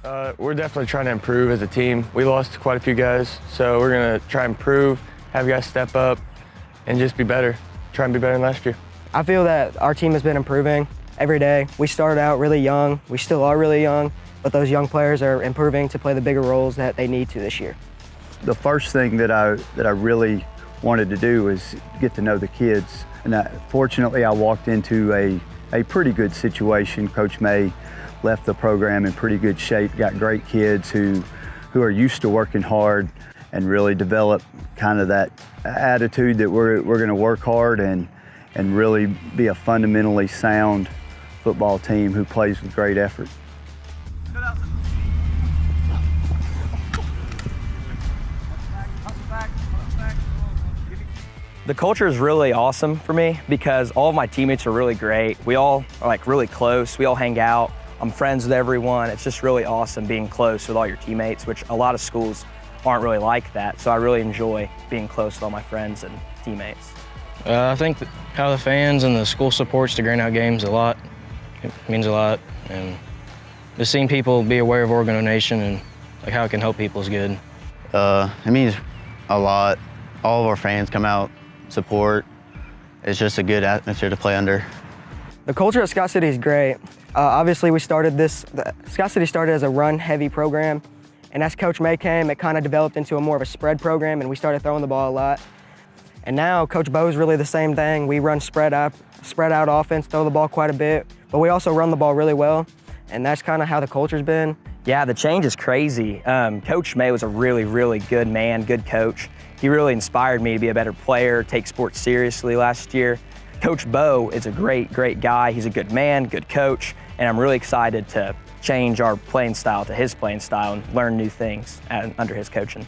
We're definitely trying to improve as a team. We lost quite a few guys, so we're going to try and improve, have guys step up, and just be better. Try and be better than last year. I feel that our team has been improving every day. We started out really young. We still are really young, but those young players are improving to play the bigger roles that they need to this year. The first thing that I really wanted to do was get to know the kids. And fortunately, I walked into a pretty good situation. Coach May left the program in pretty good shape, got great kids who are used to working hard and really develop kind of that attitude that we're going to work hard and really be a fundamentally sound football team who plays with great effort. The culture is really awesome for me because all of my teammates are really great. We all are like really close. We all hang out. I'm friends with everyone. It's just really awesome being close with all your teammates, which a lot of schools aren't really like that. So I really enjoy being close with all my friends and teammates. I think how the fans and the school supports the Greyhound games a lot. It means a lot. And just seeing people be aware of Oregon Nation and like how it can help people is good. It means a lot. All of our fans come out, support. It's just a good atmosphere to play under. The culture at Scott City is great. Obviously, Scott City started as a run-heavy program, and as Coach May came, it kind of developed into a more of a spread program, and we started throwing the ball a lot. And now Coach Bo is really the same thing. We run spread out offense, throw the ball quite a bit, but we also run the ball really well, and that's kind of how the culture's been. Yeah, the change is crazy. Coach May was a really, really good man, good coach. He really inspired me to be a better player, take sports seriously last year. Coach Bo is a great, great guy. He's a good man, good coach, and I'm really excited to change our playing style to his playing style and learn new things under his coaching.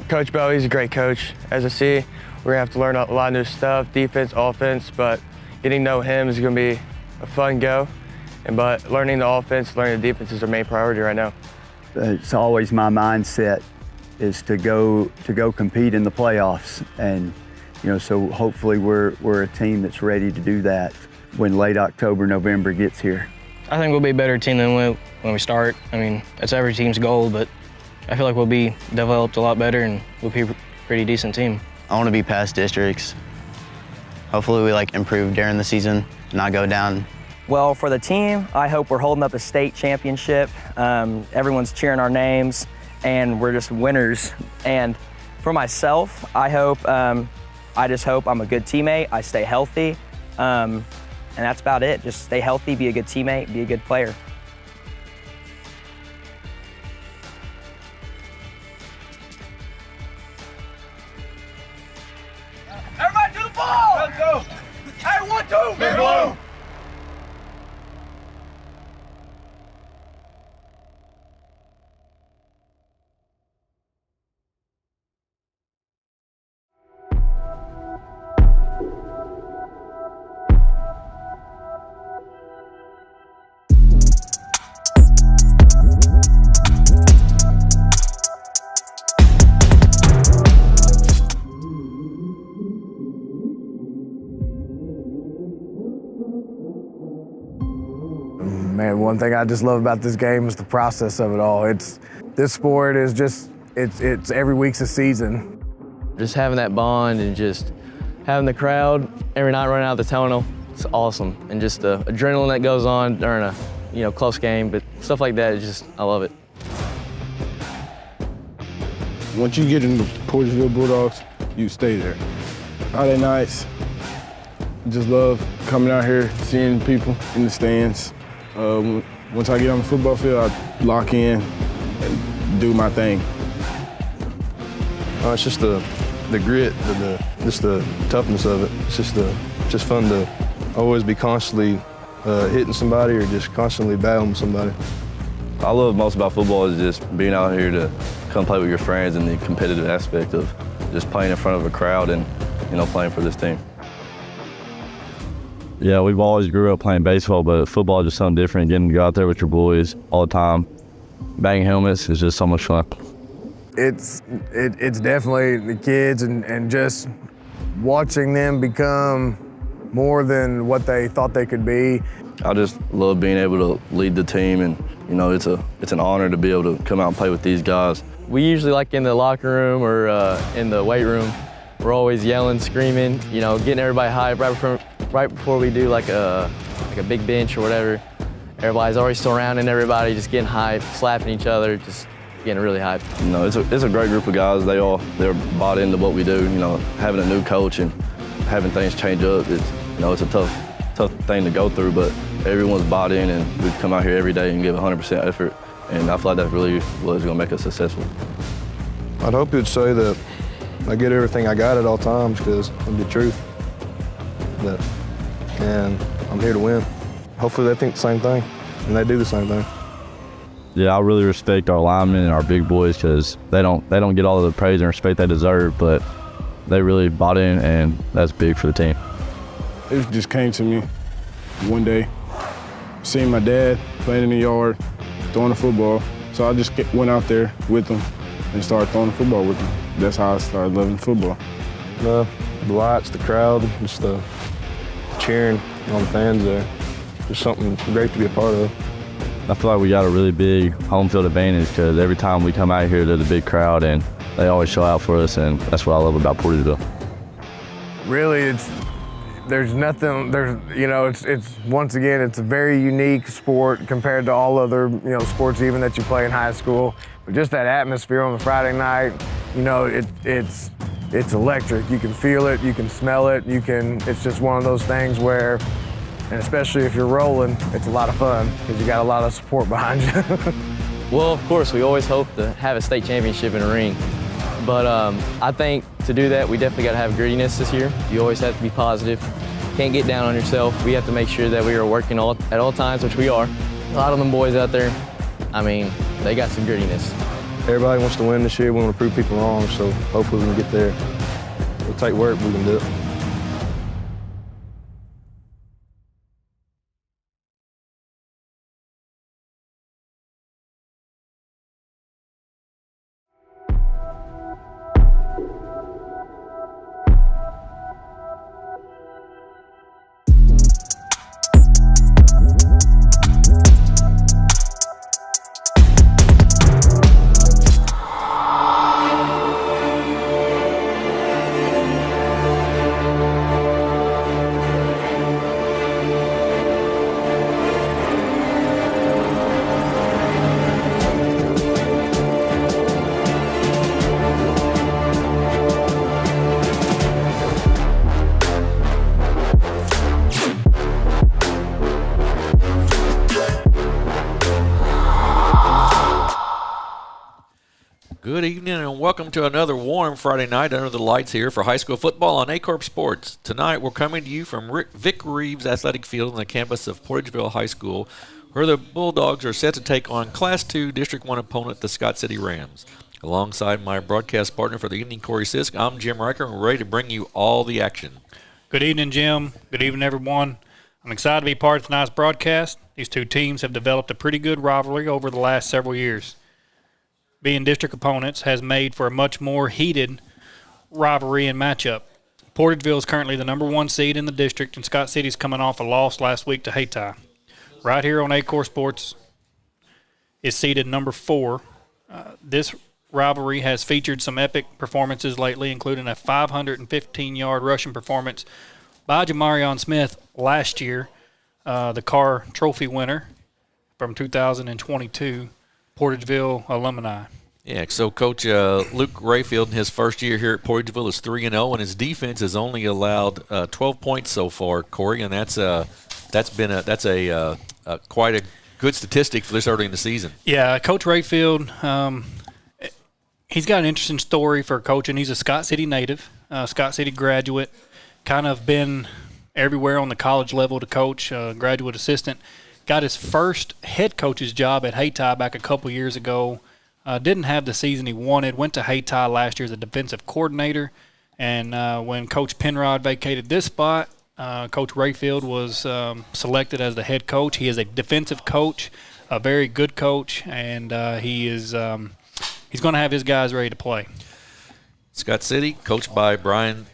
Coach Bo, he's a great coach. As I see, we're going to have to learn a lot of new stuff, defense, offense, but getting to know him is going to be a fun go. But learning the offense, learning the defense is our main priority right now. It's always my mindset is to go compete in the playoffs, and so hopefully we're a team that's ready to do that when late October, November gets here. I think we'll be a better team than when we start. I mean, that's every team's goal, but I feel like we'll be developed a lot better and we'll be a pretty decent team. I want to be past districts. Hopefully we improve during the season, not go down. Well, for the team, I hope we're holding up a state championship. Everyone's cheering our names, and we're just winners. And for myself, I just hope I'm a good teammate, I stay healthy, and that's about it. Just stay healthy, be a good teammate, be a good player. Everybody to the ball! Let's go! Hey, 1, 2, big blue! Man, one thing I just love about this game is the process of it all. This sport is just, it's every week's a season. Just having that bond and just having the crowd every night running out the tunnel, it's awesome. And just the adrenaline that goes on during a close game, but stuff like that, I love it. Once you get into Portageville Bulldogs, you stay there. Are they nice? Just love coming out here, seeing people in the stands. Once I get on the football field, I lock in and do my thing. It's just the grit, just the toughness of it. It's just fun to always be constantly hitting somebody or just constantly battling somebody. I love most about football is just being out here to come play with your friends and the competitive aspect of just playing in front of a crowd and playing for this team. Yeah, we've always grew up playing baseball, but football is just something different. Getting to go out there with your boys all the time, banging helmets is just so much fun. It's definitely the kids and just watching them become more than what they thought they could be. I just love being able to lead the team and you know, it's an honor to be able to come out and play with these guys. We usually, like in the locker room or in the weight room, we're always yelling, screaming, you know, getting everybody hyped right before we do like a big bench or whatever. Everybody's already surrounding everybody, just getting hyped, slapping each other, just getting really hyped. You know, it's a great group of guys. They're bought into what we do. You know, having a new coach and having things change up, it's a tough thing to go through, but everyone's bought in, and we come out here every day and give 100% effort, and I feel like that really was going to make us successful. I'd hope you'd say that I get everything I got at all times, because it's the truth. And I'm here to win. Hopefully they think the same thing, and they do the same thing. Yeah, I really respect our linemen and our big boys, because they don't get all of the praise and respect they deserve, but they really bought in, and that's big for the team. It just came to me one day, seeing my dad playing in the yard, throwing the football. So I just went out there with him and started throwing the football with him. That's how I started loving football. The lights, the crowd, just the cheering on the fans there. Just something great to be a part of. I feel like we got a really big home field advantage, because every time we come out here, there's a big crowd, and they always show out for us, and that's what I love about Portageville. Really, there's nothing, it's once again, it's a very unique sport compared to all other, sports even that you play in high school. But just that atmosphere on the Friday night, it's electric. You can feel it, you can smell it, it's just one of those things where, and especially if you're rolling, it's a lot of fun because you got a lot of support behind you. Well, of course, we always hope to have a state championship in a ring. But I think to do that, we definitely got to have grittiness this year. You always have to be positive. Can't get down on yourself. We have to make sure that we are working at all times, which we are. A lot of them boys out there, they got some grittiness. Everybody wants to win this year. We want to prove people wrong, so hopefully we can get there. It'll take work, but we can do it. Good evening and welcome to another warm Friday night under the lights here for high school football on Aycorp Sports. Tonight we're coming to you from Vic Reeves Athletic Field on the campus of Portageville High School, where the Bulldogs are set to take on Class II District 1 opponent, the Scott City Rams. Alongside my broadcast partner for the evening, Corey Sisk, I'm Jim Riker, and we're ready to bring you all the action. Good evening, Jim. Good evening, everyone. I'm excited to be part of tonight's broadcast. These two teams have developed a pretty good rivalry over the last several years. Being district opponents has made for a much more heated rivalry and matchup. Portageville is currently the number 1 seed in the district, and Scott City's coming off a loss last week to Hayti. Right here on Aycorp Sports is seeded number 4. This rivalry has featured some epic performances lately, including a 515-yard rushing performance by Jamarion Smith last year, the Carr Trophy winner from 2022. Portageville alumni. Yeah, so Coach Luke Rayfield in his first year here at Portageville is 3-0, and his defense has only allowed 12 points so far, Corey, and that's quite a good statistic for this early in the season. Yeah, Coach Rayfield, he's got an interesting story for coaching. He's a Scott City native, Scott City graduate, kind of been everywhere on the college level to coach, graduate assistant. Got his first head coach's job at Hayti back a couple years ago. Didn't have the season he wanted. Went to Hayti last year as a defensive coordinator. And when Coach Penrod vacated this spot, Coach Rayfield was selected as the head coach. He is a defensive coach, a very good coach, and he's going to have his guys ready to play. Scott City, coached by Brian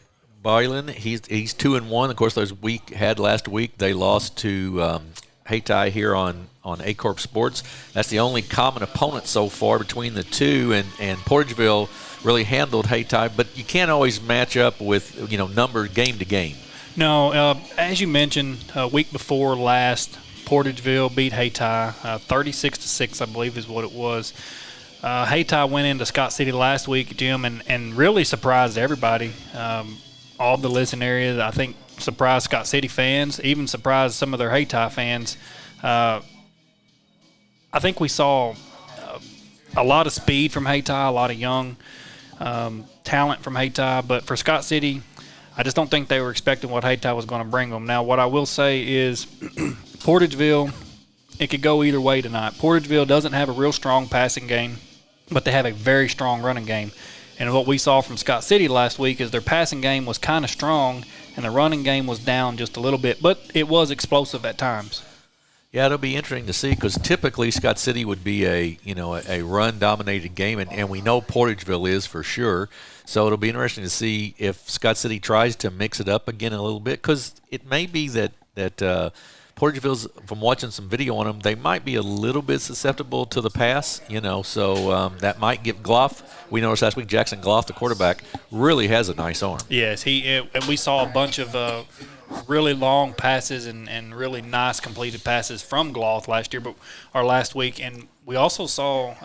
Byland. He's 2-1. Of course, last week they lost to Hayti here on on Aycorp Sports. That's the only common opponent so far between the two, and Portageville really handled Hayti, but you can't always match up with, number game to game. No, as you mentioned, week before last, Portageville beat Hayti 36-6, I believe is what it was. Hayti went into Scott City last week, Jim, and really surprised everybody. All the listening areas, I think, surprised Scott City fans, even surprised some of their Hayti fans. I think we saw a lot of speed from Hayti, a lot of young talent from Hayti, but for Scott City, I just don't think they were expecting what Hayti was going to bring them. Now, what I will say is Portageville, it could go either way tonight. Portageville doesn't have a real strong passing game, but they have a very strong running game. And what we saw from Scott City last week is their passing game was kind of strong, and the running game was down just a little bit, but it was explosive at times. Yeah, it'll be interesting to see because typically Scott City would be a run-dominated game, and we know Portageville is for sure. So it'll be interesting to see if Scott City tries to mix it up again a little bit, because it may be that Portageville's, from watching some video on them, they might be a little bit susceptible to the pass, so that might give Gloff. We noticed last week Jackson Gloff, the quarterback, really has a nice arm. Yes, and we saw a bunch of really long passes and really nice completed passes from Gloff last week, and we also saw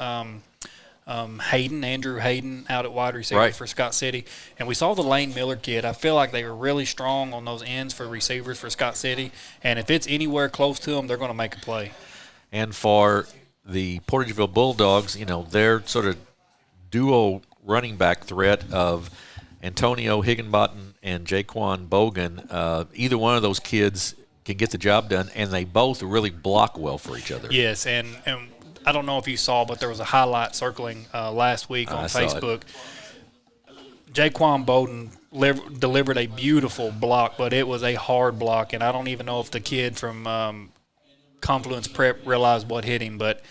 Andrew Hayden out at wide receiver for Scott City, and we saw the Lane Miller kid. I feel like they were really strong on those ends for receivers for Scott City, and if it's anywhere close to them, they're going to make a play. And for the Portageville Bulldogs, their sort of duo running back threat of Antonio Higginbottom and Jaquan Bogan, either one of those kids can get the job done, and they both really block well for each other. Yes, and I don't know if you saw, but there was a highlight circling last week on Facebook. Jaquan Bowden delivered a beautiful block, but it was a hard block, and I don't even know if the kid from Confluence Prep realized what hit him, but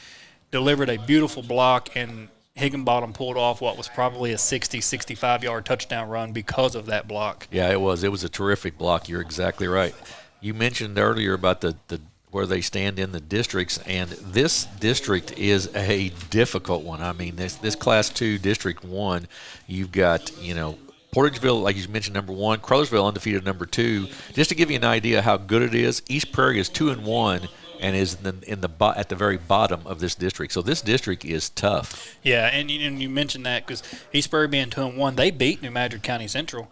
delivered a beautiful block, and Higginbottom pulled off what was probably a 60, 65-yard touchdown run because of that block. Yeah, it was. It was a terrific block. You're exactly right. You mentioned earlier about the where they stand in the districts, and this district is a difficult one. I mean, this Class 2 District 1, you've got, Portageville, like you mentioned, number 1, Crothersville undefeated number 2. Just to give you an idea how good it is, East Prairie is 2-1 and is at the very bottom of this district. So this district is tough. Yeah, and you mentioned that because East Prairie being 2-1, they beat New Madrid County Central.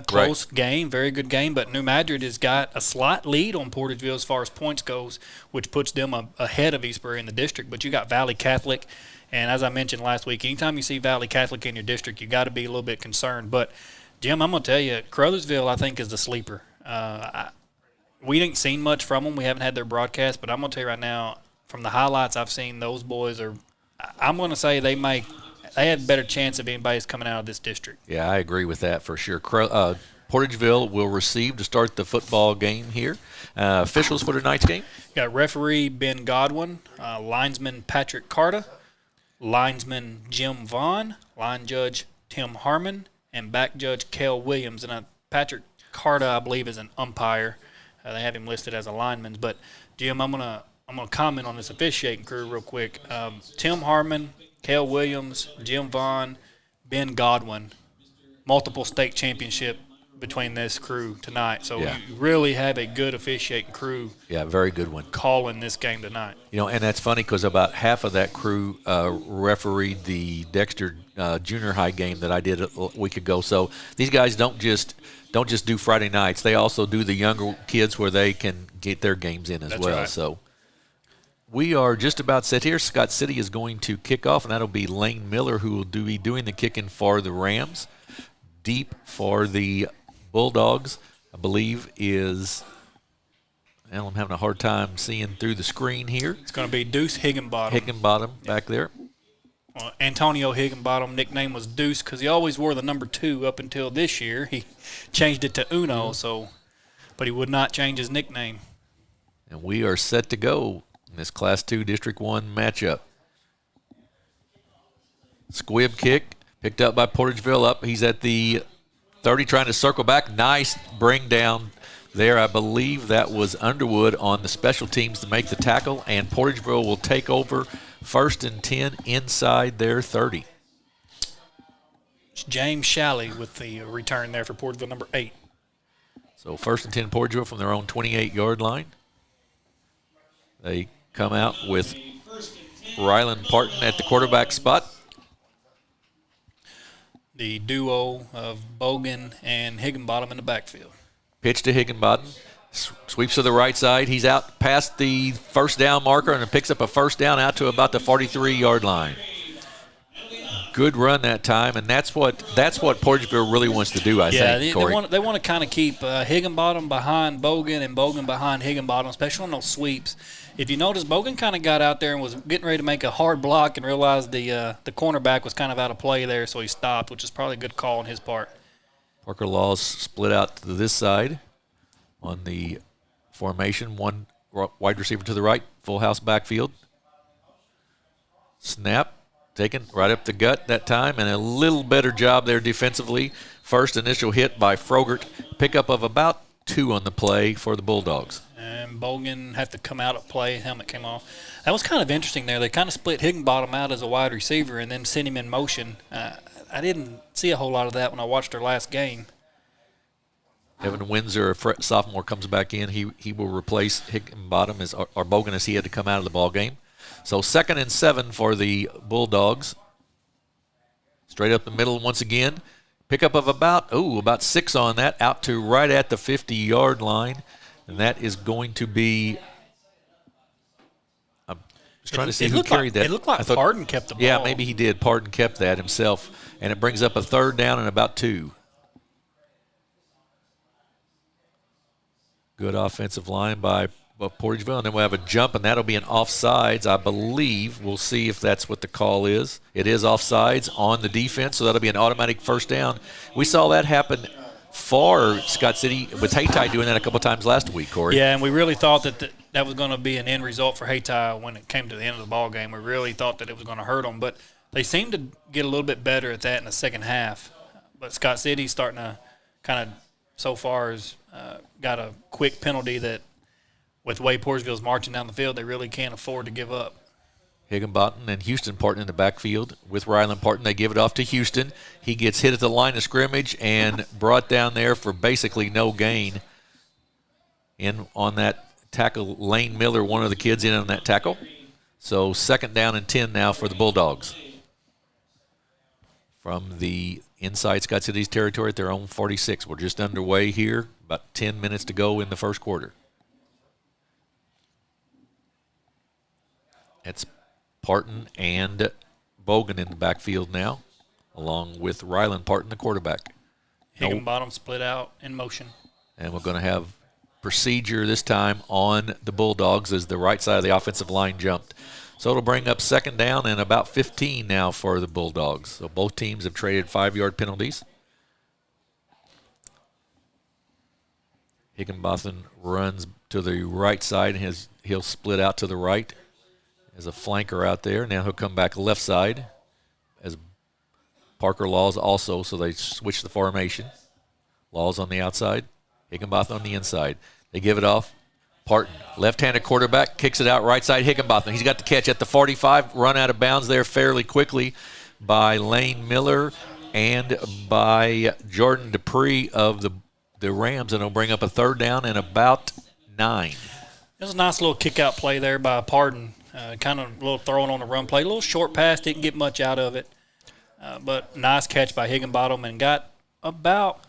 Close game, very good game, but New Madrid has got a slight lead on Portageville as far as points goes, which puts them ahead of East Prairie in the district. But you got Valley Catholic, and as I mentioned last week, anytime you see Valley Catholic in your district, you got to be a little bit concerned. But Jim, I'm going to tell you, Crothersville I think is the sleeper. We ain't seen much from them. We haven't had their broadcast, but I'm going to tell you right now, from the highlights I've seen, those boys I'm going to say they have a better chance of anybody coming out of this district. Yeah, I agree with that for sure. Portageville will receive to start the football game here. Officials for tonight's game? Got referee Ben Godwin, linesman Patrick Carter, linesman Jim Vaughn, line judge Tim Harmon, and back judge Kel Williams. And Patrick Carter, I believe, is an umpire. They have him listed as a lineman. But, Jim, I'm gonna comment on this officiating crew real quick. Tim Harmon, Kel Williams, Jim Vaughn, Ben Godwin, multiple state championship between this crew tonight. So you really have a good officiating crew. Yeah, very good one. Calling this game tonight. And that's funny because about half of that crew refereed the Dexter junior high game that I did a week ago. So these guys don't just do Friday nights. They also do the younger kids where they can get their games in as well. Right. So we are just about set here. Scott City is going to kick off, and that'll be Lane Miller who will be doing the kicking for the Rams. Deep for the Bulldogs, I believe, is – I'm having a hard time seeing through the screen here. It's going to be Deuce Higginbottom. Higginbottom back there. Well, Antonio Higginbottom, nickname was Deuce because he always wore the number 2 up until this year. He changed it to Uno, but he would not change his nickname. And we are set to go in this Class 2 District 1 matchup. Squib kick picked up by Portageville up. He's at the 30 trying to circle back. Nice bring down there. I believe that was Underwood on the special teams to make the tackle, and Portageville will take over 1st and 10 inside their 30. It's James Shalley with the return there for Portageville, number 8. So 1st and 10 Portageville from their own 28-yard line. They come out with Ryland Parton at the quarterback spot. The duo of Bogan and Higginbottom in the backfield. Pitch to Higginbottom. Sweeps to the right side. He's out past the first down marker and picks up a first down out to about the 43-yard line. Good run that time, and that's what Portageville really wants to do, I think, Corey. They want to kind of keep Higginbottom behind Bogan and Bogan behind Higginbottom, especially on those sweeps. If you notice, Bogan kind of got out there and was getting ready to make a hard block and realized the cornerback was kind of out of play there, so he stopped, which is probably a good call on his part. Parker Laws split out to this side on the formation. One wide receiver to the right, full house backfield. Snap. Taken right up the gut that time, and a little better job there defensively. First initial hit by Frogert. Pickup of about 2 on the play for the Bulldogs. And Bogan had to come out of play. Helmet came off. That was kind of interesting there. They kind of split Higginbottom out as a wide receiver and then sent him in motion. I didn't see a whole lot of that when I watched their last game. Evan Windsor, a sophomore, comes back in. He will replace Higginbottom or Bogan as he had to come out of the ball game. So 2nd and 7 for the Bulldogs. Straight up the middle once again. Pickup of about 6 on that, out to right at the 50-yard line. And that is going to be – I'm just trying to see who carried that. It looked like Pardon kept the ball. Yeah, maybe he did. Pardon kept that himself. And it brings up a 3rd down and about 2. Good offensive line by Portageville, and then we'll have a jump, and that'll be an offsides, I believe. We'll see if that's what the call is. It is offsides on the defense, so that'll be an automatic first down. We saw that happen for Scott City with Hayti doing that a couple times last week, Corey. Yeah, and we really thought that was going to be an end result for Hayti when it came to the end of the ball game. We really thought that it was going to hurt them, but they seemed to get a little bit better at that in the second half. But Scott City's starting to kind of, so far, has got a quick penalty that, with the way Portageville's marching down the field, they really can't afford to give up. Higginbottom and Houston Parton in the backfield with Ryland Parton. They give it off to Houston. He gets hit at the line of scrimmage and brought down there for basically no gain. In on that tackle, Lane Miller, one of the kids in on that tackle. So 2nd down and 10 now for the Bulldogs. From the inside Scott City's territory at their own 46. We're just underway here. About 10 minutes to go in the first quarter. It's Parton and Bogan in the backfield now, along with Ryland Parton, the quarterback. Higginbottom split out in motion. And we're going to have procedure this time on the Bulldogs as the right side of the offensive line jumped. So it'll bring up 2nd down and about 15 now for the Bulldogs. So both teams have traded 5-yard penalties. Higginbottom runs to the right side and he'll split out to the right. As a flanker out there. Now he'll come back left side as Parker Laws also, so they switch the formation. Laws on the outside, Higginbotham on the inside. They give it off. Parton, left-handed quarterback, kicks it out right side. Higginbotham, he's got the catch at the 45, run out of bounds there fairly quickly by Lane Miller and by Jordan Dupree of the Rams, and it'll bring up a 3rd down and about 9. It was a nice little kick-out play there by Pardon. Kind of a little throwing on the run play. A little short pass, didn't get much out of it. But nice catch by Higginbottom and got about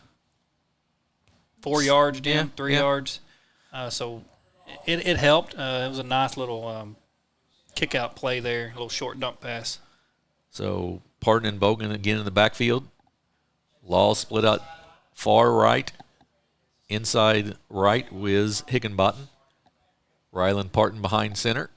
4 yards, 3 yards. So it helped. It was a nice little kick-out play there, a little short dump pass. So Parton and Bogan again in the backfield. Law split out far right, inside right with Higginbottom. Ryland Parton behind center.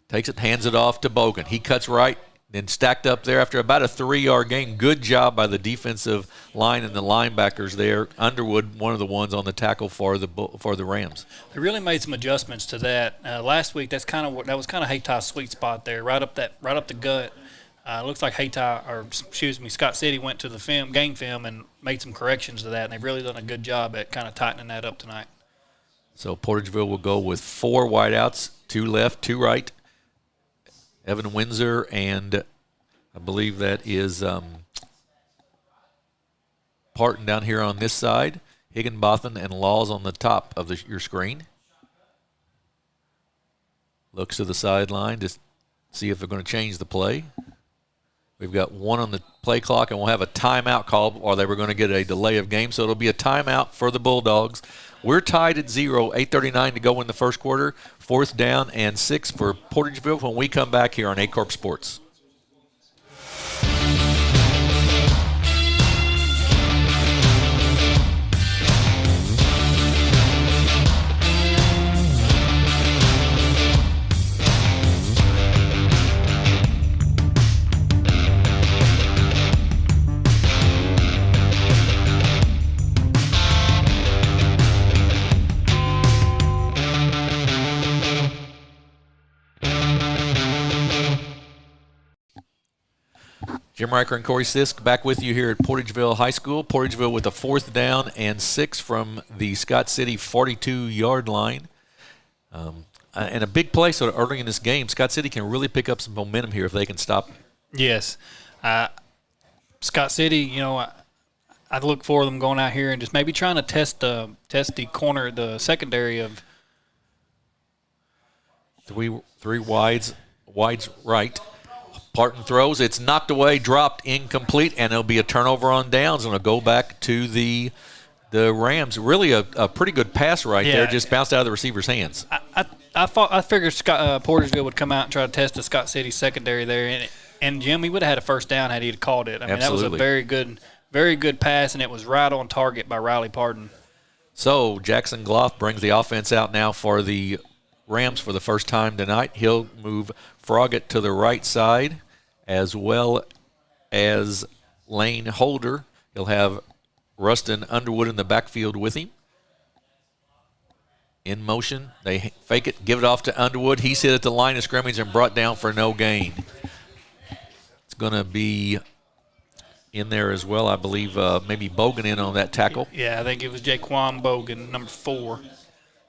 Takes it, hands it off to Bogan. He cuts right, then stacked up there after about a 3-yard gain. Good job by the defensive line and the linebackers there. Underwood, one of the ones on the tackle for the Rams. They really made some adjustments to that. Last week, that was kind of Hayti's sweet spot there, right up the gut. It looks like Scott City went to the game film and made some corrections to that, and they've really done a good job at kind of tightening that up tonight. So Portageville will go with 4 wideouts, 2 left, 2 right. Evan Windsor, and I believe that is Parton down here on this side. Higginbotham and Laws on the top of your screen. Looks to the sideline to see if they're going to change the play. We've got 1 on the play clock, and we'll have a timeout call, or they were going to get a delay of game. So it'll be a timeout for the Bulldogs. We're tied at 0, 8:39 to go in the first quarter. 4th down and 6 for Portageville when we come back here on Aycorp Sports. Jim Riker and Corey Sisk back with you here at Portageville High School. Portageville with a 4th down and 6 from the Scott City 42-yard line. And a big play sort of early in this game. Scott City can really pick up some momentum here if they can stop. Yes. Scott City, you know, I look for them going out here and just maybe trying to test the corner, the secondary of three wides right. Parton throws. It's knocked away, dropped, incomplete, and it'll be a turnover on downs, and it'll go back to the Rams. Really a pretty good pass there, just bounced out of the receiver's hands. I figured Portageville would come out and try to test the Scott City secondary there, and Jim, he would have had a first down had he called it. I mean, Absolutely. That was a very good pass, and it was right on target by Riley Parton. So Jackson Gloff brings the offense out now for the Rams for the first time tonight. He'll move Froggatt to the right side, as well as Lane Holder. He'll have Rustin Underwood in the backfield with him. In motion, they fake it, give it off to Underwood. He's hit at the line of scrimmage and brought down for no gain. It's going to be in there as well, I believe, maybe Bogan in on that tackle. Yeah, I think it was Jaquan Bogan, number 4.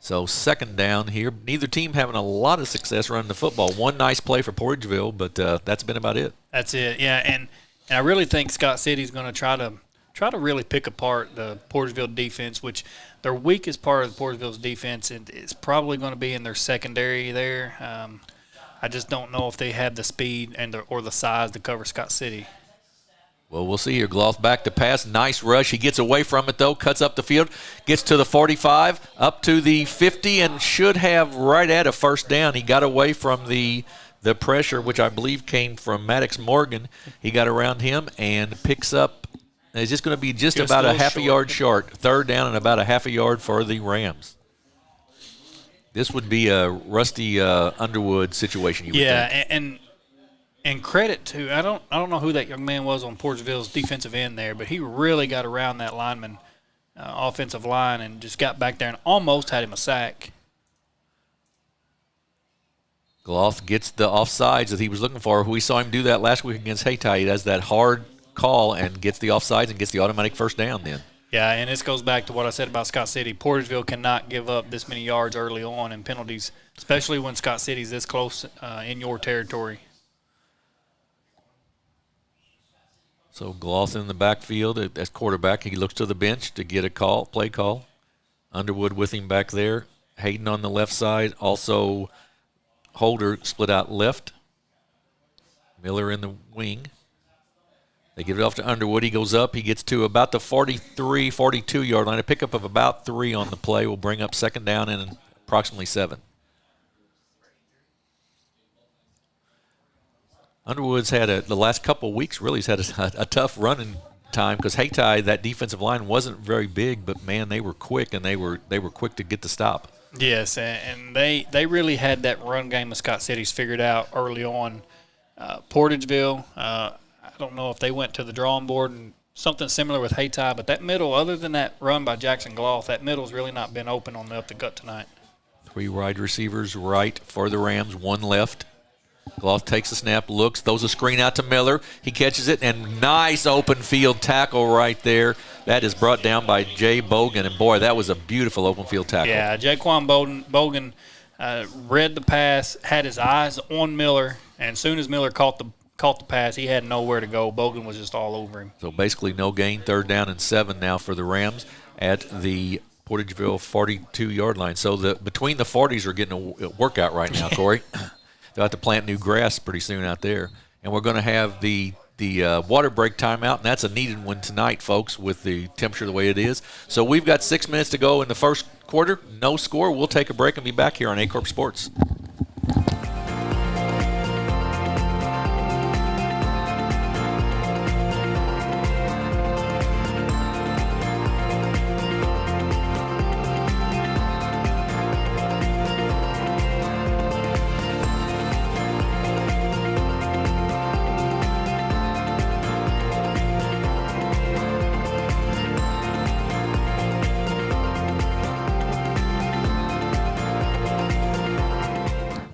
So 2nd down here. Neither team having a lot of success running the football. One nice play for Portageville, but that's been about it. That's it, yeah. And I really think Scott City's going to try to really pick apart the Portageville defense, which their weakest part of the Portageville's defense is probably going to be in their secondary there. I just don't know if they have the speed or the size to cover Scott City. Well, we'll see here. Gloff back to pass. Nice rush. He gets away from it, though. Cuts up the field. Gets to the 45, up to the 50, and should have right at a first down. He got away from the pressure, which I believe came from Maddox Morgan. He got around him and picks up. It's just going to be just about a half a yard short. 3rd down and about a half a yard for the Rams. This would be a Rusty Underwood situation, you would think. Yeah, and credit to I don't know who that young man was on Portageville's defensive end there, but he really got around that lineman, offensive line, and just got back there and almost had him a sack. Gloff gets the offsides that he was looking for. We saw him do that last week against Hayti. He does that hard call and gets the offsides and gets the automatic first down then. Yeah, and this goes back to what I said about Scott City. Portageville cannot give up this many yards early on in penalties, especially when Scott City's this close in your territory. So Gloss in the backfield as quarterback. He looks to the bench to get a play call. Underwood with him back there. Hayden on the left side. Also Holder split out left. Miller in the wing. They give it off to Underwood. He goes up. He gets to about the 43, 42-yard line. A pickup of about 3 on the play will bring up 2nd down and approximately 7. Underwood's had the last couple of weeks really has had a tough running time because Hayti, that defensive line wasn't very big, but man, they were quick and they were quick to get the stop. Yes, and they really had that run game of Scott City's figured out early on. Portageville, I don't know if they went to the drawing board and something similar with Hayti, but that middle, other than that run by Jackson Gloff, that middle's really not been open on the up the gut tonight. 3 wide receivers right for the Rams, 1 left. Gloff takes the snap, looks, throws a screen out to Miller. He catches it, and nice open field tackle right there. That is brought down by Jay Bogan, and boy, that was a beautiful open field tackle. Yeah, Jaquan Bogan read the pass, had his eyes on Miller, and as soon as Miller caught the pass, he had nowhere to go. Bogan was just all over him. So basically no gain, 3rd down and 7 now for the Rams at the Portageville 42-yard line. So between the 40s are getting a workout right now, Corey. They'll have to plant new grass pretty soon out there. And we're going to have the water break timeout, and that's a needed one tonight, folks, with the temperature the way it is. So we've got 6 minutes to go in the first quarter. No score. We'll take a break and be back here on Aycorp Sports.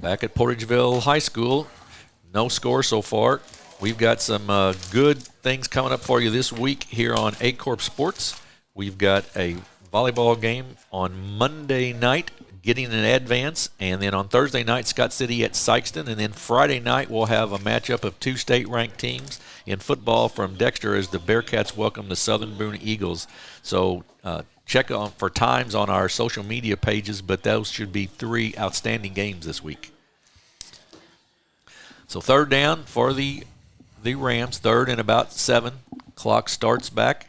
Back at Portageville High School, no score so far. We've got some good things coming up for you this week here on Aycorp Sports. We've got a volleyball game on Monday night, getting an advance, and then on Thursday night, Scott City at Sykeston, and then Friday night we'll have a matchup of 2 state-ranked teams in football from Dexter as the Bearcats welcome the Southern Boone Eagles. So check for times on our social media pages, but those should be 3 outstanding games this week. So 3rd down for the Rams, 3rd and about 7. Clock starts back.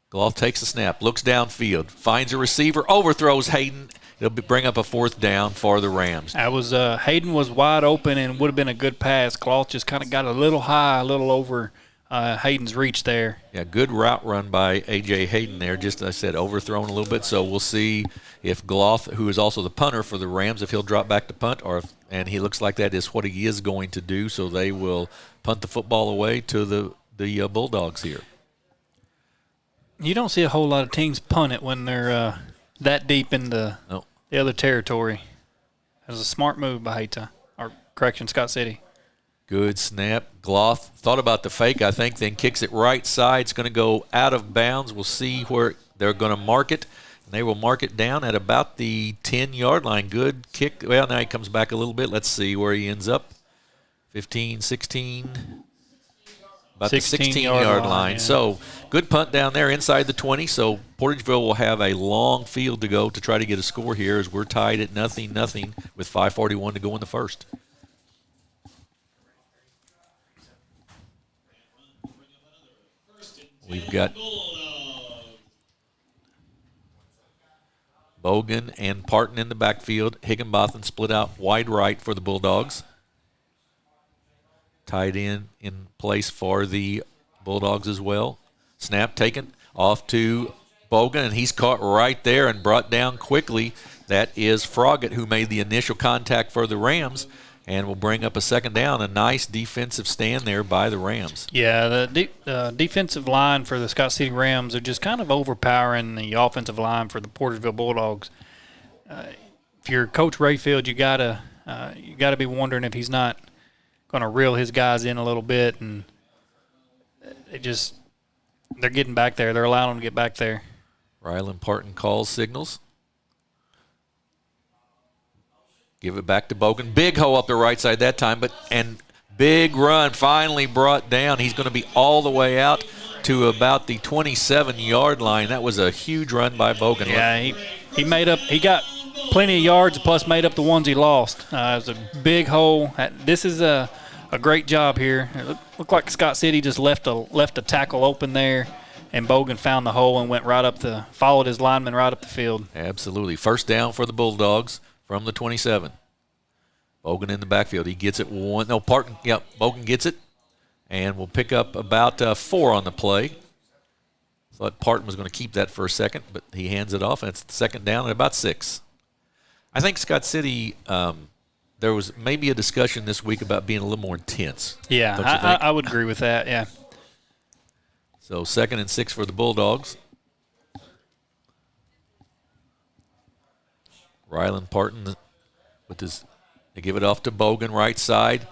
Goff takes the snap, looks downfield, finds a receiver, overthrows Hayden. It'll bring up a 4th down for the Rams. That was Hayden was wide open and would have been a good pass. Cloth just kind of got a little high, a little over Hayden's reach there. Yeah, good route run by A.J. Hayden there. Just, as I said, overthrown a little bit. So we'll see if Gloth, who is also the punter for the Rams, if he'll drop back to punt, and he looks like that is what he is going to do. So they will punt the football away to the Bulldogs here. You don't see a whole lot of teams punt it when they're that deep in the other territory. That was a smart move by Scott City. Good snap. Gloth thought about the fake, I think, then kicks it right side. It's going to go out of bounds. We'll see where they're going to mark it. And they will mark it down at about the 10-yard line. Good kick. Well, now he comes back a little bit. Let's see where he ends up. 15, 16. About the 16-yard line. Yeah. So good punt down there inside the 20. So Portageville will have a long field to go to try to get a score here as we're tied at 0-0 with 5:41 to go in the first. We've got Bogan and Parton in the backfield. Higginbotham split out wide right for the Bulldogs. Tied in place for the Bulldogs as well. Snap taken off to Bogan, and he's caught right there and brought down quickly. That is Froggatt, who made the initial contact for the Rams, and will bring up a 2nd down. A nice defensive stand there by the Rams. Yeah, the defensive line for the Scott City Rams are just kind of overpowering the offensive line for the Portageville Bulldogs. If you're Coach Rayfield, you gotta be wondering if he's not going to reel his guys in a little bit, and they're getting back there. They're allowing them to get back there. Ryland Parton calls signals. Give it back to Bogan. Big hole up the right side that time, and big run finally brought down. He's going to be all the way out to about the 27-yard line. That was a huge run by Bogan. Yeah, he got plenty of yards plus made up the ones he lost. It was a big hole. This is a great job here. It looked like Scott City just left a tackle open there, and Bogan found the hole and went followed his lineman right up the field. Absolutely. 1st down for the Bulldogs from the 27. Bogan in the backfield. He gets it Parton. Yep, Bogan gets it, and we'll pick up about 4 on the play. Thought Parton was going to keep that for a second, but he hands it off, and it's 2nd down at about 6. I think Scott City, there was maybe a discussion this week about being a little more intense. Yeah, I would agree with that, yeah. So 2nd and 6 for the Bulldogs. Ryland Parton they give it off to Bogan right side.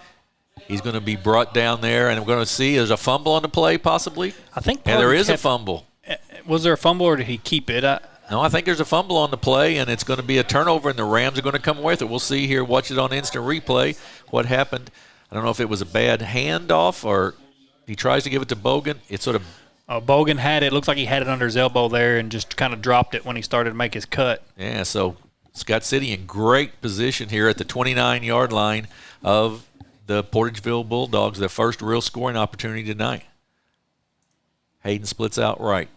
He's going to be brought down there, and we're going to see there's a fumble on the play possibly. I think there is a fumble. Was there a fumble or did he keep it? No, I think there's a fumble on the play, and it's going to be a turnover, and the Rams are going to come away with it. We'll see here, watch it on instant replay, what happened. I don't know if it was a bad handoff or he tries to give it to Bogan. It's sort of Bogan had it. Looks like he had it under his elbow there and just kind of dropped it when he started to make his cut. Yeah, so Scott City in great position here at the 29-yard line of the Portageville Bulldogs, their first real scoring opportunity tonight. Hayden splits out right.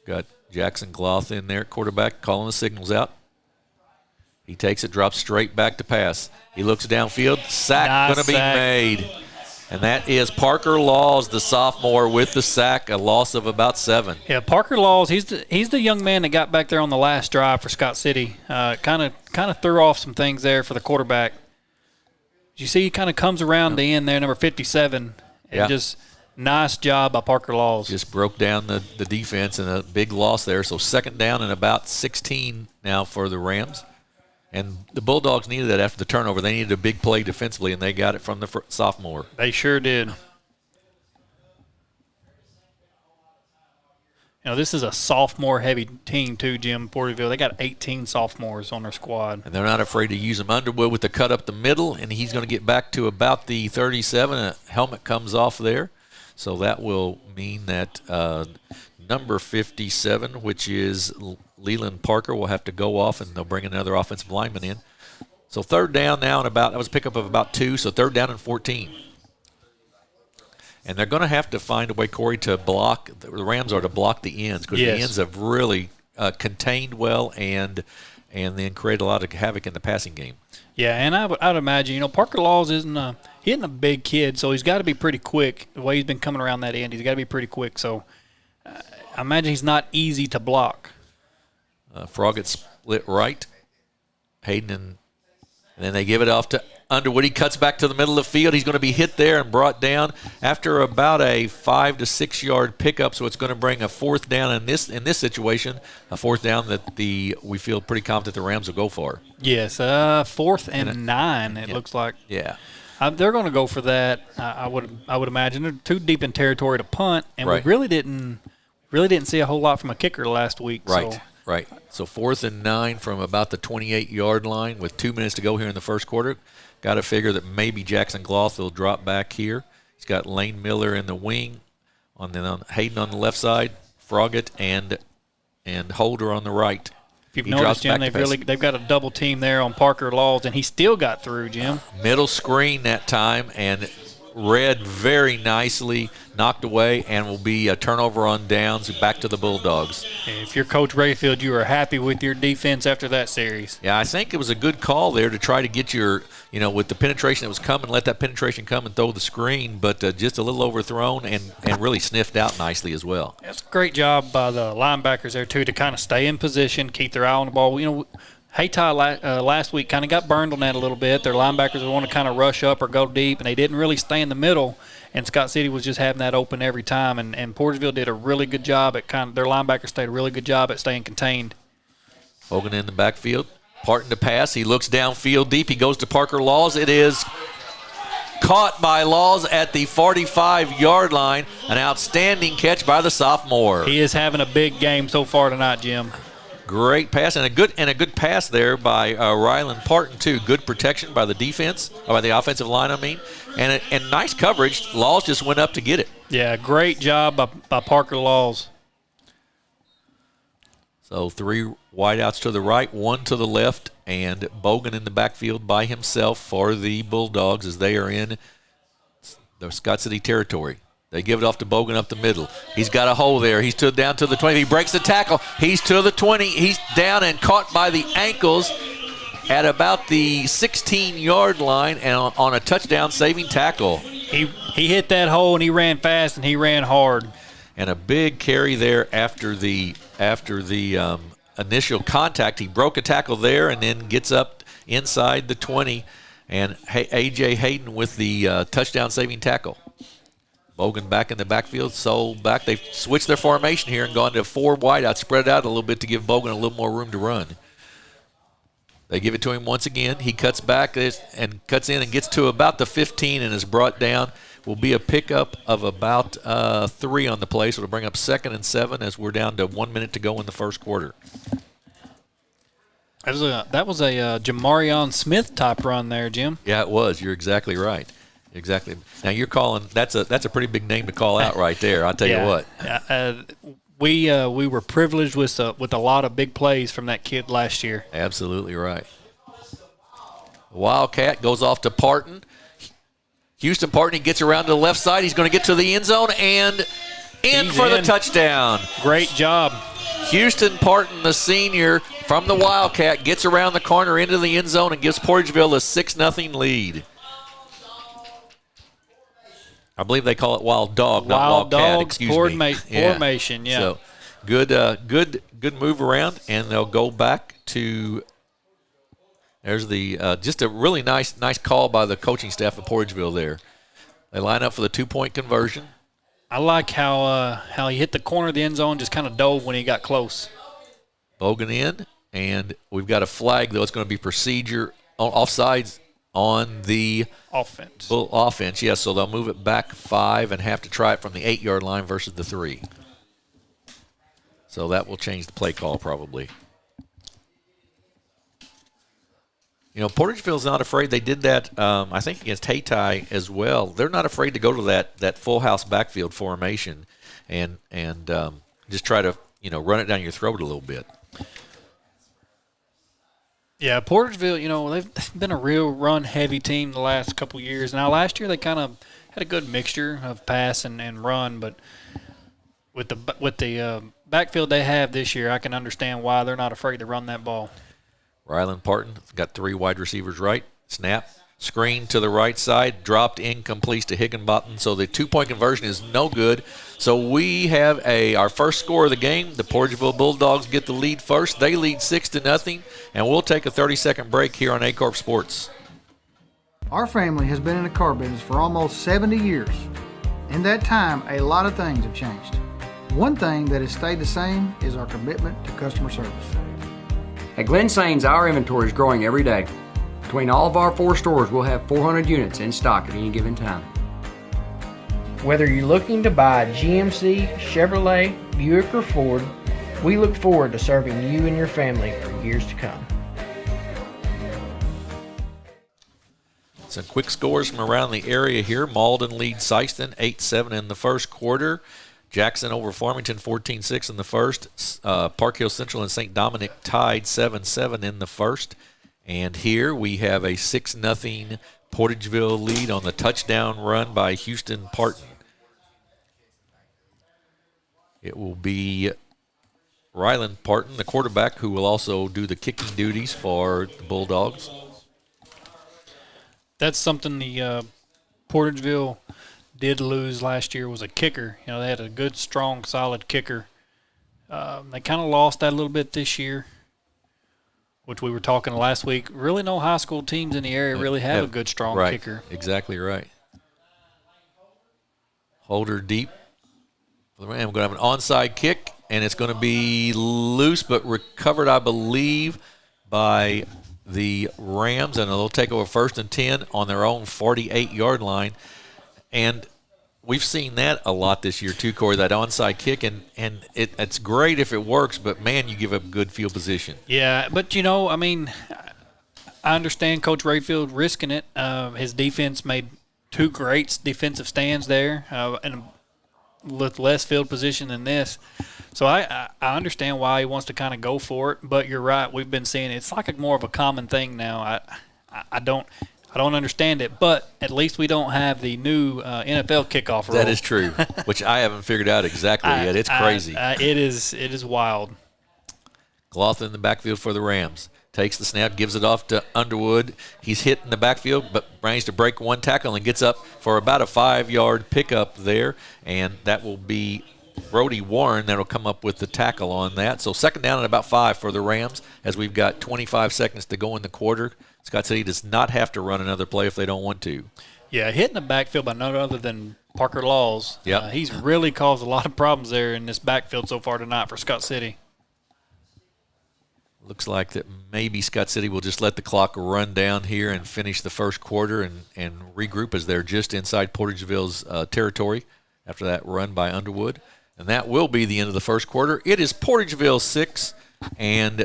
Got Jackson Gloth in there, quarterback, calling the signals out. He takes it, drops straight back to pass. He looks downfield. Sack going to be made. And that is Parker Laws, the sophomore, with the sack, a loss of about 7. Yeah, Parker Laws, he's the young man that got back there on the last drive for Scott City. Kind of threw off some things there for the quarterback. You see he kind of comes around the end there, number 57, and just nice job by Parker Laws. Just broke down the defense and a big loss there. So second down and about 16 now for the Rams. And the Bulldogs needed that after the turnover. They needed a big play defensively, and they got it from the sophomore. They sure did. You know, this is a sophomore-heavy team too, Jim, Porterville. They got 18 sophomores on their squad. And they're not afraid to use them. Underwood with the cut up the middle, and he's going to get back to about the 37. A helmet comes off there. So that will mean that number 57, which is Leland Parker, will have to go off, and they'll bring another offensive lineman in. So third down now, and that was a pickup of about 2, so third down and 14. And they're going to have to find a way, Corey, to block. The Rams are to block the ends because the ends have really contained well and then created a lot of havoc in the passing game. Yeah, and I would imagine, you know, Parker Laws isn't a big kid, so he's got to be pretty quick. The way he's been coming around that end, he's got to be pretty quick. So I imagine he's not easy to block. Froggatt split right. Hayden and then they give it off to Underwood. He cuts back to the middle of the field. He's going to be hit there and brought down after about a 5 to 6 yard pickup. So it's going to bring a fourth down in this situation, a fourth down that we feel pretty confident the Rams will go for. Yes, 4th and 9. It looks like. Yeah, they're going to go for that. I would imagine they're too deep in territory to punt, and we really didn't see a whole lot from a kicker last week. Right. So. Right. So 4th and 9 from about the 28-yard line with 2 minutes to go here in the first quarter. Got to figure that maybe Jackson Gloth will drop back here. He's got Lane Miller in the wing, on Hayden on the left side, Froggatt and Holder on the right. If you've noticed, Jim, they've got a double team there on Parker Laws, and he still got through, Jim. Middle screen that time, and read very nicely, knocked away, and will be a turnover on downs back to the Bulldogs. If you're Coach Rayfield, you are happy with your defense after that series. Yeah, I think it was a good call there to try to get with the penetration that was coming, let that penetration come and throw the screen, but just a little overthrown and really sniffed out nicely as well. That's a great job by the linebackers there, too, to kind of stay in position, keep their eye on the ball. You know, Haytai last week kind of got burned on that a little bit. Their linebackers would want to kind of rush up or go deep, and they didn't really stay in the middle. And Scott City was just having that open every time. And Portageville did a really good job at their linebackers did a really good job at staying contained. Hogan in the backfield, parting to pass. He looks downfield deep. He goes to Parker Laws. It is caught by Laws at the 45-yard line. An outstanding catch by the sophomore. He is having a big game so far tonight, Jim. Great pass and a good pass there by Ryland Parton too. Good protection by the defense, or by the offensive line, I mean, and nice coverage. Laws just went up to get it. Yeah, great job by Parker Laws. So 3 wideouts to the right, 1 to the left, and Bogan in the backfield by himself for the Bulldogs as they are in the Scott City territory. They give it off to Bogan up the middle. He's got a hole there. He's down to the 20. He breaks the tackle. He's to the 20. He's down and caught by the ankles at about the 16-yard line and on a touchdown-saving tackle. He hit that hole, and he ran fast, and he ran hard. And a big carry there after the initial contact. He broke a tackle there and then gets up inside the 20. And A.J. Hayden with the touchdown-saving tackle. Bogan back in the backfield, so back. They've switched their formation here and gone to 4 wideouts, spread it out a little bit to give Bogan a little more room to run. They give it to him once again. He cuts back and cuts in and gets to about the 15 and is brought down will be a pickup of about 3 on the play, so it'll bring up 2nd and 7 as we're down to 1 minute to go in the first quarter. That was a Jamarion Smith type run there, Jim. Yeah, it was. You're exactly right. Exactly. Now you're calling. That's a pretty big name to call out right there. I'll tell you what. We were privileged with a lot of big plays from that kid last year. Absolutely right. Wildcat goes off to Parton. Houston Parton, he gets around to the left side. He's going to get to the end zone and in for the touchdown. Great job. Houston Parton, the senior from the Wildcat, gets around the corner into the end zone and gives Portageville a 6-0 lead. I believe they call it Wild Dog, not Wildcat. Excuse me. Formation, yeah. So good move around, and they'll go back to. There's the just a really nice call by the coaching staff of Portageville there. They line up for the 2-point conversion. I like how he hit the corner of the end zone, just kind of dove when he got close. Bogan in, and we've got a flag, though. It's going to be procedure offsides on the offense. Yes, so they'll move it back 5 and have to try it from the 8-yard line versus the 3. So that will change the play call probably. You know, Portageville's not afraid. They did that, I think, against Hayti as well. They're not afraid to go to that full house backfield formation and just try to, run it down your throat a little bit. Yeah, Portageville, they've been a real run-heavy team the last couple of years. Now, last year they kind of had a good mixture of pass and run, but with the backfield they have this year, I can understand why they're not afraid to run that ball. Ryland Parton got 3 wide receivers right. Snap, screen to the right side, dropped incomplete to Higginbottom. So the 2-point conversion is no good. So we have our first score of the game. The Portageville Bulldogs get the lead first. They lead 6-0, and we'll take a 30-second break here on Aycorp Sports. Our family has been in the car business for almost 70 years. In that time, a lot of things have changed. One thing that has stayed the same is our commitment to customer service. At Glen Sains, our inventory is growing every day. Between all of our 4 stores, we'll have 400 units in stock at any given time. Whether you're looking to buy a GMC, Chevrolet, Buick, or Ford, we look forward to serving you and your family for years to come. Some quick scores from around the area here. Malden leads Sykeston 8-7 in the first quarter. Jackson over Farmington 14-6 in the first. Park Hill Central and St. Dominic tied 7-7 in the first. And here we have a 6-0 Portageville lead on the touchdown run by Houston Parton. It will be Ryland Parton, the quarterback, who will also do the kicking duties for the Bulldogs. That's something the Portageville did lose last year was a kicker. They had a good, strong, solid kicker. They kind of lost that a little bit this year, which we were talking last week. Really no high school teams in the area really have a good, strong kicker. Exactly right. Holder deep. We're going to have an onside kick, and it's going to be loose but recovered, I believe, by the Rams, and they'll take over 1st and 10 on their own 48-yard line. And we've seen that a lot this year too, Corey, that onside kick, and it's great if it works, but, man, you give up good field position. Yeah, but, I understand Coach Rayfield risking it. His defense made 2 great defensive stands there and with less field position than this. So I understand why he wants to kind of go for it, but you're right. We've been seeing it. It's like more of a common thing now. I don't understand it, but at least we don't have the new NFL kickoff rule. That is true, which I haven't figured out exactly yet. It's crazy. It is wild. Cloth in the backfield for the Rams. Takes the snap, gives it off to Underwood. He's hit in the backfield, but manages to break 1 tackle and gets up for about a 5-yard pickup there, and that will be Brody Warren that will come up with the tackle on that. So 2nd down and about 5 for the Rams as we've got 25 seconds to go in the quarter. Scott City does not have to run another play if they don't want to. Yeah, hitting the backfield by none other than Parker Laws. Yep. He's really caused a lot of problems there in this backfield so far tonight for Scott City. Looks like that maybe Scott City will just let the clock run down here and finish the first quarter and regroup as they're just inside Portageville's territory after that run by Underwood. And that will be the end of the first quarter. It is Portageville 6 and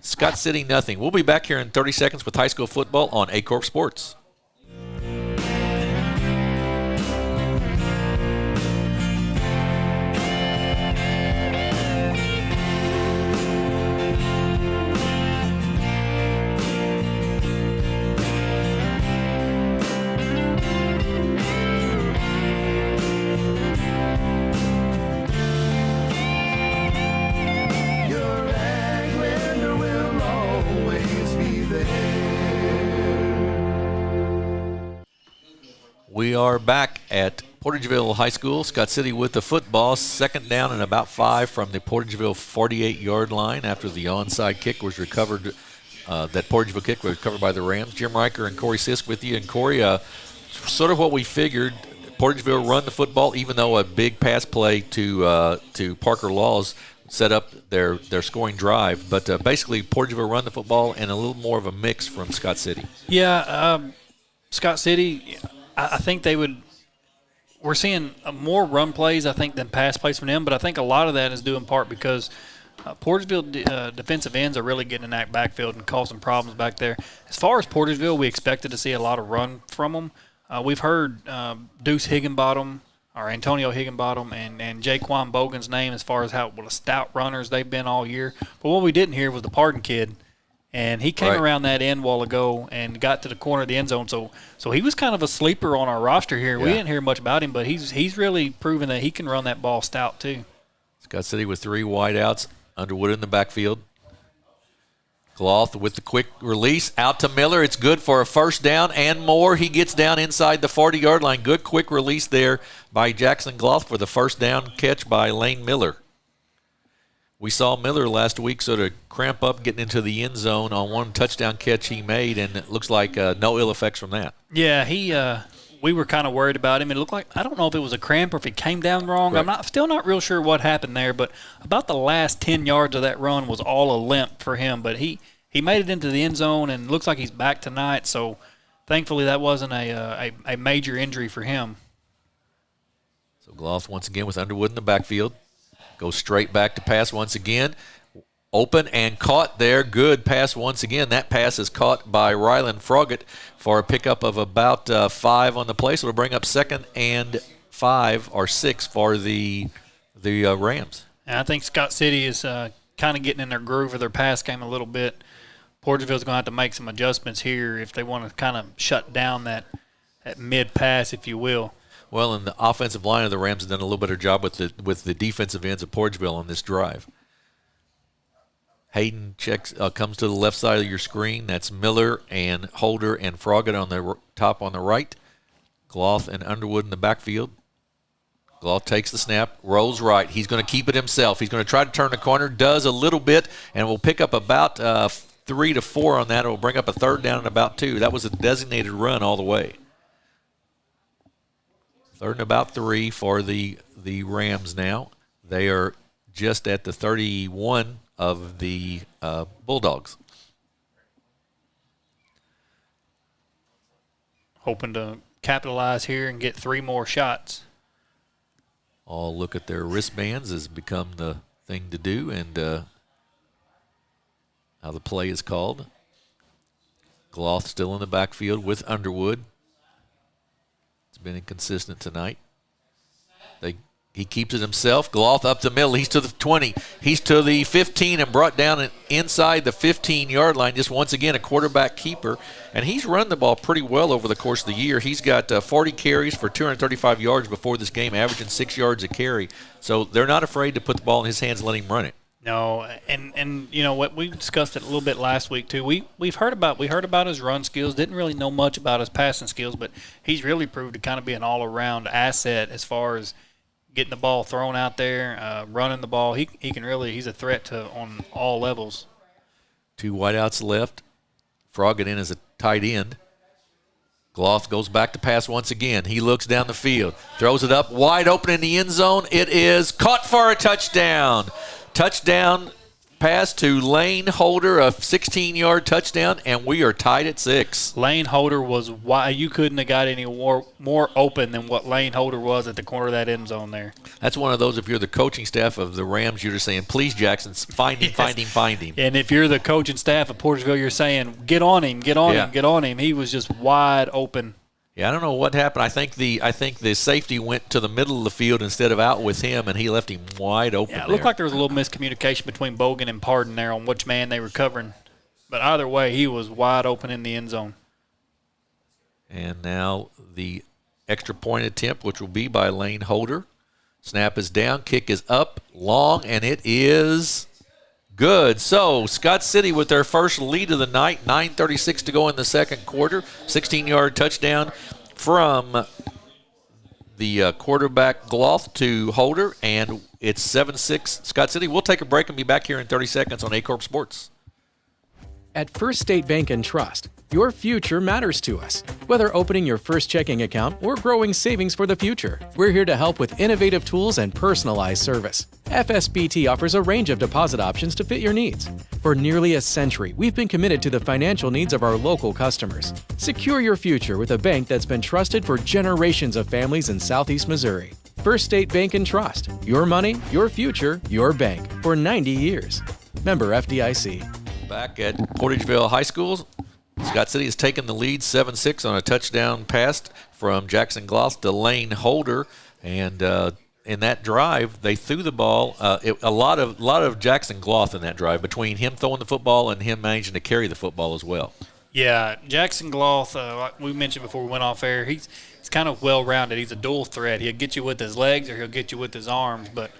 Scott City nothing. We'll be back here in 30 seconds with high school football on Aycorp Sports. We are back at Portageville High School. Scott City with the football. Second down and about 5 from the Portageville 48-yard line after the onside kick was recovered. That Portageville kick was recovered by the Rams. Jim Riker and Corey Sisk with you. And Corey, sort of what we figured, Portageville run the football, even though a big pass play to Parker Laws set up their scoring drive. But basically, Portageville run the football and a little more of a mix from Scott City. Yeah, Scott City, I think they would – we're seeing more run plays, I think, than pass plays from them. But I think a lot of that is due in part because Portageville defensive ends are really getting in that backfield and causing problems back there. As far as Portageville, we expected to see a lot of run from them. We've heard Deuce Higginbottom or Antonio Higginbottom and Jaquan Bogan's name as far as how what a stout runners they've been all year. But what we didn't hear was the Pardon kid. And he came around that end while ago and got to the corner of the end zone. So he was kind of a sleeper on our roster here. Yeah. We didn't hear much about him, but he's really proven that he can run that ball stout too. Scott City with 3 wideouts. Underwood in the backfield. Cloth with the quick release out to Miller. It's good for a first down and more. He gets down inside the 40-yard line. Good quick release there by Jackson Cloth for the first down catch by Lane Miller. We saw Miller last week sort of cramp up getting into the end zone on one touchdown catch he made, and it looks like no ill effects from that. Yeah, we were kind of worried about him. It looked like, I don't know if it was a cramp or if he came down wrong. Right. I'm still not real sure what happened there, but about the last 10 yards of that run was all a limp for him. But he made it into the end zone and looks like he's back tonight, so thankfully that wasn't a major injury for him. So Gloss once again with Underwood in the backfield. Goes straight back to pass once again. Open and caught there. Good pass once again. That pass is caught by Rylan Froggett for a pickup of about 5 on the play. So it'll bring up 2nd and 5 or 6 for the Rams. And I think Scott City is kind of getting in their groove of their pass game a little bit. Portageville's going to have to make some adjustments here if they want to kind of shut down that mid-pass, if you will. Well, and the offensive line of the Rams has done a little better job with the defensive ends of Portageville on this drive. Hayden comes to the left side of your screen. That's Miller and Holder and Froggett on the top on the right. Cloth and Underwood in the backfield. Cloth takes the snap, rolls right. He's going to keep it himself. He's going to try to turn the corner, does a little bit, and will pick up about 3 to 4 on that. It will bring up a 3rd down and about 2. That was a designated run all the way. 3rd and about 3 for the Rams now. They are just at the 31 of the Bulldogs. Hoping to capitalize here and get 3 more shots. All look at their wristbands has become the thing to do, and how the play is called. Gloth still in the backfield with Underwood. Been inconsistent tonight. He keeps it himself. Gloth up the middle. He's to the 20. He's to the 15 and brought down inside the 15-yard line. Just once again a quarterback keeper. And he's run the ball pretty well over the course of the year. He's got 40 carries for 235 yards before this game, averaging 6 yards a carry. So they're not afraid to put the ball in his hands and let him run it. No, and you know what, we discussed it a little bit last week too. We heard about his run skills, didn't really know much about his passing skills, but he's really proved to kind of be an all-around asset as far as getting the ball thrown out there, running the ball. He's a threat on all levels. 2 wideouts left. Froggett in as a tight end. Gloth goes back to pass once again. He looks down the field, throws it up wide open in the end zone. It is caught for a touchdown. Touchdown pass to Lane Holder, a 16-yard touchdown, and we are tied at 6. Lane Holder was wide. You couldn't have got any more open than what Lane Holder was at the corner of that end zone there. That's one of those, if you're the coaching staff of the Rams, you're just saying, please, Jackson, find him, find him, find him. And if you're the coaching staff of Portageville, you're saying, get on him, get on him, get on him. He was just wide open. Yeah, I don't know what happened. I think the safety went to the middle of the field instead of out with him, and he left him wide open. Yeah, it looked like there was a little miscommunication between Bogan and Pardon there on which man they were covering. But either way, he was wide open in the end zone. And now the extra point attempt, which will be by Lane Holder. Snap is down, kick is up, long, and it is good. So Scott City with their first lead of the night, 9:36 to go in the second quarter, 16-yard touchdown from the quarterback Gloth to Holder, and it's 7-6 Scott City. We'll take a break and be back here in 30 seconds on Aycorp Sports. At First State Bank and Trust, your future matters to us. Whether opening your first checking account or growing savings for the future, we're here to help with innovative tools and personalized service. FSBT offers a range of deposit options to fit your needs. For nearly a century, we've been committed to the financial needs of our local customers. Secure your future with a bank that's been trusted for generations of families in Southeast Missouri. First State Bank and Trust. Your money, your future, your bank. For 90 years. Member FDIC. Back at Portageville High School, Scott City has taken the lead 7-6 on a touchdown pass from Jackson Gloss to Lane Holder. And in that drive, they threw the ball. A lot of Jackson Gloss in that drive, between him throwing the football and him managing to carry the football as well. Yeah, Jackson Gloth, like we mentioned before we went off air, he's kind of well-rounded. He's a dual threat. He'll get you with his legs or he'll get you with his arms. But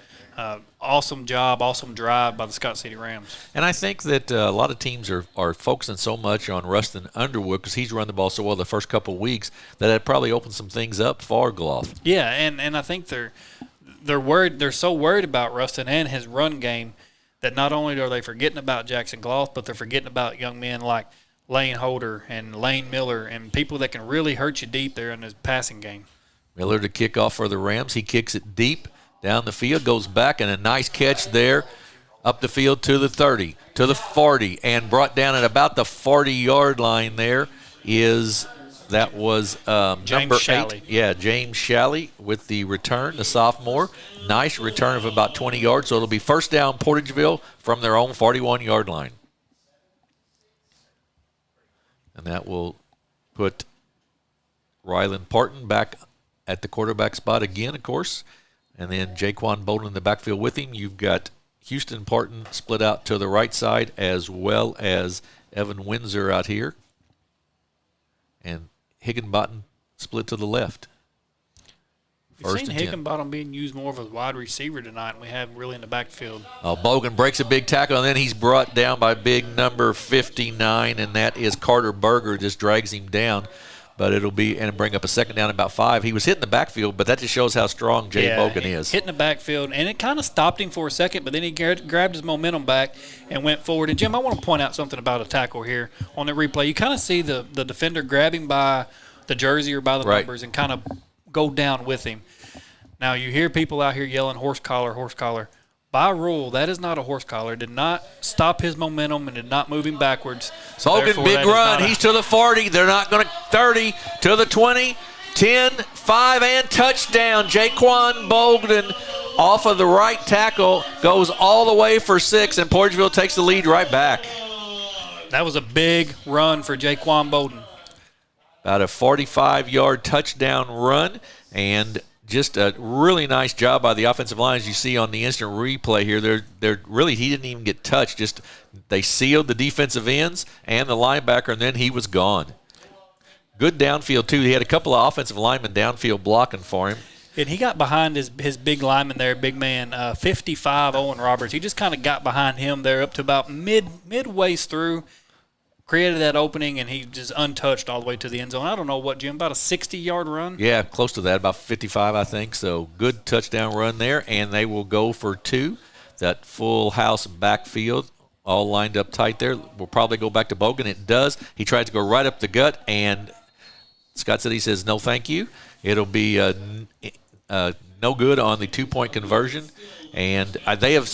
awesome job, awesome drive by the Scott City Rams. And I think that a lot of teams are focusing so much on Rustin Underwood because he's run the ball so well the first couple of weeks that it probably opened some things up for Gloth. Yeah, and I think they're worried. They're so worried about Rustin and his run game that not only are they forgetting about Jackson Gloth, but they're forgetting about young men like Lane Holder and Lane Miller and people that can really hurt you deep there in his passing game. Miller to kick off for the Rams. He kicks it deep down the field, goes back, and a nice catch there up the field to the 30, to the 40, and brought down at about the 40-yard line there was number 8. Yeah, James Shalley with the return, the sophomore. Nice return of about 20 yards, so it'll be first down Portageville from their own 41-yard line. And that will put Ryland Parton back at the quarterback spot again, of course. And then Jaquan Bolden in the backfield with him. You've got Houston Parton split out to the right side, as well as Evan Windsor out here. And Higginbottom split to the left. We've seen Higginbottom being used more of a wide receiver tonight, and we have really in the backfield. Bogan breaks a big tackle, and then he's brought down by big number 59, and that is Carter Berger, just drags him down. But it'll bring up a second down about 5. He was hitting the backfield, but that just shows how strong Jay Bogan is. Hitting the backfield, and it kind of stopped him for a second, but then he grabbed his momentum back and went forward. And, Jim, I want to point out something about a tackle here on the replay. You kind of see the defender grabbing by the jersey or by the numbers and kind of go down with him. Now, you hear people out here yelling horse collar, horse collar. By rule, that is not a horse collar. It did not stop his momentum and did not move him backwards. Bogan, big run. He's to the 40. They're not going to 30, to the 20, 10, 5, and touchdown. Jaquan Bogan off of the right tackle goes all the way for 6, and Portageville takes the lead right back. That was a big run for Jaquan Bogan. About a 45-yard touchdown run, and just a really nice job by the offensive line, as you see on the instant replay here. They're really, he didn't even get touched. Just they sealed the defensive ends and the linebacker, and then he was gone. Good downfield too. He had a couple of offensive linemen downfield blocking for him. And he got behind his big lineman there, big man, 55 Owen Roberts. He just kind of got behind him there up to about midways through. Created that opening, and he just untouched all the way to the end zone. I don't know what, Jim, about a 60-yard run? Yeah, close to that, about 55, I think. So good touchdown run there, and they will go for 2. That full house backfield all lined up tight there. We'll probably go back to Bogan. It does. He tried to go right up the gut, and Scott City says no thank you. It'll be no good on the 2-point conversion. And they have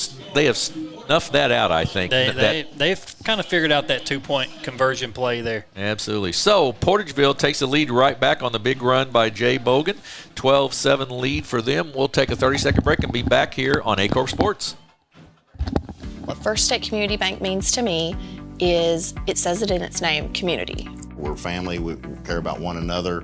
snuffed that out, I think. They've kind of figured out that 2-point conversion play there. Absolutely. So Portageville takes the lead right back on the big run by Jay Bogan. 12-7 lead for them. We'll take a 30-second break and be back here on Aycorp Sports. What First State Community Bank means to me is, it says it in its name, community. We're family, we care about one another,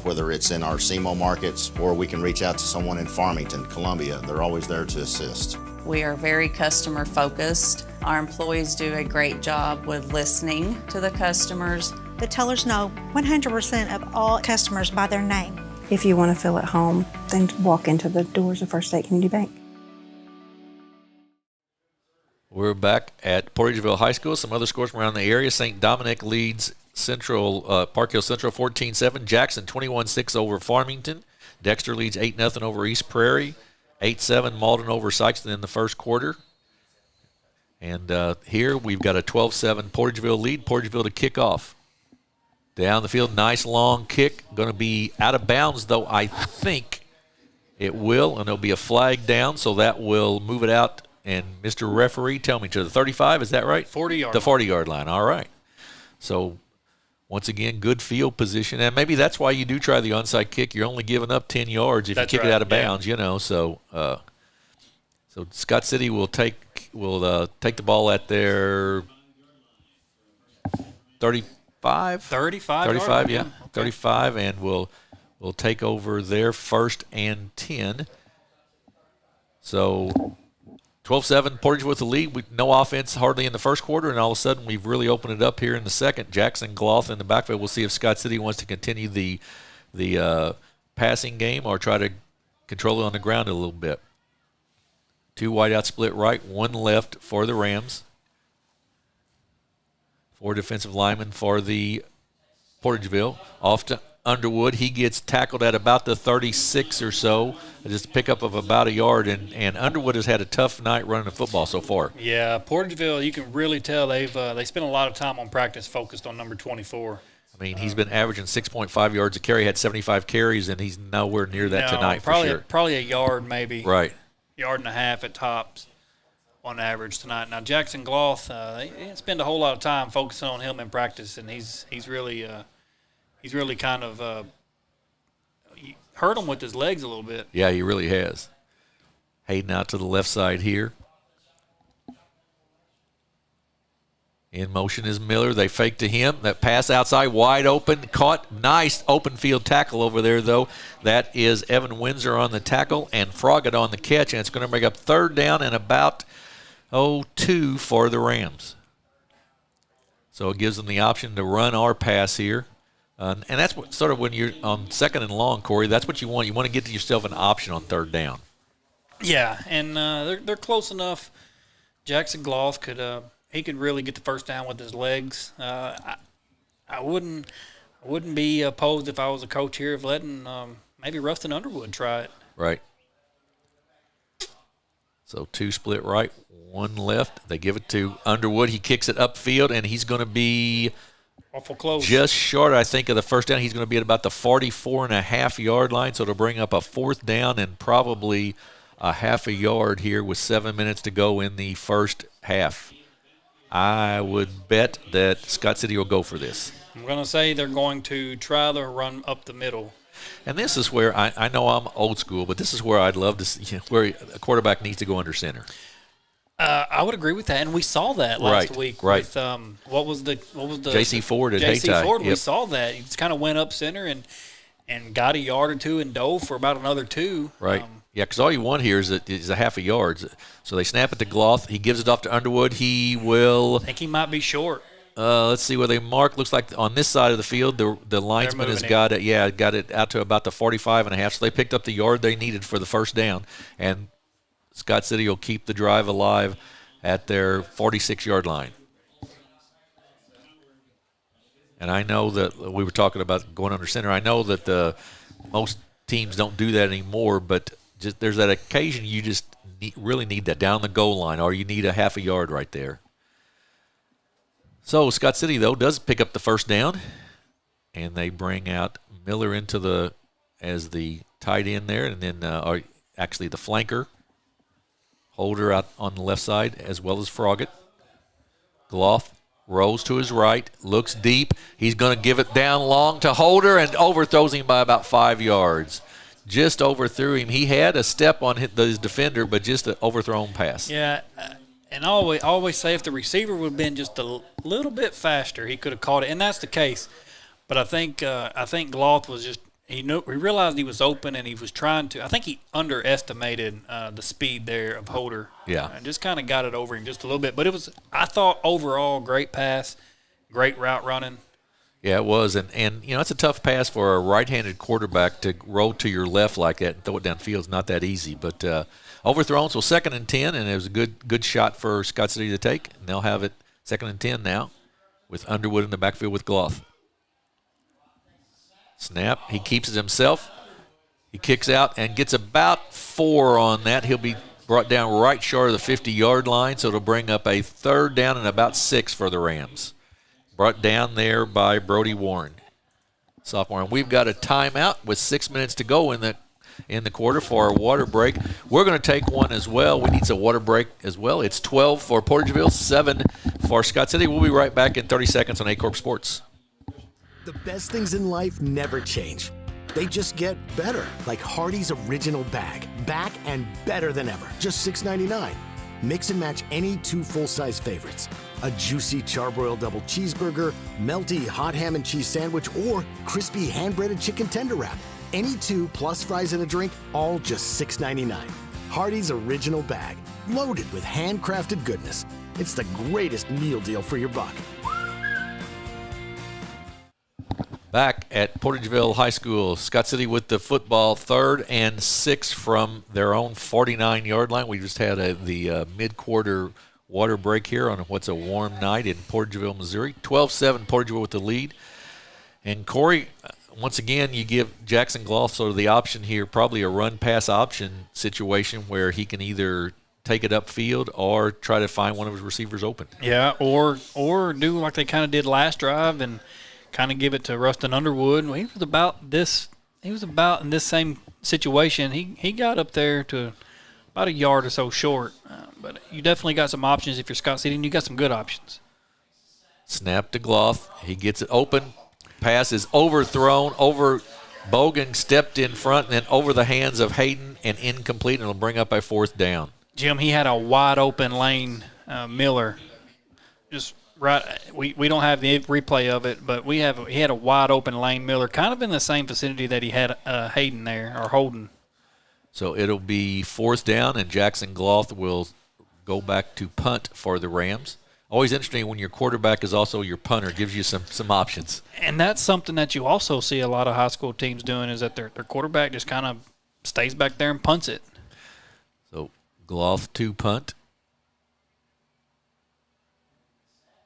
whether it's in our SEMO markets or we can reach out to someone in Farmington, Columbia. They're always there to assist. We are very customer focused. Our employees do a great job with listening to the customers. The tellers know 100% of all customers by their name. If you want to feel at home, then walk into the doors of First State Community Bank. We're back at Portageville High School. Some other scores from around the area. St. Dominic leads Park Hill Central 14-7. Jackson 21-6 over Farmington. Dexter leads 8-0 over East Prairie. 8-7 Malden over Sykeston in the first quarter. And here we've got a 12-7 Portageville lead. Portageville to kick off. Down the field, nice long kick. Going to be out of bounds, though I think it will. And there'll be a flag down, so that will move it out. And Mr. Referee, tell me, to the 35, is that right? 40-yard. The 40-yard line, all right. So, once again, good field position. And maybe that's why you do try the onside kick. You're only giving up 10 yards if you kick it out of bounds, you know. So, so Scott City will take the ball at their 35? 35, yeah. Okay. 35, and we'll take over their 1st and 10. So 12-7, Portage with the lead. No offense hardly in the first quarter, and all of a sudden we've really opened it up here in the second. Jackson Gloth in the backfield. We'll see if Scott City wants to continue the passing game or try to control it on the ground a little bit. 2 wide out split right, 1 left for the Rams. 4 defensive linemen for the Portageville. Off to Underwood. He gets tackled at about the 36 or so. Just a pickup of about a yard, and Underwood has had a tough night running the football so far. Yeah, Portageville, you can really tell they spent a lot of time on practice focused on number 24. I mean, he's been averaging 6.5 yards a carry, had 75 carries, and he's nowhere near that tonight for sure. Probably a yard maybe. Right. Yard and a half at tops on average tonight. Now, Jackson Gloth, they didn't spend a whole lot of time focusing on him in practice, and he's really kind of hurt him with his legs a little bit. Yeah, he really has. Hayden out to the left side here. In motion is Miller. They fake to him. That pass outside, wide open, caught. Nice open field tackle over there, though. That is Evan Windsor on the tackle and Froggatt on the catch, and it's going to bring up 3rd down and about 2 for the Rams. So it gives them the option to run or pass here. And that's what sort of when you're on 2nd and long, Corey, that's what you want. You want to get to yourself an option on 3rd down. Yeah, and they're close enough. Jackson Gloth could really get the first down with his legs. I wouldn't be opposed if I was a coach here of letting maybe Rustin Underwood try it. Right. So 2 split right, 1 left. They give it to Underwood. He kicks it upfield, and he's going to be awful close. Just short, I think, of the first down. He's going to be at about the 44.5-yard line, so it'll bring up a 4th down and probably a half a yard here with 7 minutes to go in the first half. I would bet that Scott City will go for this. I'm going to say they're going to try to run up the middle. And this is where I know I'm old school, but this is where I'd love to see where a quarterback needs to go under center. I would agree with that, and we saw that last week. Right. With what was the J.C. Ford at J.C. Hayti. Ford. Yep. We saw that. He just kind of went up center and got a yard or 2 and dove for about another 2. Right. Yeah, because all you want here is a half a yard. So they snap it to Gloth. He gives it off to Underwood. He will. I think he might be short. Let's see where they mark. Looks like on this side of the field, the linesman has got it. Yeah, got it out to about the 45.5. So they picked up the yard they needed for the first down, and Scott City will keep the drive alive at their 46-yard line. And I know that we were talking about going under center. I know that most teams don't do that anymore, but just there's that occasion you just really need that down the goal line, or you need a half a yard right there. So Scott City, though, does pick up the first down, and they bring out Miller as the tight end there, and then actually the flanker. Holder out on the left side as well as Froggatt. Gloff rolls to his right, looks deep. He's going to give it down long to Holder and overthrows him by about 5 yards. Just overthrew him. He had a step on his defender, but just an overthrown pass. Yeah, and I always say if the receiver would have been just a little bit faster, he could have caught it, and that's the case. But I think Gloff was just he realized he was open, and he was trying to. I think he underestimated the speed there of Holder. Yeah, and just kind of got it over him just a little bit. But it was, I thought, overall great pass, great route running. Yeah, it was, and it's a tough pass for a right-handed quarterback to roll to your left like that and throw it downfield. It's not that easy, but overthrown. So 2nd and 10, and it was a good shot for Scott City to take. And they'll have it 2nd and 10 now, with Underwood in the backfield with Gloff. Snap. He keeps it himself. He kicks out and gets about 4 on that. He'll be brought down right short of the 50-yard line, so it'll bring up a 3rd down and about 6 for the Rams. Brought down there by Brody Warren, sophomore. And we've got a timeout with 6 minutes to go in the quarter for a water break. We're going to take one as well. We need some water break as well. It's 12 for Portageville, 7 for Scott City. We'll be right back in 30 seconds on Aycorp Sports. The best things in life never change. They just get better, like Hardee's Original Bag. Back and better than ever. Just $6.99. Mix and match any 2 full-size favorites. A juicy charbroiled double cheeseburger, melty hot ham and cheese sandwich, or crispy hand-breaded chicken tender wrap. Any 2 plus fries and a drink, all just $6.99. Hardee's Original Bag, loaded with handcrafted goodness. It's the greatest meal deal for your buck. Back at Portageville High School, Scott City with the football, 3rd and 6 from their own 49-yard line. We just had the mid-quarter water break here on what's a warm night in Portageville, Missouri. 12-7 Portageville with the lead. And Corey, once again, you give Jackson Gloff sort of the option here, probably a run-pass option situation where he can either take it upfield or try to find one of his receivers open. Yeah, or do like they kind of did last drive and kind of give it to Rustin Underwood. He was about in this same situation. He got up there to about a yard or so short. But you definitely got some options if you're Scott City, and you got some good options. Snap to Gloff. He gets it open. Pass is overthrown. Bogan stepped in front and then over the hands of Hayden and incomplete, and it'll bring up a 4th down. Jim, he had a wide open lane, Miller. Just right. We don't have the replay of it, but he had a wide open lane, Miller, kind of in the same vicinity that he had Hayden there, or Holden. So it'll be 4th down, and Jackson Gloff will go back to punt for the Rams. Always interesting when your quarterback is also your punter. Gives you some options. And that's something that you also see a lot of high school teams doing, is that their quarterback just kind of stays back there and punts it. So Gloff to punt.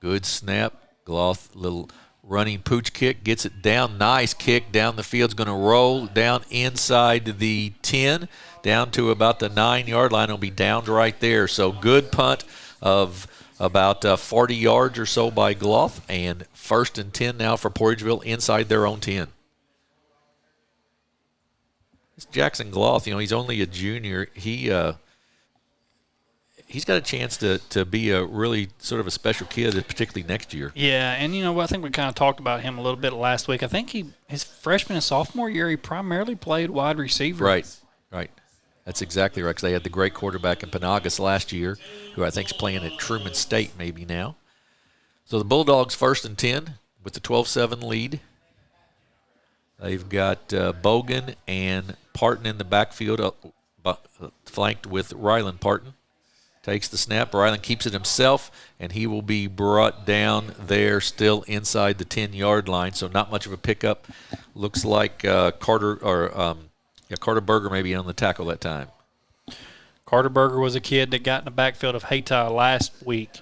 Good snap. Gloff, little running pooch kick, gets it down. Nice kick down the field's going to roll down inside the 10, down to about the 9-yard line. It'll be downed right there. So good punt of about 40 yards or so by Gloff, and 1st and 10 now for Portageville inside their own 10. It's Jackson Gloff, he's only a junior. He's got a chance to be a really sort of a special kid, particularly next year. Yeah, and I think we kind of talked about him a little bit last week. I think his freshman and sophomore year, he primarily played wide receiver. Right. That's exactly right, because they had the great quarterback in Panagas last year, who I think is playing at Truman State maybe now. So the Bulldogs 1st and 10 with the 12-7 lead. They've got Bogan and Parton in the backfield, flanked with Ryland Parton. Takes the snap. Ryland keeps it himself, and he will be brought down there still inside the 10-yard line, so not much of a pickup. Looks like Carter Berger may be on the tackle that time. Carter Berger was a kid that got in the backfield of Hayta last week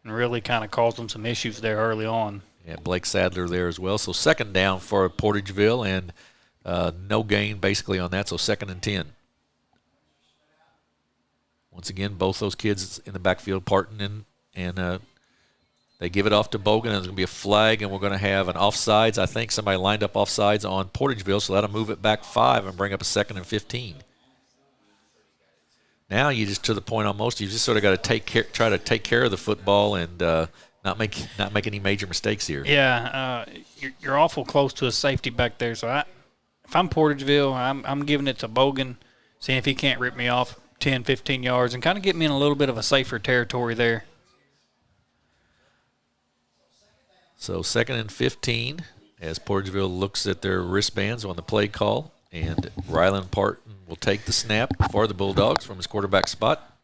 and really kind of caused them some issues there early on. Yeah, Blake Sadler there as well. So 2nd down for Portageville, and no gain basically on that, so 2nd and 10. Once again, both those kids in the backfield, Parton and they give it off to Bogan, and there's going to be a flag, and we're going to have an offsides. I think somebody lined up offsides on Portageville, so that'll move it back 5 and bring up a 2nd and 15. Now you just to the point almost. You just sort of got to try to take care of the football and not make any major mistakes here. Yeah, you're awful close to a safety back there. So if I'm Portageville, I'm giving it to Bogan, seeing if he can't rip me off 10, 15 yards and kind of get me in a little bit of a safer territory there. So 2nd and 15 as Portageville looks at their wristbands on the play call, and Ryland Parton will take the snap for the Bulldogs from his quarterback spot.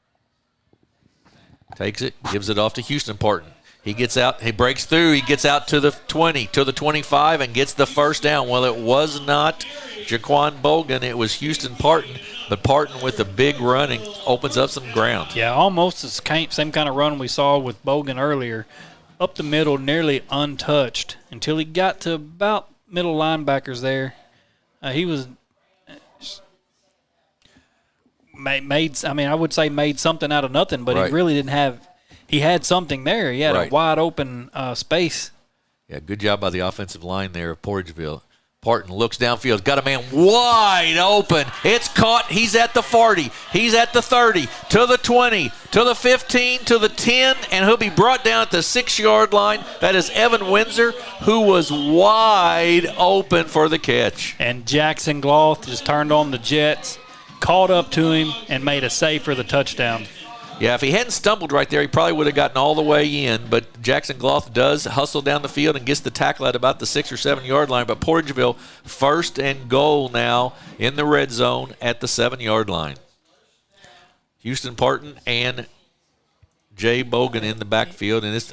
Takes it, gives it off to Houston Parton. He gets out, he breaks through, he gets out to the 20, to the 25, and gets the first down. Well, it was not Jaquan Bogan, it was Houston Parton, but Parton with a big run and opens up some ground. Yeah, almost the same kind of run we saw with Bogan earlier. Up the middle, nearly untouched until he got to about middle linebackers there. He was I would say made something out of nothing, but right. He really didn't have – he had something there. He had right. a wide open space. Yeah, good job by the offensive line there of Portageville. Parton looks downfield, got a man wide open. It's caught. He's at the 40. He's at the 30, to the 20, to the 15, to the 10, and he'll be brought down at the 6-yard line. That is Evan Windsor, who was wide open for the catch. And Jackson Gloth just turned on the jets, caught up to him, and made a save for the touchdown. Yeah, if he hadn't stumbled right there, he probably would have gotten all the way in. But Jackson Gloth does hustle down the field and gets the tackle at about the 6 or 7 yard line. But Portageville, 1st and goal now in the red zone at the 7 yard line. Houston Parton and Jay Bogan in the backfield. And if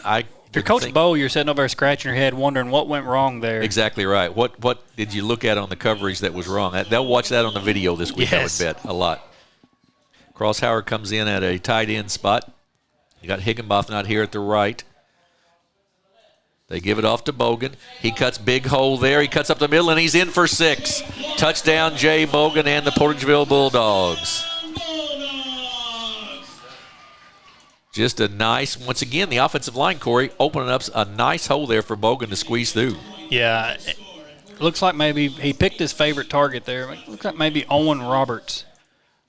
you're Coach Bo, you're sitting over there scratching your head wondering what went wrong there. Exactly right. What did you look at on the coverage that was wrong? They'll watch that on the video this week, yes. I would bet, a lot. Cross Howard comes in at a tight end spot. You got Higginbotham out here at the right. They give it off to Bogan. He cuts big hole there. He cuts up the middle, and he's in for 6. Touchdown, Jay Bogan and the Portageville Bulldogs. Just a nice, once again, the offensive line, Corey, opening up a nice hole there for Bogan to squeeze through. Yeah, it looks like maybe he picked his favorite target there. It looks like maybe Owen Roberts.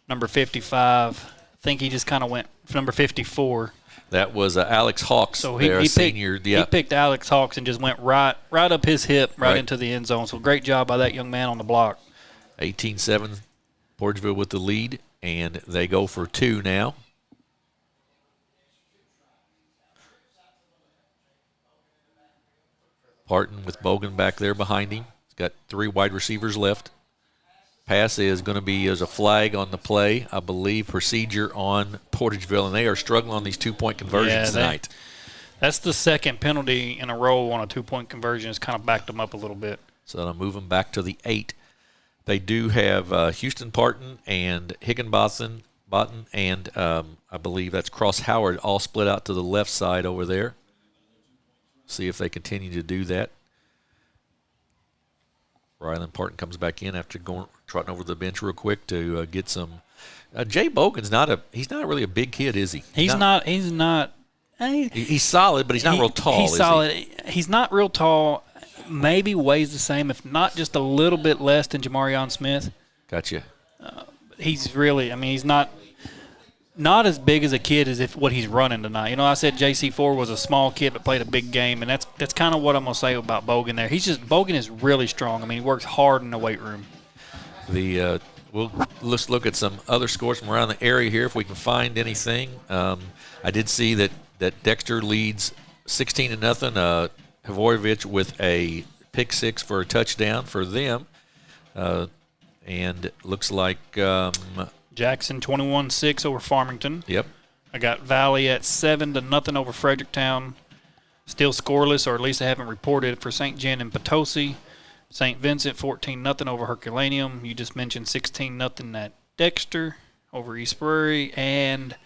Number 55. I think he just kind of went for number 54. That was Alex Hawks, so senior. He picked Alex Hawks and just went right up his hip, right into the end zone. So great job by that young man on the block. 18-7, Portageville with the lead, and they go for 2 now. Parton with Bogan back there behind him. He's got 3 wide receivers left. Pass is going to be as a flag on the play, I believe, procedure on Portageville, and they are struggling on these 2-point conversions tonight. That's the second penalty in a row on a 2-point conversion. It's kind of backed them up a little bit. So they'll move them back to the 8. They do have Houston Parton and Higginbotham, and I believe that's Cross Howard all split out to the left side over there. See if they continue to do that. Ryland Parton comes back in after trotting over the bench real quick to get some. Jay Bogan's he's not really a big kid, is he? He's not. He's solid, but he's not real tall. He's solid. He's not real tall. Maybe weighs the same, if not just a little bit less than Jamarion Smith. Gotcha. He's really. I mean, he's not as big as a kid as what he's running tonight. You know, I said JC4 was a small kid but played a big game, and that's kind of what I'm gonna say about Bogan there. Bogan is really strong. I mean, he works hard in the weight room. Let's look at some other scores from around the area here if we can find anything. I did see that Dexter leads 16-0. Havorovich with a pick 6 for a touchdown for them, and looks like. Jackson 21-6 over Farmington. Yep. I got Valley at 7-0 over Fredericktown. Still scoreless, or at least they haven't reported for St. John and Potosi. St. Vincent 14-0 over Herculaneum. You just mentioned 16-0 at Dexter over East Prairie, and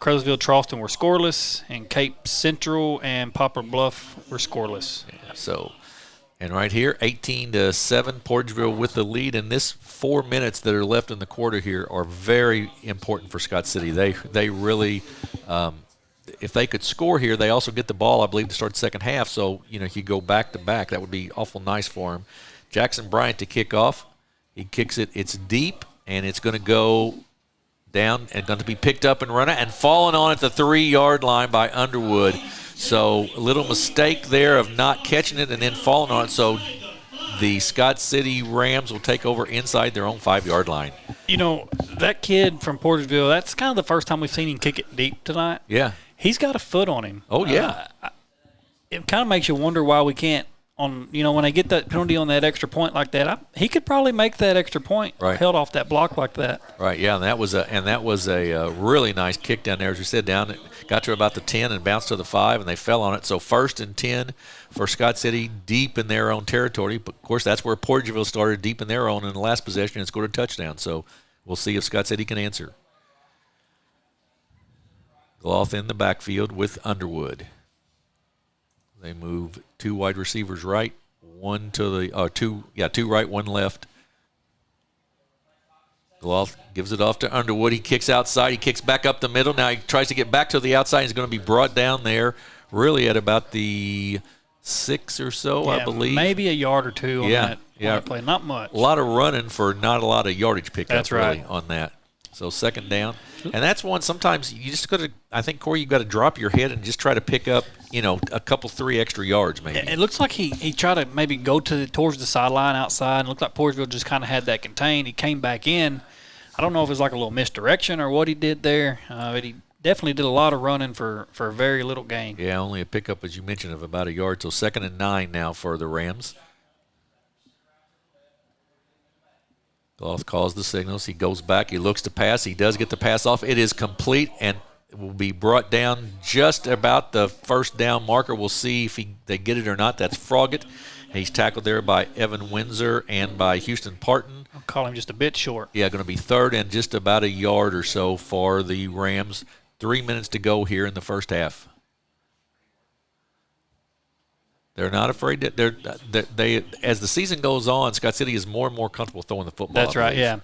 Crowsville Charleston were scoreless, and Cape Central and Poplar Bluff were scoreless. Yeah, and right here, 18-7, Portageville with the lead. And this 4 minutes that are left in the quarter here are very important for Scott City. They really, if they could score here, they also get the ball, I believe, to start the second half. So, if you go back to back, that would be awful nice for him. Jackson Bryant to kick off. He kicks it. It's deep, and it's going to go down and going to be picked up and run it and fallen on at the 3-yard line by Underwood. So a little mistake there of not catching it and then falling on it. So the Scott City Rams will take over inside their own 5-yard line. You know, that kid from Portageville, that's kind of the first time we've seen him kick it deep tonight. Yeah. He's got a foot on him. Oh, yeah. It kind of makes you wonder why we can't, when they get that penalty on that extra point like that, he could probably make that extra point held off that block like that. Right, yeah, and that was a really nice kick down there, as we said, down. It got to about the 10 and bounced to the 5, and they fell on it. So 1st and 10 for Scott City, deep in their own territory. But, of course, that's where Portageville started, deep in their own in the last possession and scored a touchdown. So we'll see if Scott City can answer. Gloth in the backfield with Underwood. They move 2 wide receivers right, two right, 1 left. Gloth gives it off to Underwood. He kicks outside. He kicks back up the middle. Now he tries to get back to the outside. He's going to be brought down there really at about the 6 or so, I believe. Maybe a yard or 2 on that play. Not much. A lot of running for not a lot of yardage pickup. That's right. Really on that. So 2nd down. And that's one sometimes you just got to, I think, Corey, you've got to drop your head and just try to pick up, a couple, 3 extra yards maybe. It looks like he tried to maybe go towards the sideline outside. And it looked like Portageville just kind of had that contained. He came back in. I don't know if it was like a little misdirection or what he did there, but he definitely did a lot of running for very little gain. Yeah, only a pickup, as you mentioned, of about a yard. So 2nd and 9 now for the Rams. Gloth calls the signals. He goes back. He looks to pass. He does get the pass off. It is complete and will be brought down just about the 1st down marker. We'll see if they get it or not. That's Froggett. He's tackled there by Evan Windsor and by Houston Parton. I'll call him just a bit short. Yeah, going to be 3rd and just about a yard or so for the Rams. 3 minutes to go here in the first half. They're not afraid that they as the season goes on, Scott City is more and more comfortable throwing the football. That's right, yeah.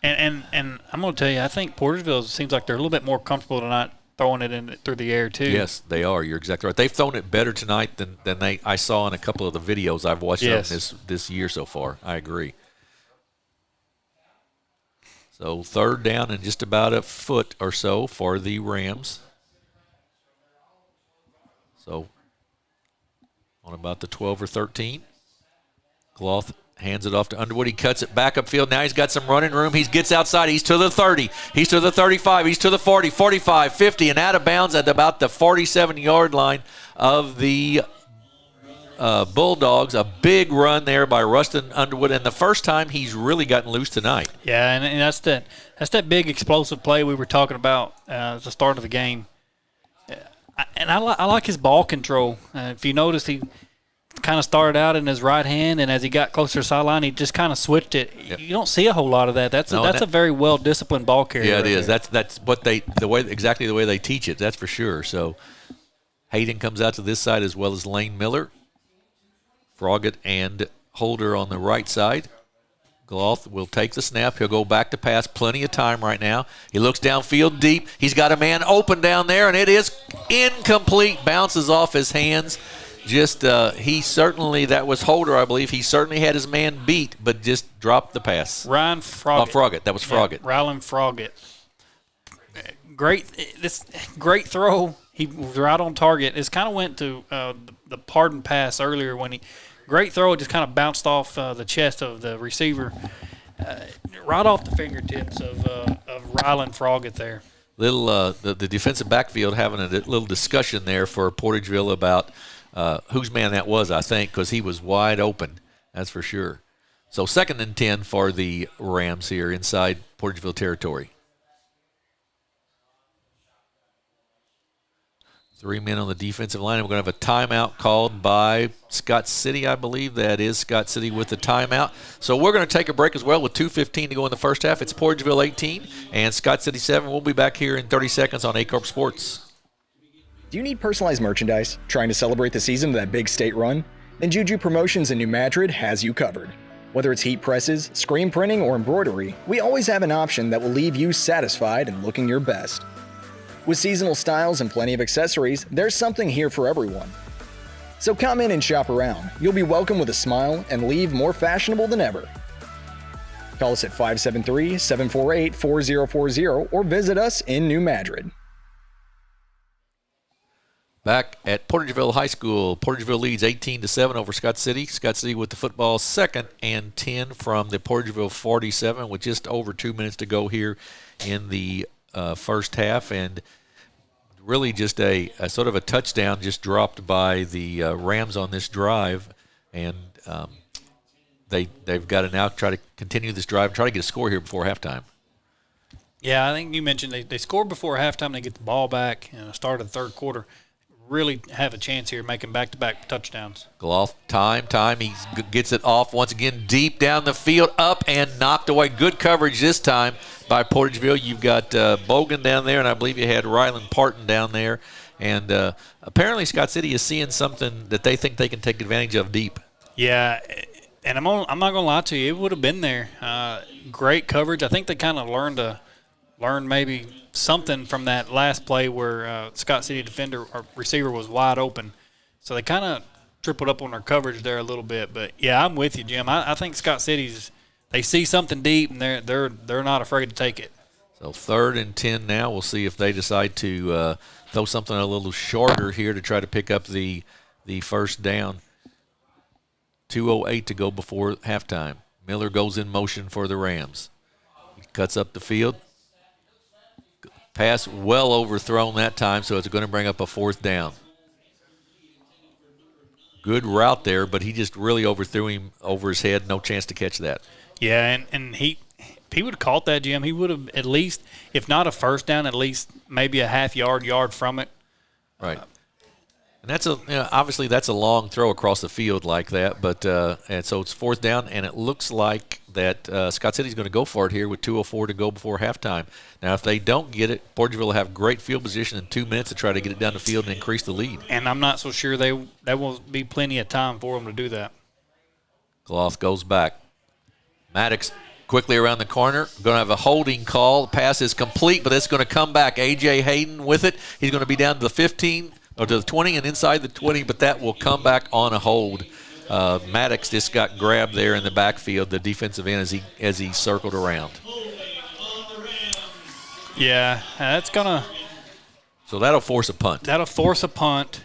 And I'm going to tell you, I think Portageville seems like they're a little bit more comfortable tonight throwing it through the air too. Yes, they are. You're exactly right. They've thrown it better tonight than I saw in a couple of the videos I've watched of this year so far. I agree. So 3rd down and just about a foot or so for the Rams. So on about the 12 or 13. Gloth hands it off to Underwood. He cuts it back upfield. Now he's got some running room. He gets outside. He's to the 30. He's to the 35. He's to the 40, 45, 50, and out of bounds at about the 47-yard line of the Bulldogs. A big run there by Rustin Underwood, and the first time he's really gotten loose tonight. Yeah, and that's that big explosive play we were talking about at the start of the game. And I like his ball control. If you notice, he kind of started out in his right hand, and as he got closer to the sideline, he just kind of switched it. Yep. You don't see a whole lot of that. That's a very well disciplined ball carrier. Yeah, it is. That's what exactly the way they teach it. That's for sure. So Hayden comes out to this side as well as Lane Miller, Froggett and Holder on the right side. Gloth will take the snap. He'll go back to pass. Plenty of time right now. He looks downfield deep. He's got a man open down there, and it is incomplete. Bounces off his hands. That was Holder, I believe. He certainly had his man beat, but just dropped the pass. Ryan Froggett. Froggett. That was Froggett. Yeah, Rylan Froggett. Great throw. He was right on target. It kind of went to the pardon pass earlier when great throw. It just kind of bounced off the chest of the receiver, right off the fingertips of Rylan Froggett there. The defensive backfield having a little discussion there for Portageville about whose man that was, I think, because he was wide open. That's for sure. So 2nd and 10 for the Rams here inside Portageville territory. 3 men on the defensive line. We're going to have a timeout called by Scott City, I believe. That is Scott City with the timeout. So we're going to take a break as well with 2:15 to go in the first half. It's Portageville 18 and Scott City 7. We'll be back here in 30 seconds on Aycorp Sports. Do you need personalized merchandise? Trying to celebrate the season of that big state run? Then Juju Promotions in New Madrid has you covered. Whether it's heat presses, screen printing, or embroidery, we always have an option that will leave you satisfied and looking your best. With seasonal styles and plenty of accessories, there's something here for everyone. So come in and shop around. You'll be welcome with a smile and leave more fashionable than ever. Call us at 573-748-4040 or visit us in New Madrid. Back at Portageville High School, Portageville leads 18-7 over Scott City. Scott City with the football, 2nd and 10 from the Portageville 47 with just over 2 minutes to go here in the first half. And really just a sort of a touchdown just dropped by the Rams on this drive. And they've got to now try to continue this drive and try to get a score here before halftime. Yeah, I think you mentioned they scored before halftime. They get the ball back, start of the third quarter. Really have a chance here making back-to-back touchdowns. Gloff, time. He gets it off once again deep down the field, up and knocked away. Good coverage this time by Portageville. You've got Bogan down there, and I believe you had Ryland Parton down there. And apparently Scott City is seeing something that they think they can take advantage of deep. Yeah, and I'm not going to lie to you. It would have been there. Great coverage. I think they kind of learned maybe something from that last play where Scott City defender or receiver was wide open. So they kind of tripled up on their coverage there a little bit. But, yeah, I'm with you, Jim. I think Scott City's – they see something deep, and they're not afraid to take it. So 3rd and 10 now. We'll see if they decide to throw something a little shorter here to try to pick up the first down. 2:08 to go before halftime. Miller goes in motion for the Rams. He cuts up the field. Pass well overthrown that time, so it's going to bring up a 4th down. Good route there, but he just really overthrew him over his head. No chance to catch that. Yeah, and if he would have caught that, Jim, he would have at least, if not a first down, at least maybe a half yard from it. Right. And that's obviously that's a long throw across the field like that, but and so it's 4th down, and it looks like that Scott City's going to go for it here with 2:04 to go before halftime. Now, if they don't get it, Portageville will have great field position in 2 minutes to try to get it down the field and increase the lead. And I'm not so sure there will be plenty of time for them to do that. Gloff goes back. Maddox quickly around the corner. Going to have a holding call. The pass is complete, but it's going to come back. A.J. Hayden with it. He's going to be down to the 15 or to the 20 and inside the 20, but that will come back on a hold. Maddox just got grabbed there in the backfield, the defensive end, as he circled around. Yeah, that's going to – So that'll force a punt. That'll force a punt.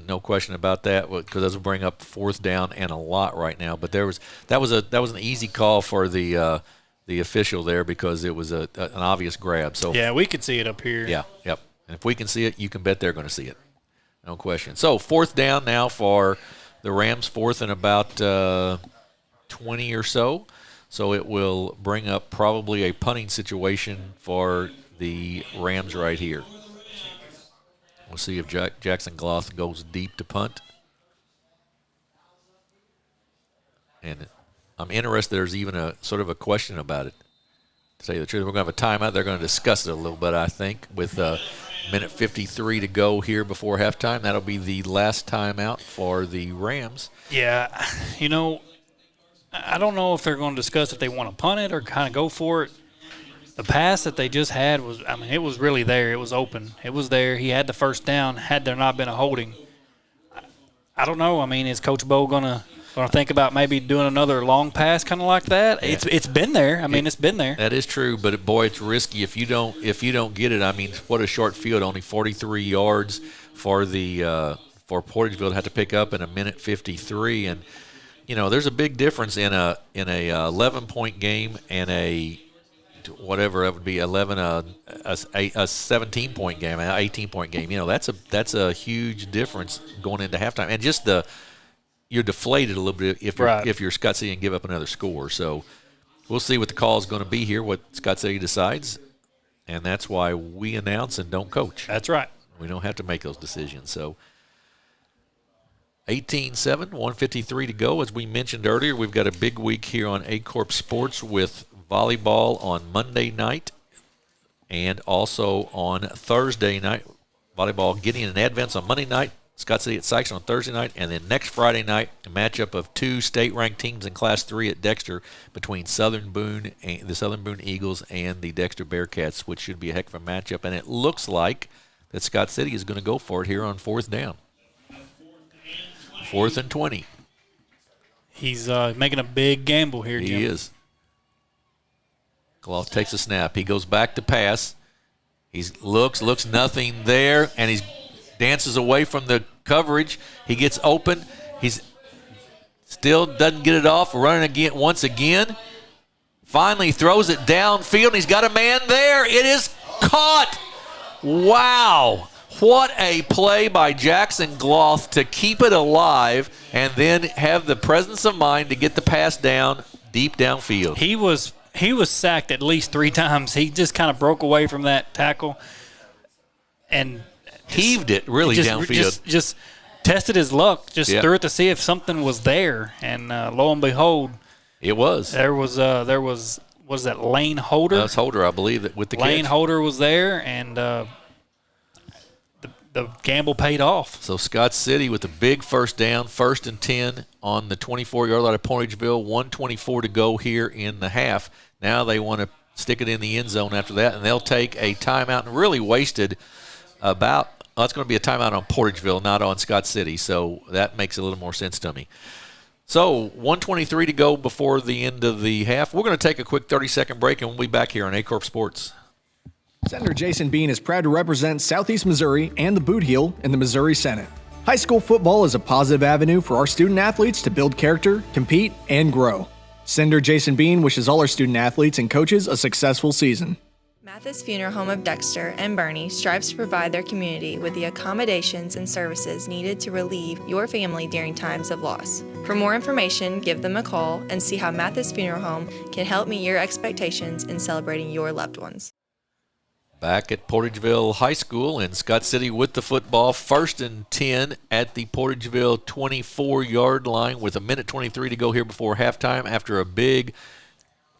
No question about that, because that will bring up 4th down and a lot right now. But that was an easy call for the official there because it was an obvious grab. So yeah, we could see it up here. Yeah, yep. And if we can see it, you can bet they're going to see it. No question. So 4th down now for the Rams, 4th and about 20 or so. So it will bring up probably a punting situation for the Rams right here. We'll see if Jackson Gloth goes deep to punt. And I'm interested there's even a sort of a question about it. To tell you the truth, we're going to have a timeout. They're going to discuss it a little bit, I think, with minute 53 to go here before halftime. That'll be the last timeout for the Rams. Yeah, I don't know if they're going to discuss if they want to punt it or kind of go for it. The pass that they just had it was really there. It was open. It was there. He had the first down had there not been a holding. I don't know. Is Coach Bo going to think about maybe doing another long pass kind of like that? Yeah. It's been there. It's been there. That is true, but boy, it's risky if you don't get it. What a short field, only 43 yards for for Portageville to have to pick up in a minute 53, and there's a big difference in a 11-point game and a whatever it would be 11 a 17-point game, an 18-point game. That's a huge difference going into halftime, and just you're deflated a little bit if you're Scott City and give up another score. So we'll see what the call is going to be here, what Scott City decides, and that's why we announce and don't coach. That's right. We don't have to make those decisions. So 18-7, 1:53 to go. As we mentioned earlier, we've got a big week here on Aycorp Sports with volleyball on Monday night and also on Thursday night. Volleyball Gideon and Advance on Monday night, Scott City at Sykes on Thursday night, and then next Friday night, a matchup of 2 state-ranked teams in Class 3 at Dexter between the Southern Boone Eagles and the Dexter Bearcats, which should be a heck of a matchup. And it looks like that Scott City is going to go for it here on 4th down. 4th and 20. He's making a big gamble here, Jim. He is. Gloff takes a snap. He goes back to pass. He looks nothing there, and he dances away from the coverage. He gets open. He's still doesn't get it off. Running again once again. Finally throws it downfield, and he's got a man there. It is caught. Wow. What a play by Jackson Gloff to keep it alive and then have the presence of mind to get the pass down deep downfield. He was sacked at least 3 times. He just kind of broke away from that tackle and heaved it really downfield. Just tested his luck. Just Yep. threw it to see if something was there, and lo and behold, it was. There was what is that, Lane Holder? That's Holder, I believe, that with the Lane catch. Holder was there, and the gamble paid off. So Scott City with a big first down, 1st and 10 on the 24-yard line of Portageville, 1:24 to go here in the half. Now they want to stick it in the end zone after that, and they'll take a timeout and really wasted about – it's going to be a timeout on Portageville, not on Scott City, so that makes a little more sense to me. So 1:23 to go before the end of the half. We're going to take a quick 30-second break, and we'll be back here on Aycorp Sports. Senator Jason Bean is proud to represent Southeast Missouri and the Boot Heel in the Missouri Senate. High school football is a positive avenue for our student athletes to build character, compete, and grow. Senator Jason Bean wishes all our student athletes and coaches a successful season. Mathis Funeral Home of Dexter and Bernie strives to provide their community with the accommodations and services needed to relieve your family during times of loss. For more information, give them a call and see how Mathis Funeral Home can help meet your expectations in celebrating your loved ones. Back at Portageville High School in Scott City with the football, 1st and 10 at the Portageville 24-yard line with 1:23 to go here before halftime after a big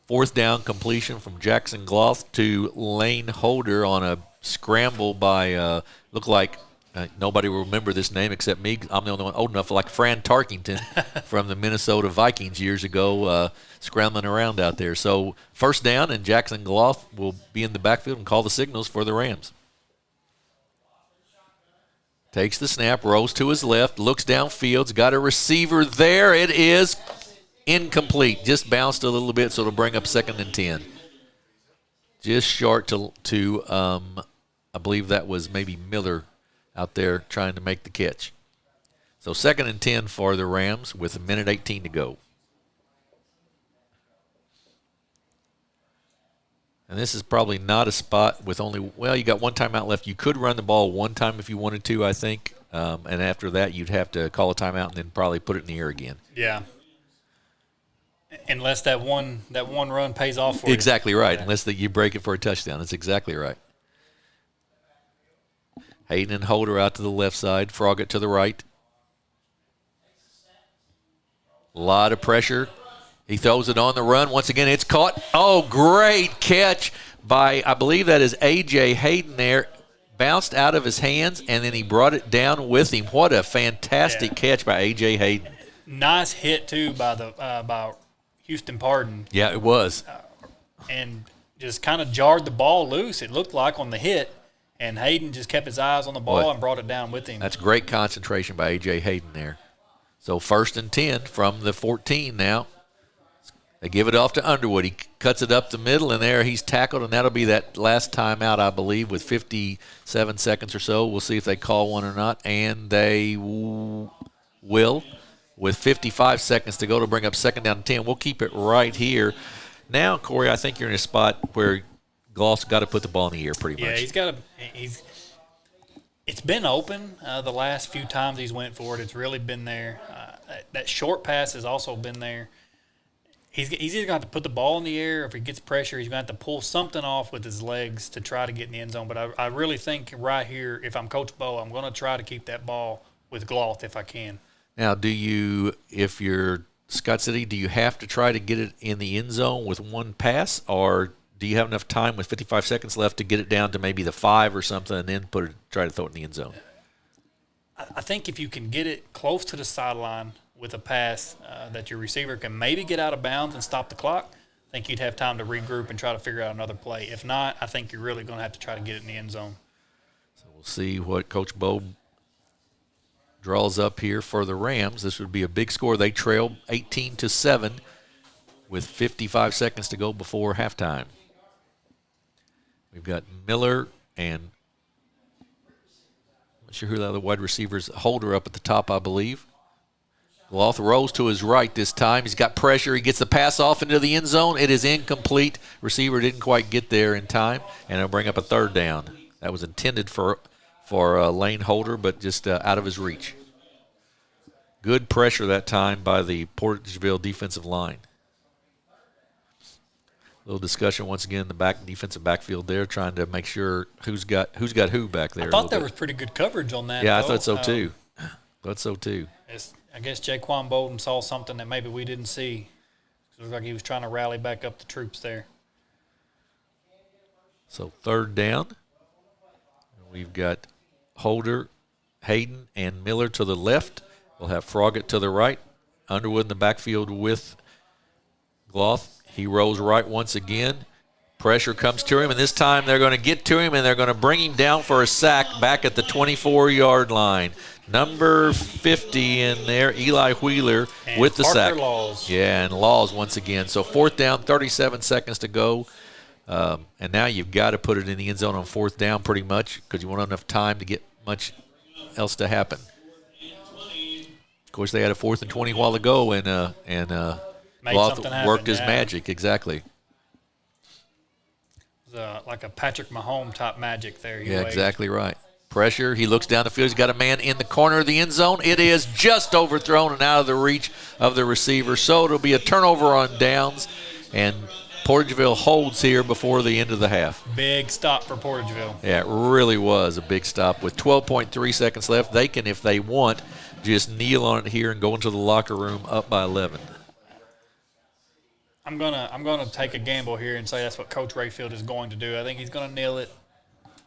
4th down completion from Jackson Gloff to Lane Holder on a scramble by, looked like nobody will remember this name except me. I'm the only one old enough, like Fran Tarkington from the Minnesota Vikings years ago, scrambling around out there. So 1st down, and Jackson Gloff will be in the backfield and call the signals for the Rams. Takes the snap, rolls to his left, looks downfield, got a receiver there. It is incomplete. Just bounced a little bit, so it'll bring up 2nd and 10. Just short to I believe that was maybe Miller out there trying to make the catch. So 2nd and 10 for the Rams with 1:18 to go. And this is probably not a spot with only, well, you got one timeout left. You could run the ball one time if you wanted to, I think. And after that, you'd have to call a timeout and then probably put it in the air again. Yeah. Unless that one run pays off for you. Exactly right. Yeah. Unless you break it for a touchdown. That's exactly right. Hayden and Holder out to the left side. Froggatt to the right. A lot of pressure. He throws it on the run. Once again, it's caught. Oh, great catch by, I believe that is A.J. Hayden there. Bounced out of his hands, and then he brought it down with him. What a fantastic catch by A.J. Hayden. Nice hit, too, by Houston Pardon. Yeah, it was. And just kind of jarred the ball loose, it looked like, on the hit. And Hayden just kept his eyes on the ball and brought it down with him. That's great concentration by A.J. Hayden there. So 1st and 10 from the 14 now. They give it off to Underwood. He cuts it up the middle, and there he's tackled, and that'll be that last timeout, I believe, with 57 seconds or so. We'll see if they call one or not, and they will with 55 seconds to go to bring up 2nd down and 10. We'll keep it right here. Now, Corey, I think you're in a spot where Gloff's got to put the ball in the air pretty much. Yeah, he's got to. It's been open the last few times he's went for it. It's really been there. That short pass has also been there. He's either going to have to put the ball in the air, or if he gets pressure, he's going to have to pull something off with his legs to try to get in the end zone. But I really think right here, if I'm Coach Bo, I'm going to try to keep that ball with Gloff if I can. Now, if you're Scott City, do you have to try to get it in the end zone with one pass, or do you have enough time with 55 seconds left to get it down to maybe the 5 or something and then try to throw it in the end zone? I think if you can get it close to the sideline with a pass that your receiver can maybe get out of bounds and stop the clock, I think you'd have time to regroup and try to figure out another play. If not, I think you're really going to have to try to get it in the end zone. So we'll see what Coach Bo draws up here for the Rams. This would be a big score. They trail 18-7 with 55 seconds to go before halftime. We've got Miller and I'm not sure who the other wide receivers. Holder up at the top, I believe. Gloth rolls to his right this time. He's got pressure. He gets the pass off into the end zone. It is incomplete. Receiver didn't quite get there in time, and it'll bring up a third down. That was intended for Lane Holder, but just out of his reach. Good pressure that time by the Portageville defensive line. A little discussion once again in the defensive backfield there, trying to make sure who's got who back there. I thought there was pretty good coverage on that. Yeah, though. I thought so too. I guess Jaquan Bolden saw something that maybe we didn't see. It looked like he was trying to rally back up the troops there. So third down. We've got Holder, Hayden, and Miller to the left. We'll have Froggett to the right. Underwood in the backfield with Gloth. He rolls right once again. Pressure comes to him, and this time they're going to get to him, and they're going to bring him down for a sack back at the 24-yard line. Number 50 in there, Eli Wheeler and with the Parker sack. Laws. Yeah, and Laws once again. So fourth down, 37 seconds to go. And now you've got to put it in the end zone on fourth down pretty much because you won't have enough time to get much else to happen. Of course, they had a 4th and 20 a while ago, and Gloth worked his magic. Exactly. It was like a Patrick Mahomes type magic there. Yeah, exactly right. Pressure. He looks down the field. He's got a man in the corner of the end zone. It is just overthrown and out of the reach of the receiver. So it'll be a turnover on downs, and Portageville holds here before the end of the half. Big stop for Portageville. Yeah, it really was a big stop. With 12.3 seconds left, they can, if they want, just kneel on it here and go into the locker room up by 11. I'm gonna take a gamble here and say that's what Coach Rayfield is going to do. I think he's gonna nail it.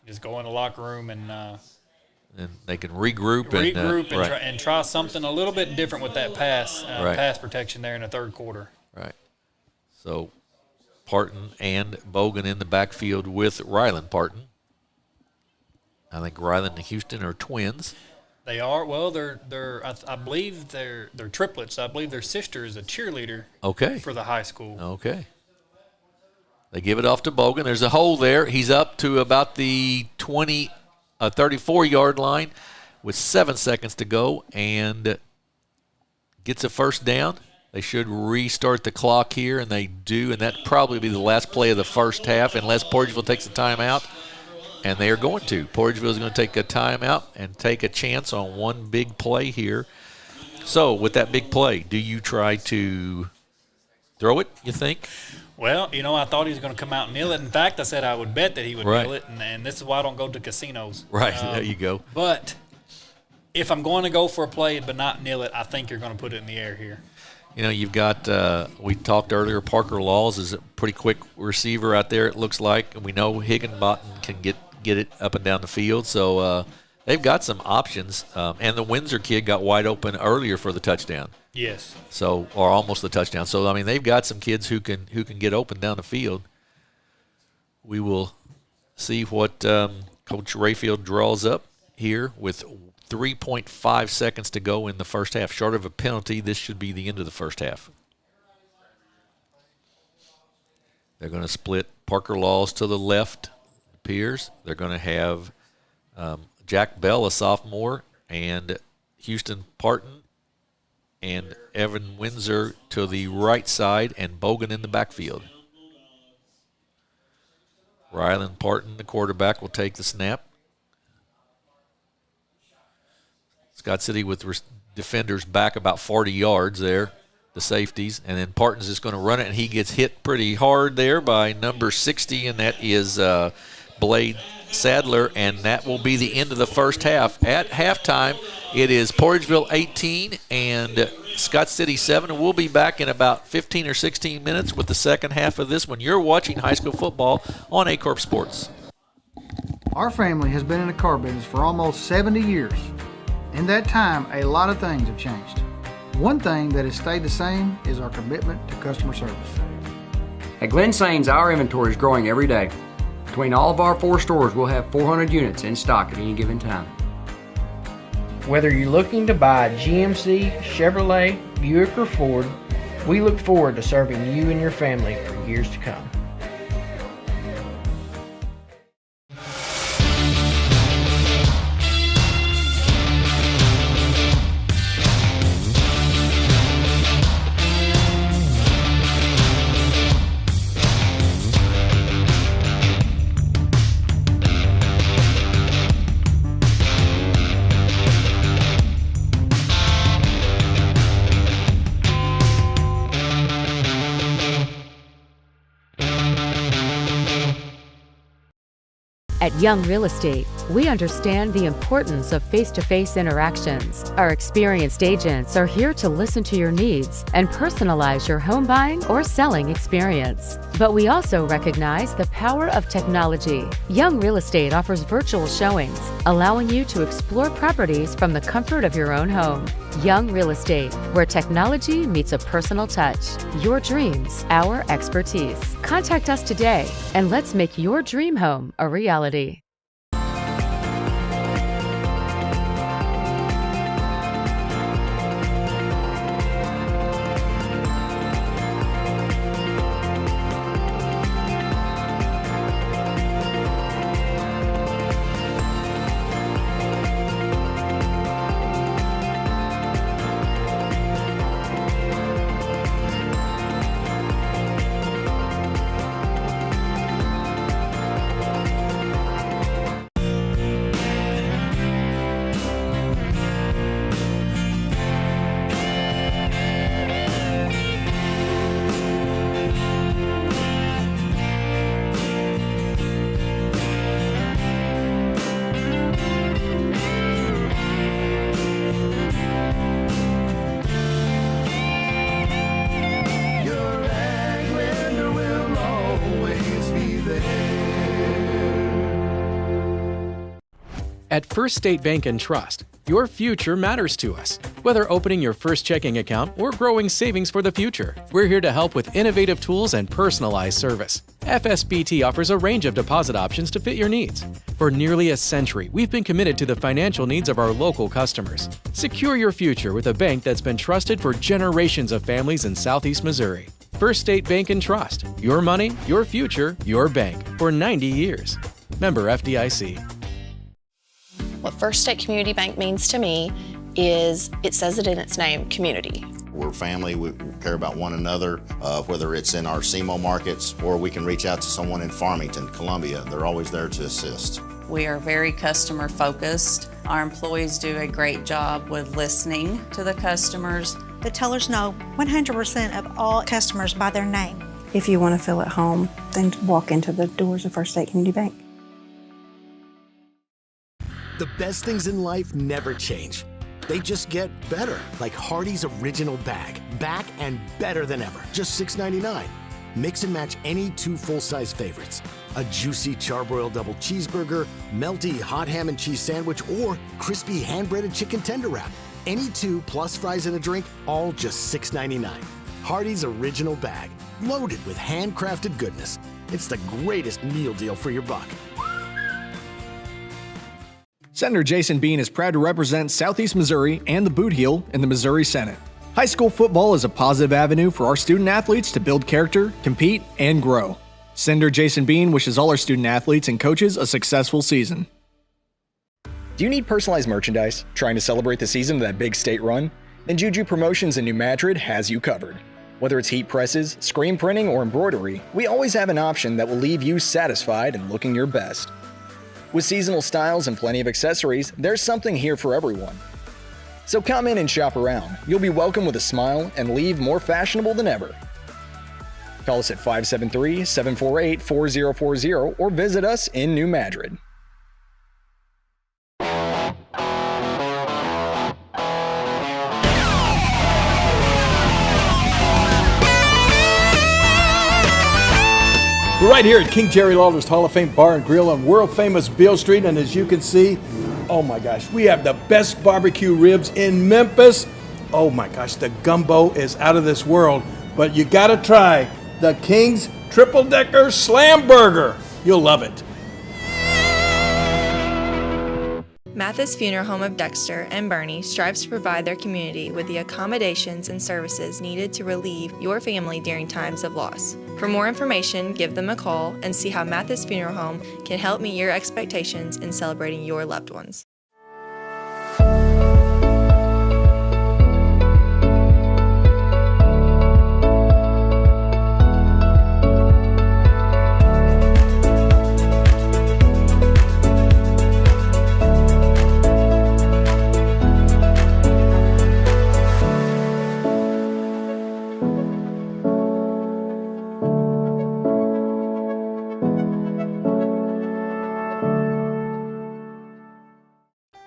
Just go in the locker room and they can regroup and try something a little bit different with that pass protection there in the third quarter. Right. So Parton and Bogan in the backfield with Ryland Parton. I think Ryland and Houston are twins. They are. Well, I believe they're triplets. I believe their sister is a cheerleader. Okay. For the high school. Okay. They give it off to Bogan. There's a hole there. He's up to about the 34-yard line with 7 seconds to go and gets a first down. They should restart the clock here, and they do, and that'd probably be the last play of the first half unless Portageville takes a timeout, and they are going to. Portageville is going to take a timeout and take a chance on one big play here. So with that big play, do you try to throw it, you think? Well, I thought he was going to come out and kneel it. In fact, I said I would bet that he would kneel it, and this is why I don't go to casinos. Right, there you go. But if I'm going to go for a play but not kneel it, I think you're going to put it in the air here. You've got, we talked earlier, Parker Laws is a pretty quick receiver out there, it looks like. And we know Higginbottom can get it up and down the field. So they've got some options. And the Windsor kid got wide open earlier for the touchdown. Yes. So, or almost the touchdown. So, I mean, they've got some kids who can get open down the field. We will see what Coach Rayfield draws up here with 3.5 seconds to go in the first half. Short of a penalty, this should be the end of the first half. They're going to split Parker Laws to the left, it appears. They're going to have Jack Bell, a sophomore, and Houston Parton and Evan Windsor to the right side, and Bogan in the backfield. Ryland Parton, the quarterback, will take the snap. Scott City with defenders back about 40 yards there, the safeties. And then Parton's just going to run it, and he gets hit pretty hard there by number 60, and that is Blade Sadler, and that will be the end of the first half. At halftime, it is Portageville 18 and Scott City 7, and we'll be back in about 15 or 16 minutes with the second half of this one. You're watching high school football on Aycorp Sports. Our family has been in the car business for almost 70 years. In that time, a lot of things have changed. One thing that has stayed the same is our commitment to customer service. At Glen Sains, our inventory is growing every day. Between all of our 4 stores, we'll have 400 units in stock at any given time. Whether you're looking to buy a GMC, Chevrolet, Buick, or Ford, we look forward to serving you and your family for years to come. At Young Real Estate, we understand the importance of face-to-face interactions. Our experienced agents are here to listen to your needs and personalize your home buying or selling experience. But we also recognize the power of technology. Young Real Estate offers virtual showings, allowing you to explore properties from the comfort of your own home. Young Real Estate, where technology meets a personal touch. Your dreams, our expertise. Contact us today and let's make your dream home a reality. At First State Bank and Trust, your future matters to us. Whether opening your first checking account or growing savings for the future, we're here to help with innovative tools and personalized service. FSBT offers a range of deposit options to fit your needs. For nearly a century, we've been committed to the financial needs of our local customers. Secure your future with a bank that's been trusted for generations of families in Southeast Missouri. First State Bank and Trust. Your money, your future, your bank. For 90 years. Member FDIC. What First State Community Bank means to me is, it says it in its name, community. We're family, we care about one another, whether it's in our SEMO markets or we can reach out to someone in Farmington, Columbia. They're always there to assist. We are very customer focused. Our employees do a great job with listening to the customers. The tellers know 100% of all customers by their name. If you want to feel at home, then walk into the doors of First State Community Bank. The best things in life never change. They just get better, like Hardee's Original Bag. Back and better than ever. Just $6.99. Mix and match any two full-size favorites. A juicy charbroiled double cheeseburger, melty hot ham and cheese sandwich, or crispy hand-breaded chicken tender wrap. Any two plus fries and a drink, all just $6.99. Hardee's Original Bag. Loaded with handcrafted goodness. It's the greatest meal deal for your buck. Senator Jason Bean is proud to represent Southeast Missouri and the Boot Heel in the Missouri Senate. High school football is a positive avenue for our student athletes to build character, compete, and grow. Senator Jason Bean wishes all our student athletes and coaches a successful season. Do you need personalized merchandise? Trying to celebrate the season of that big state run? Then Juju Promotions in New Madrid has you covered. Whether it's heat presses, screen printing, or embroidery, we always have an option that will leave you satisfied and looking your best. With seasonal styles and plenty of accessories, there's something here for everyone. So come in and shop around. You'll be welcome with a smile and leave more fashionable than ever. Call us at 573-748-4040 or visit us in New Madrid. We're right here at King Jerry Lawler's Hall of Fame Bar and Grill on world famous Beale Street, and as you can see, oh my gosh, we have the best barbecue ribs in Memphis. Oh my gosh, the gumbo is out of this world, but you gotta try the King's Triple Decker Slam Burger. You'll love it. Mathis Funeral Home of Dexter and Bernie strives to provide their community with the accommodations and services needed to relieve your family during times of loss. For more information, give them a call and see how Mathis Funeral Home can help meet your expectations in celebrating your loved ones.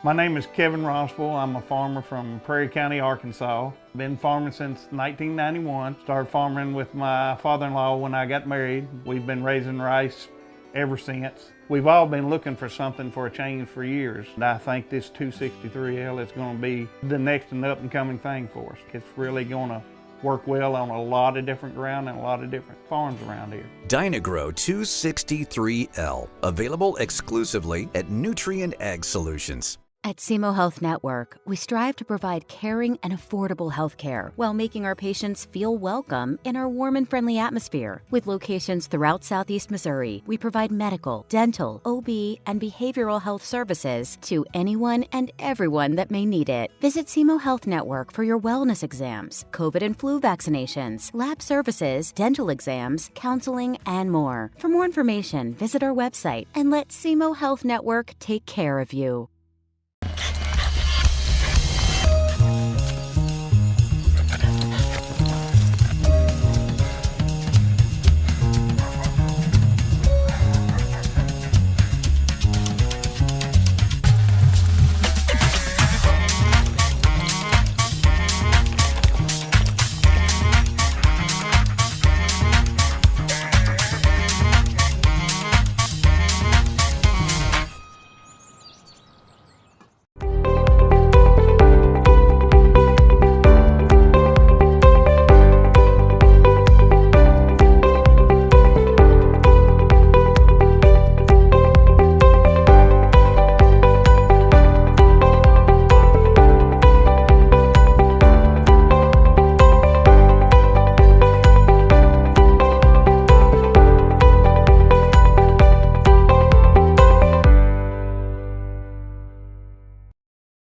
My name is Kevin Rossville. I'm a farmer from Prairie County, Arkansas. Been farming since 1991. Started farming with my father-in-law when I got married. We've been raising rice ever since. We've all been looking for something for a change for years. And I think this 263L is going to be the next and up-and-coming thing for us. It's really going to work well on a lot of different ground and a lot of different farms around here. Dynagro 263L, available exclusively at Nutrient Ag Solutions. At SEMO Health Network, we strive to provide caring and affordable health care while making our patients feel welcome in our warm and friendly atmosphere. With locations throughout Southeast Missouri, we provide medical, dental, OB, and behavioral health services to anyone and everyone that may need it. Visit SEMO Health Network for your wellness exams, COVID and flu vaccinations, lab services, dental exams, counseling, and more. For more information, visit our website and let SEMO Health Network take care of you.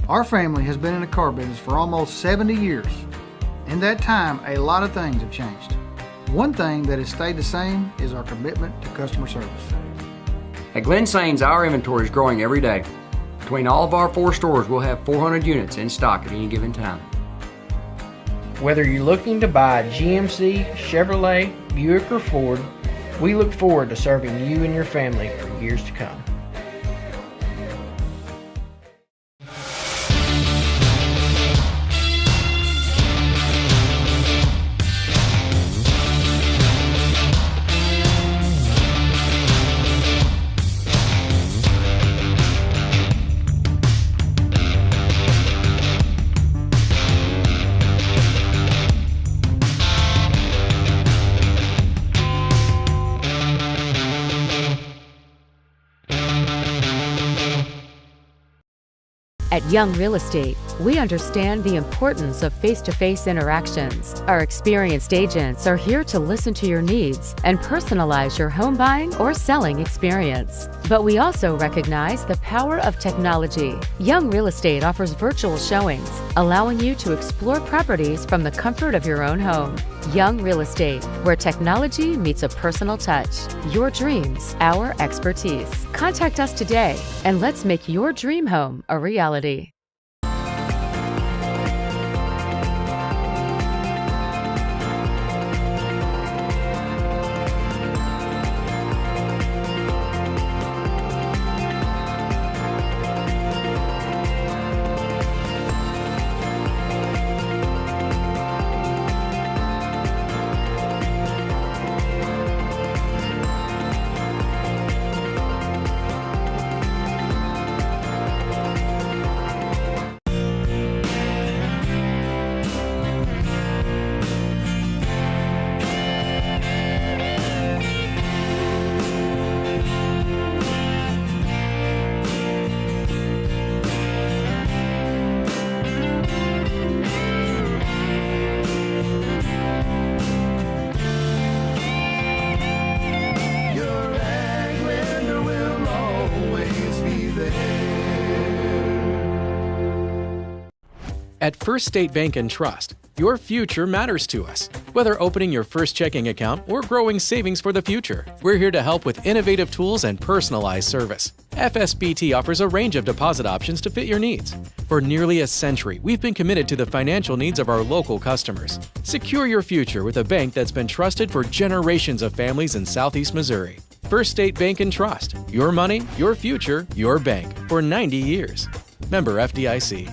Our family has been in the car business for almost 70 years. In that time, a lot of things have changed. One thing that has stayed the same is our commitment to customer service. At Glen Sains, our inventory is growing every day. Between all of our 4 stores, we'll have 400 units in stock at any given time. Whether you're looking to buy a GMC, Chevrolet, Buick, or Ford, we look forward to serving you and your family for years to come. At Young Real Estate, we understand the importance of face-to-face interactions. Our experienced agents are here to listen to your needs and personalize your home buying or selling experience. But we also recognize the power of technology. Young Real Estate offers virtual showings, allowing you to explore properties from the comfort of your own home. Young Real Estate, where technology meets a personal touch. Your dreams, our expertise. Contact us today and let's make your dream home a reality. At First State Bank and Trust, your future matters to us. Whether opening your first checking account or growing savings for the future, we're here to help with innovative tools and personalized service. FSBT offers a range of deposit options to fit your needs. For nearly a century, we've been committed to the financial needs of our local customers. Secure your future with a bank that's been trusted for generations of families in Southeast Missouri. First State Bank and Trust. Your money, your future, your bank. For 90 years. Member FDIC.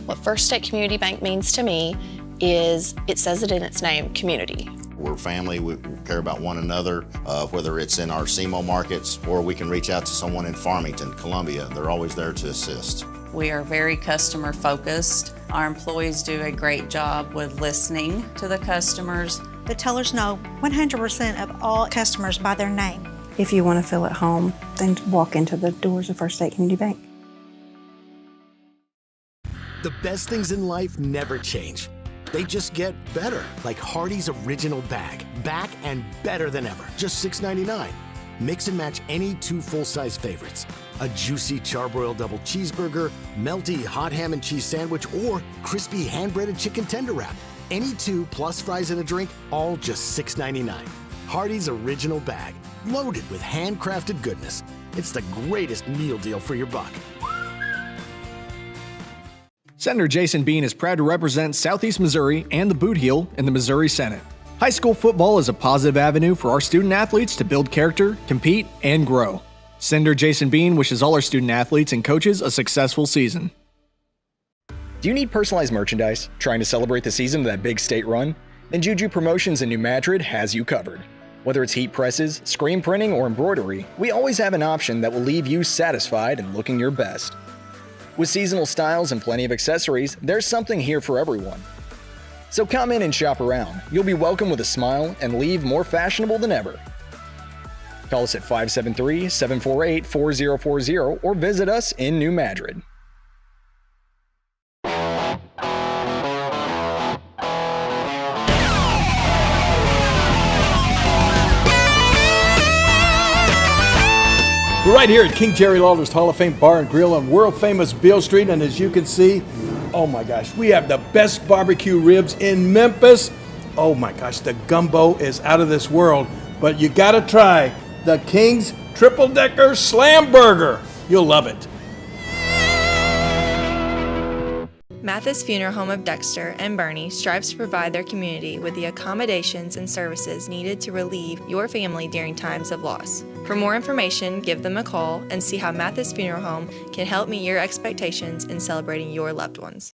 What First State Community Bank means to me is, it says it in its name, community. We're family, we care about one another, whether it's in our SEMO markets or we can reach out to someone in Farmington, Columbia. They're always there to assist. We are very customer focused. Our employees do a great job with listening to the customers. The tellers know 100% of all customers by their name. If you want to feel at home, then walk into the doors of First State Community Bank. The best things in life never change. They just get better, like Hardee's Original Bag. Back and better than ever. Just $6.99. Mix and match any 2 full-size favorites. A juicy charbroiled double cheeseburger, melty hot ham and cheese sandwich, or crispy hand-breaded chicken tender wrap. Any 2 plus fries and a drink, all just $6.99. Hardee's Original Bag. Loaded with handcrafted goodness. It's the greatest meal deal for your buck. Senator Jason Bean is proud to represent Southeast Missouri and the Boot Heel in the Missouri Senate. High school football is a positive avenue for our student athletes to build character, compete, and grow. Senator Jason Bean wishes all our student athletes and coaches a successful season. Do you need personalized merchandise? Trying to celebrate the season of that big state run? Then Juju Promotions in New Madrid has you covered. Whether it's heat presses, screen printing, or embroidery, we always have an option that will leave you satisfied and looking your best. With seasonal styles and plenty of accessories, there's something here for everyone. So come in and shop around. You'll be welcome with a smile and leave more fashionable than ever. Call us at 573-748-4040 or visit us in New Madrid. We're right here at King Jerry Lawler's Hall of Fame Bar and Grill on world famous Beale Street, and as you can see, oh my gosh, we have the best barbecue ribs in Memphis. Oh my gosh, the gumbo is out of this world, but you gotta try the King's Triple Decker Slam Burger. You'll love it. Mathis Funeral Home of Dexter and Bernie strives to provide their community with the accommodations and services needed to relieve your family during times of loss. For more information, give them a call and see how Mathis Funeral Home can help meet your expectations in celebrating your loved ones.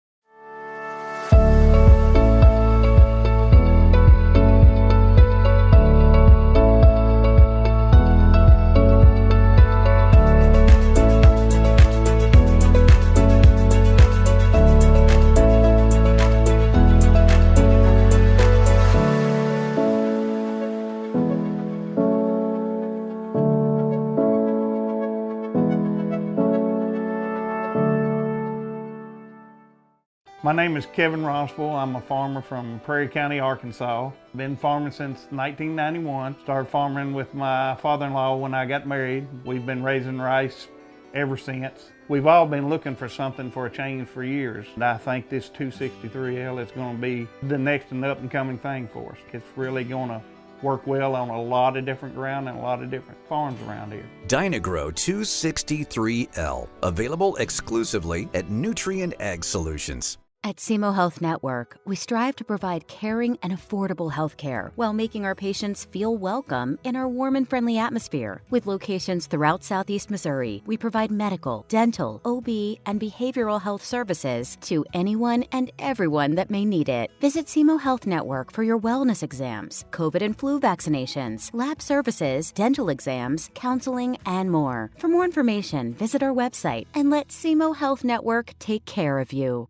My name is Kevin Rossville. I'm a farmer from Prairie County, Arkansas. Been farming since 1991. Started farming with my father-in-law when I got married. We've been raising rice ever since. We've all been looking for something for a change for years. And I think this 263L is going to be the next and up and coming thing for us. It's really going to work well on a lot of different ground and a lot of different farms around here. Dynagrow 263L, available exclusively at Nutrient Ag Solutions. At SEMO Health Network, we strive to provide caring and affordable health care while making our patients feel welcome in our warm and friendly atmosphere. With locations throughout Southeast Missouri, we provide medical, dental, OB, and behavioral health services to anyone and everyone that may need it. Visit SEMO Health Network for your wellness exams, COVID and flu vaccinations, lab services, dental exams, counseling, and more. For more information, visit our website and let SEMO Health Network take care of you.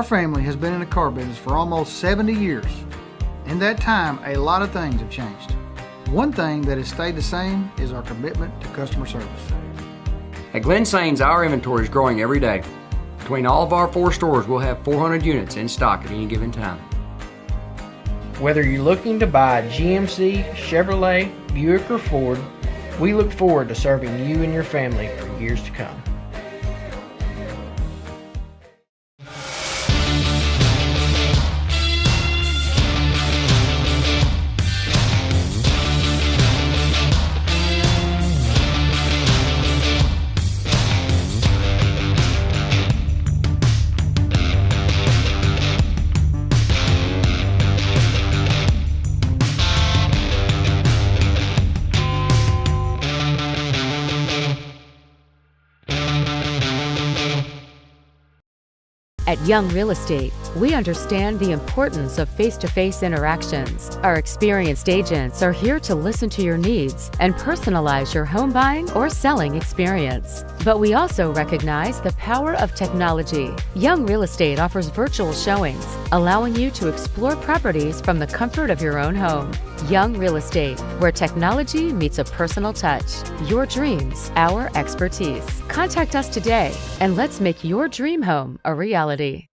Our family has been in the car business for almost 70 years. In that time, a lot of things have changed. One thing that has stayed the same is our commitment to customer service. At Glen Sains, our inventory is growing every day. Between all of our 4 stores, we'll have 400 units in stock at any given time. Whether you're looking to buy a GMC, Chevrolet, Buick, or Ford, we look forward to serving you and your family for years to come. At Young Real Estate, we understand the importance of face-to-face interactions. Our experienced agents are here to listen to your needs and personalize your home buying or selling experience. But we also recognize the power of technology. Young Real Estate offers virtual showings, allowing you to explore properties from the comfort of your own home. Young Real Estate, where technology meets a personal touch. Your dreams, our expertise. Contact us today and let's make your dream home a reality.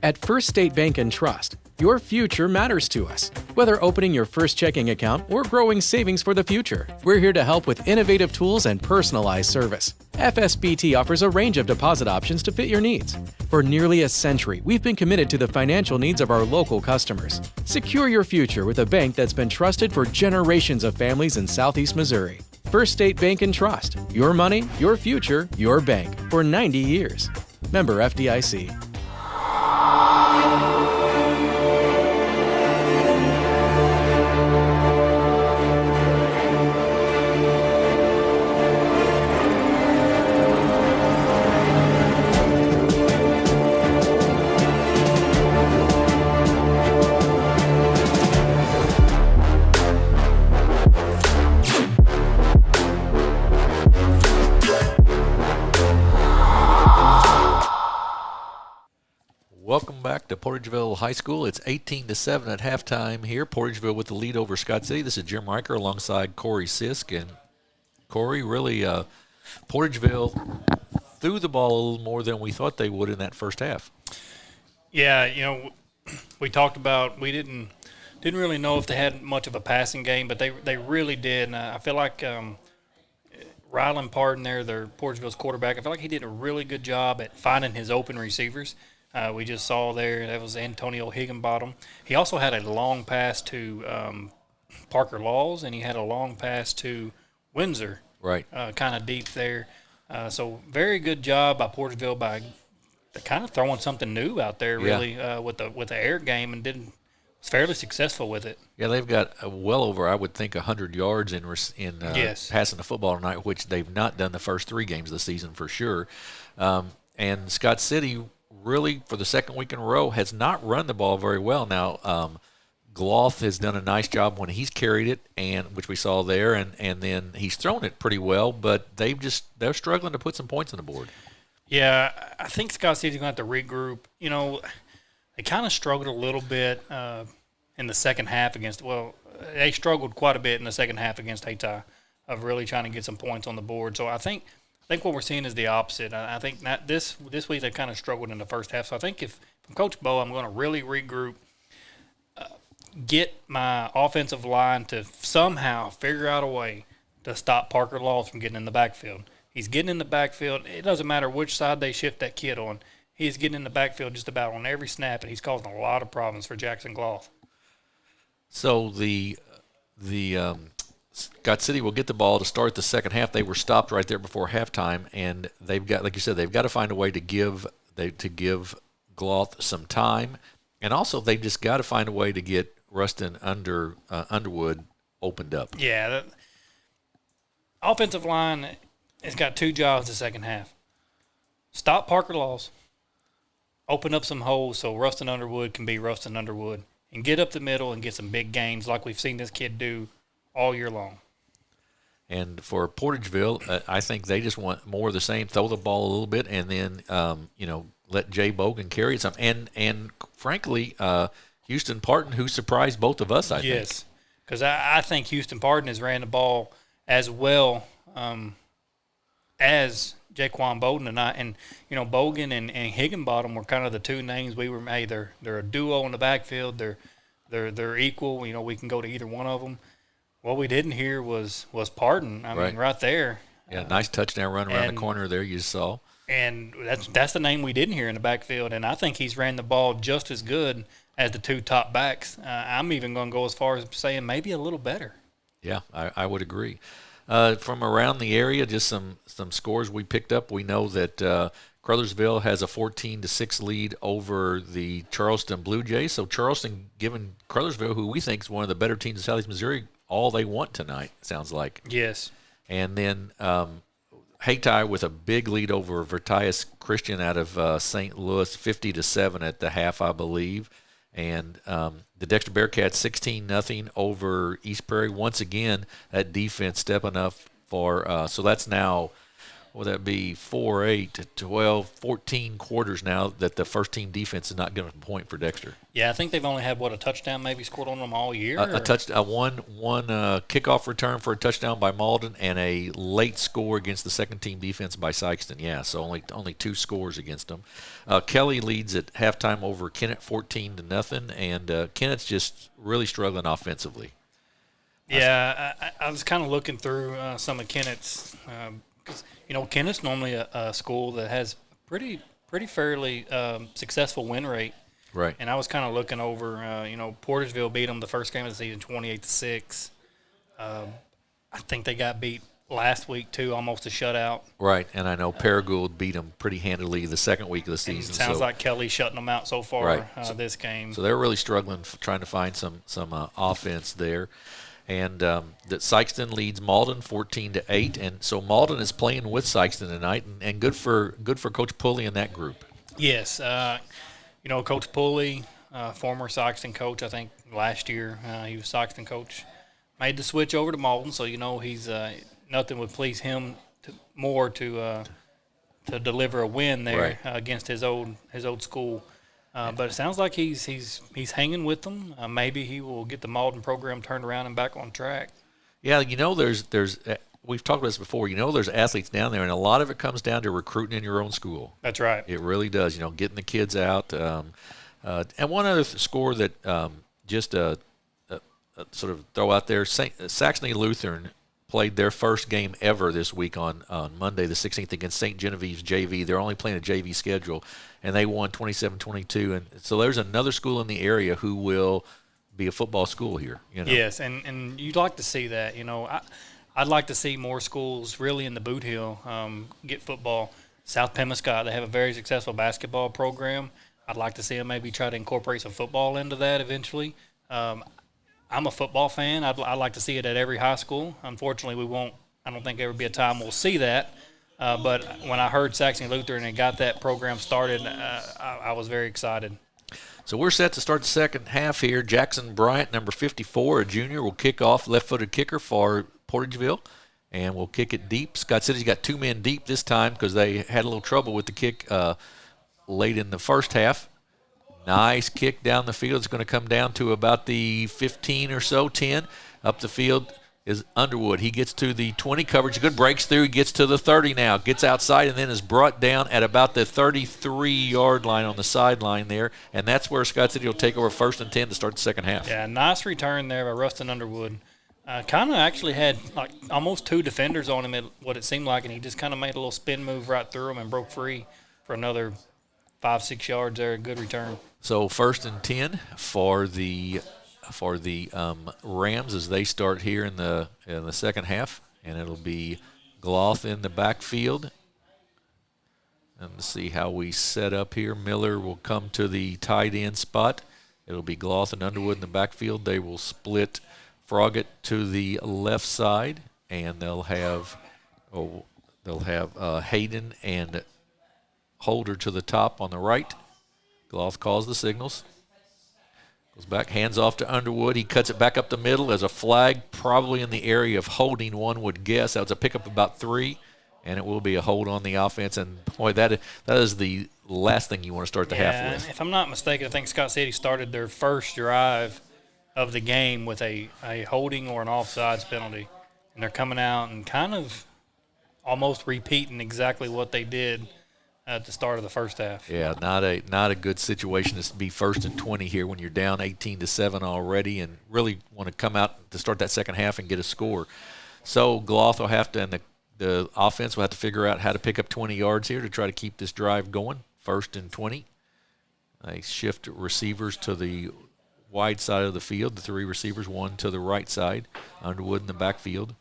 At First State Bank and Trust, your future matters to us. Whether opening your first checking account or growing savings for the future, we're here to help with innovative tools and personalized service. FSBT offers a range of deposit options to fit your needs. For nearly a century, we've been committed to the financial needs of our local customers. Secure your future with a bank that's been trusted for generations of families in Southeast Missouri. First State Bank and Trust. Your money, your future, your bank. For 90 years. Member FDIC. Welcome back to Portageville High School. It's 18-7 at halftime here. Portageville with the lead over Scott City. This is Jim Riker alongside Corey Sisk. And Corey, really, Portageville threw the ball a little more than we thought they would in that first half. Yeah, you know, we talked about we didn't really know if they had much of a passing game, but they really did. And I feel like Rylan Pardon there, their Portageville's quarterback, I feel like he did a really good job at finding his open receivers. We just saw there, that was Antonio Higginbottom. He also had a long pass to Parker Laws, and he had a long pass to Windsor. Right. Kind of deep there. So very good job by Portageville by kind of throwing something new out there, really, with the air game, and was fairly successful with it. Yeah, they've got well over, I would think, 100 yards in yes. passing the football tonight, which they've not done the first 3 games of the season for sure. And Scott City really, for the second week in a row, has not run the ball very well. Now, Gloth has done a nice job when he's carried it, and which we saw there, and then he's thrown it pretty well, but they're struggling to put some points on the board. Yeah, I think Scott City's going to have to regroup. You know, they kind of struggled a little bit in the second half they struggled quite a bit in the second half against Hayti of really trying to get some points on the board. So I think think what we're seeing is the opposite. I think that this week they kind of struggled in the first half. So I think if from Coach Bo, I'm going to really regroup, get my offensive line to somehow figure out a way to stop Parker Laws from getting in the backfield. He's getting in the backfield. It doesn't matter which side they shift that kid on. He's getting in the backfield just about on every snap, and he's causing a lot of problems for Jackson Gloth. So the Scott City will get the ball to start the second half. They were stopped right there before halftime, and they've got, like you said, they've got to find a way to give Gloth some time, and also they've just got to find a way to get Rustin Underwood opened up. Yeah, the offensive line has got two jobs the second half. Stop Parker Laws, open up some holes so Rustin Underwood can be Rustin Underwood, and get up the middle and get some big gains like we've seen this kid do all year long. And for Portageville, I think they just want more of the same, throw the ball a little bit, and then, let Jay Bogan carry some. And frankly, Houston Parton, who surprised both of us, I think. Yes, because I think Houston Parton has ran the ball as well as Jaquan Bowden and Bogan and Higginbottom were kind of the two names we were made. They're a duo in the backfield. They're equal. We can go to either one of them. What we didn't hear was Parton. I mean, right there. Yeah, nice touchdown run around the corner there you saw. And that's the name we didn't hear in the backfield. And I think he's ran the ball just as good as the two top backs. I'm even going to go as far as saying maybe a little better. Yeah, I would agree. From around the area, just some scores we picked up. We know that Crothersville has a 14-6 lead over the Charleston Blue Jays. So Charleston giving Crothersville, who we think is one of the better teams in Southeast Missouri, all they want tonight, sounds like. Yes. And then Hayti with a big lead over Vertius Christian out of St. Louis, 50-7 at the half, I believe. And the Dexter Bearcats 16-0 over East Prairie. Once again, that defense stepping up for so that's now, what would that be, 4, 8, 12, 14 quarters now that the first team defense is not giving a point for Dexter. Yeah, I think they've only had, a touchdown maybe scored on them all year? One kickoff return for a touchdown by Malden and a late score against the second team defense by Sykeston. Yeah, so only 2 scores against them. Kelly leads at halftime over Kennett 14-0, and Kennett's just really struggling offensively. Yeah, I was kind of looking through some of Kennett's because Kennett's normally a school that has pretty fairly successful win rate. Right. And I was kind of looking over, Portageville beat them the first game of the season 28-6. I think they got beat last week too, almost a shutout. Right, and I know Paragould beat them pretty handily the second week of the season. It sounds like Kelly's shutting them out so far this game. So they're really struggling, trying to find some offense there. And that Sykeston leads Malden 14-8, and so Malden is playing with Sykeston tonight, and good for Coach Pulley and that group. Yes, Coach Pulley, former Sykeston coach, I think last year he was Sykeston coach, made the switch over to Malden, so he's nothing would please him more to deliver a win there against his old school. But it sounds like he's hanging with them. Maybe he will get the Malden program turned around and back on track. Yeah, there's we've talked about this before. There's athletes down there, and a lot of it comes down to recruiting in your own school. That's right. It really does. Getting the kids out. And one other score that just sort of throw out there: Saxony Lutheran played their first game ever this week on Monday the 16th against St. Genevieve's JV. They're only playing a JV schedule, and they won 27-22. And so there's another school in the area who will be a football school here. Yes, and you'd like to see that. I'd like to see more schools really in the Boot Hill get football. South Pemiscot, they have a very successful basketball program. I'd like to see them maybe try to incorporate some football into that eventually. I'm a football fan. I'd like to see it at every high school. Unfortunately, we won't. I don't think there will be a time we'll see that. But when I heard Saxony Lutheran and got that program started, I was very excited. So we're set to start the second half here. Jackson Bryant, number 54, a junior, will kick off, left-footed kicker for Portageville, and we'll kick it deep. Scott City's got 2 men deep this time because they had a little trouble with the kick late in the first half. Nice kick down the field. It's going to come down to about the 15 or so, 10. Up the field is Underwood. He gets to the 20 coverage. Good breaks through. He gets to the 30 now. Gets outside and then is brought down at about the 33-yard line on the sideline there. And that's where Scott City will take over 1st and 10 to start the second half. Yeah, nice return there by Rustin Underwood. Kind of actually had like almost 2 defenders on him at what it seemed like, and he just kind of made a little spin move right through him and broke free for another 5-6 yards there. Good return. So 1st and 10 for the Rams as they start here in the second half, and it'll be Gloth in the backfield. And let's see how we set up here. Miller will come to the tight end spot. It'll be Gloth and Underwood in the backfield. They will split Froggatt to the left side, and they'll have Hayden and Holder to the top on the right. Gloth calls the signals. Goes back, hands off to Underwood. He cuts it back up the middle. There's a flag probably in the area of holding, one would guess. That was a pickup of about 3, and it will be a hold on the offense. And, boy, that is the last thing you want to start the half with. If I'm not mistaken, I think Scott City started their first drive of the game with a holding or an offsides penalty. And they're coming out and kind of almost repeating exactly what they did at the start of the first half. Yeah, not a good situation to be 1st and 20 here when you're down 18-7 already and really want to come out to start that second half and get a score. So Gloth will have to, and the offense will have to figure out how to pick up 20 yards here to try to keep this drive going. 1st and 20. They shift receivers to the wide side of the field, the 3 receivers, 1 to the right side. Underwood in the backfield.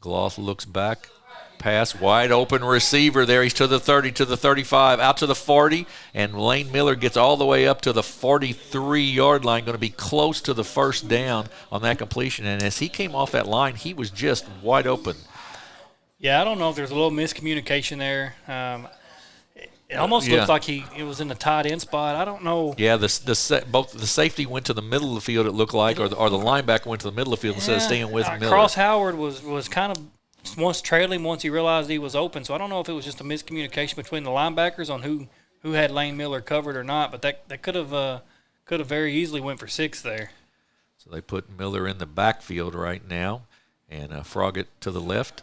Gloth looks back. Pass, wide open receiver there. He's to the 30, to the 35, out to the 40, and Lane Miller gets all the way up to the 43-yard line, going to be close to the first down on that completion. And as he came off that line, he was just wide open. Yeah, I don't know if there's a little miscommunication there. It almost looks like it was in the tight end spot. I don't know. Yeah, both the safety went to the middle of the field, it looked like, or the linebacker went to the middle of the field instead of staying with Miller. Cross Howard was kind of once trailing once he realized he was open. So I don't know if it was just a miscommunication between the linebackers on who had Lane Miller covered or not, but that could have very easily went for 6 there. So they put Miller in the backfield right now, and Froggatt to the left.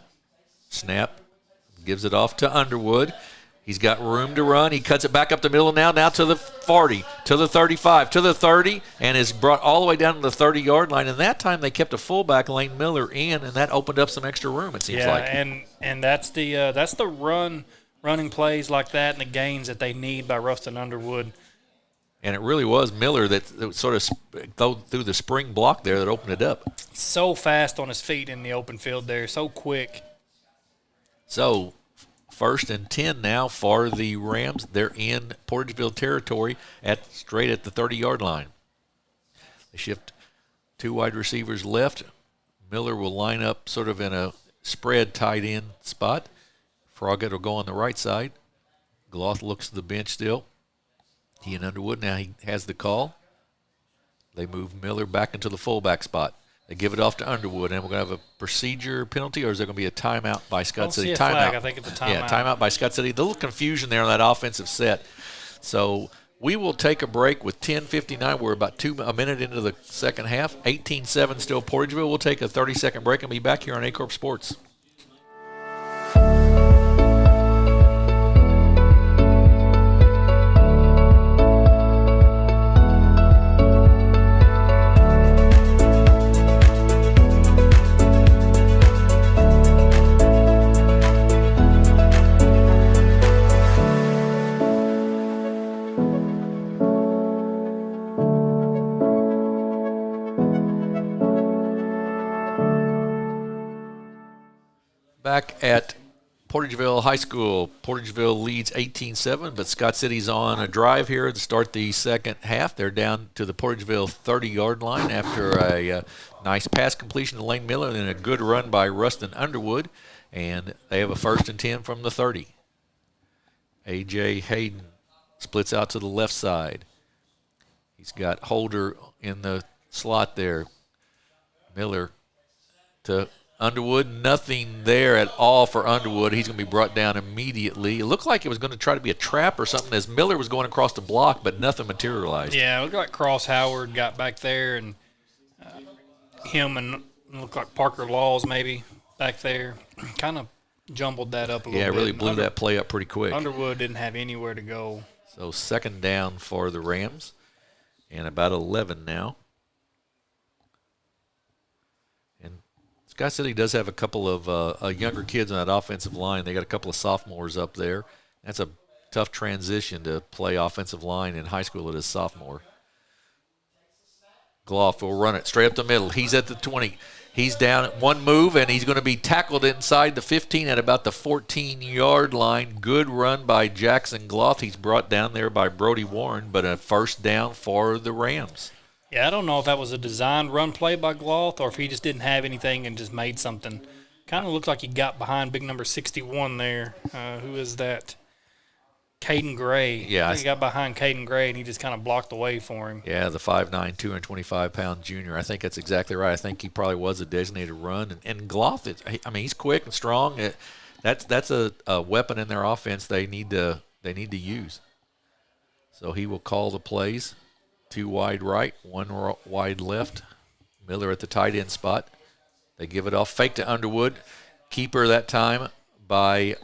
Snap, gives it off to Underwood. He's got room to run. He cuts it back up the middle now to the 40, to the 35, to the 30, and is brought all the way down to the 30-yard line. And that time they kept a fullback, Lane Miller, in, and that opened up some extra room, it seems like. Yeah, and that's the running plays like that and the gains that they need by Rustin Underwood. And it really was Miller that sort of through the spring block there that opened it up. So fast on his feet in the open field there, so quick. So 1st and 10 now for the Rams. They're in Portageville territory straight at the 30-yard line. They shift 2 wide receivers left. Miller will line up sort of in a spread tight end spot. Froggatt will go on the right side. Gloth looks to the bench still. He and Underwood, now he has the call. They move Miller back into the fullback spot. They give it off to Underwood, and we're going to have a procedure penalty, or is there going to be a timeout by Scott City? See a flag. I think it's a timeout. Yeah, timeout by Scott City. A little confusion there on that offensive set. So we will take a break with 10:59. We're about a minute into the second half. 18-7 still Portageville. We'll take a 30-second break and be back here on Aycorp Sports. Back at Portageville High School, Portageville leads 18-7, but Scott City's on a drive here to start the second half. They're down to the Portageville 30-yard line after a nice pass completion to Lane Miller and then a good run by Rustin Underwood, and they have a 1st and 10 from the 30. A.J. Hayden splits out to the left side. He's got Holder in the slot there. Miller to Underwood, nothing there at all for Underwood. He's going to be brought down immediately. It looked like it was going to try to be a trap or something as Miller was going across the block, but nothing materialized. Yeah, it looked like Cross Howard got back there, and him and looked like Parker Laws maybe back there. Kind of jumbled that up a little bit. Yeah, really blew that play up pretty quick. Underwood didn't have anywhere to go. So second down for the Rams, and about 11 now. And Scott City does have a couple of younger kids on that offensive line. They got a couple of sophomores up there. That's a tough transition to play offensive line in high school as a sophomore. Gloff will run it straight up the middle. He's at the 20. He's down at one move, and he's going to be tackled inside the 15 at about the 14-yard line. Good run by Jackson Gloff. He's brought down there by Brody Warren, but a first down for the Rams. Yeah, I don't know if that was a designed run play by Gloff or if he just didn't have anything and just made something. Kind of looked like he got behind big number 61 there. Who is that? Caden Gray. Yeah. I think he got behind Caden Gray, and he just kind of blocked the way for him. Yeah, the 5'9", 225-pound junior. I think that's exactly right. I think he probably was a designated run. And Gloff, he's quick and strong. That's a weapon in their offense they need to use. So he will call the plays. 2 wide right, 1 wide left. Miller at the tight end spot. They give it off. Fake to Underwood. Keeper that time by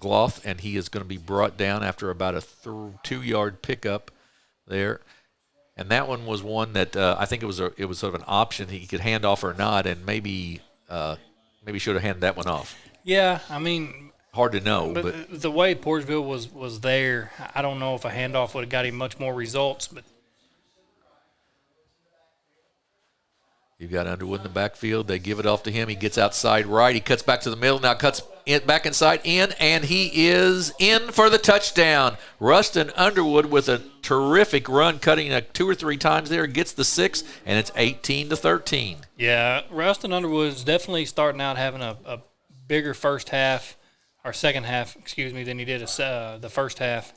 Gloff, and he is going to be brought down after about a 2-yard pickup there. And that one was one that I think it was sort of an option. He could hand off or not, and maybe should have handed that one off. Yeah, I mean, hard to know. But the way Portageville was there, I don't know if a handoff would have got him much more results. But you've got Underwood in the backfield. They give it off to him. He gets outside right. He cuts back to the middle. Now cuts back inside in, and he is in for the touchdown. Rustin Underwood with a terrific run, cutting 2 or 3 times there, gets the 6, and it's 18-13. Yeah, Rustin Underwood is definitely starting out having a bigger second half, than he did the first half.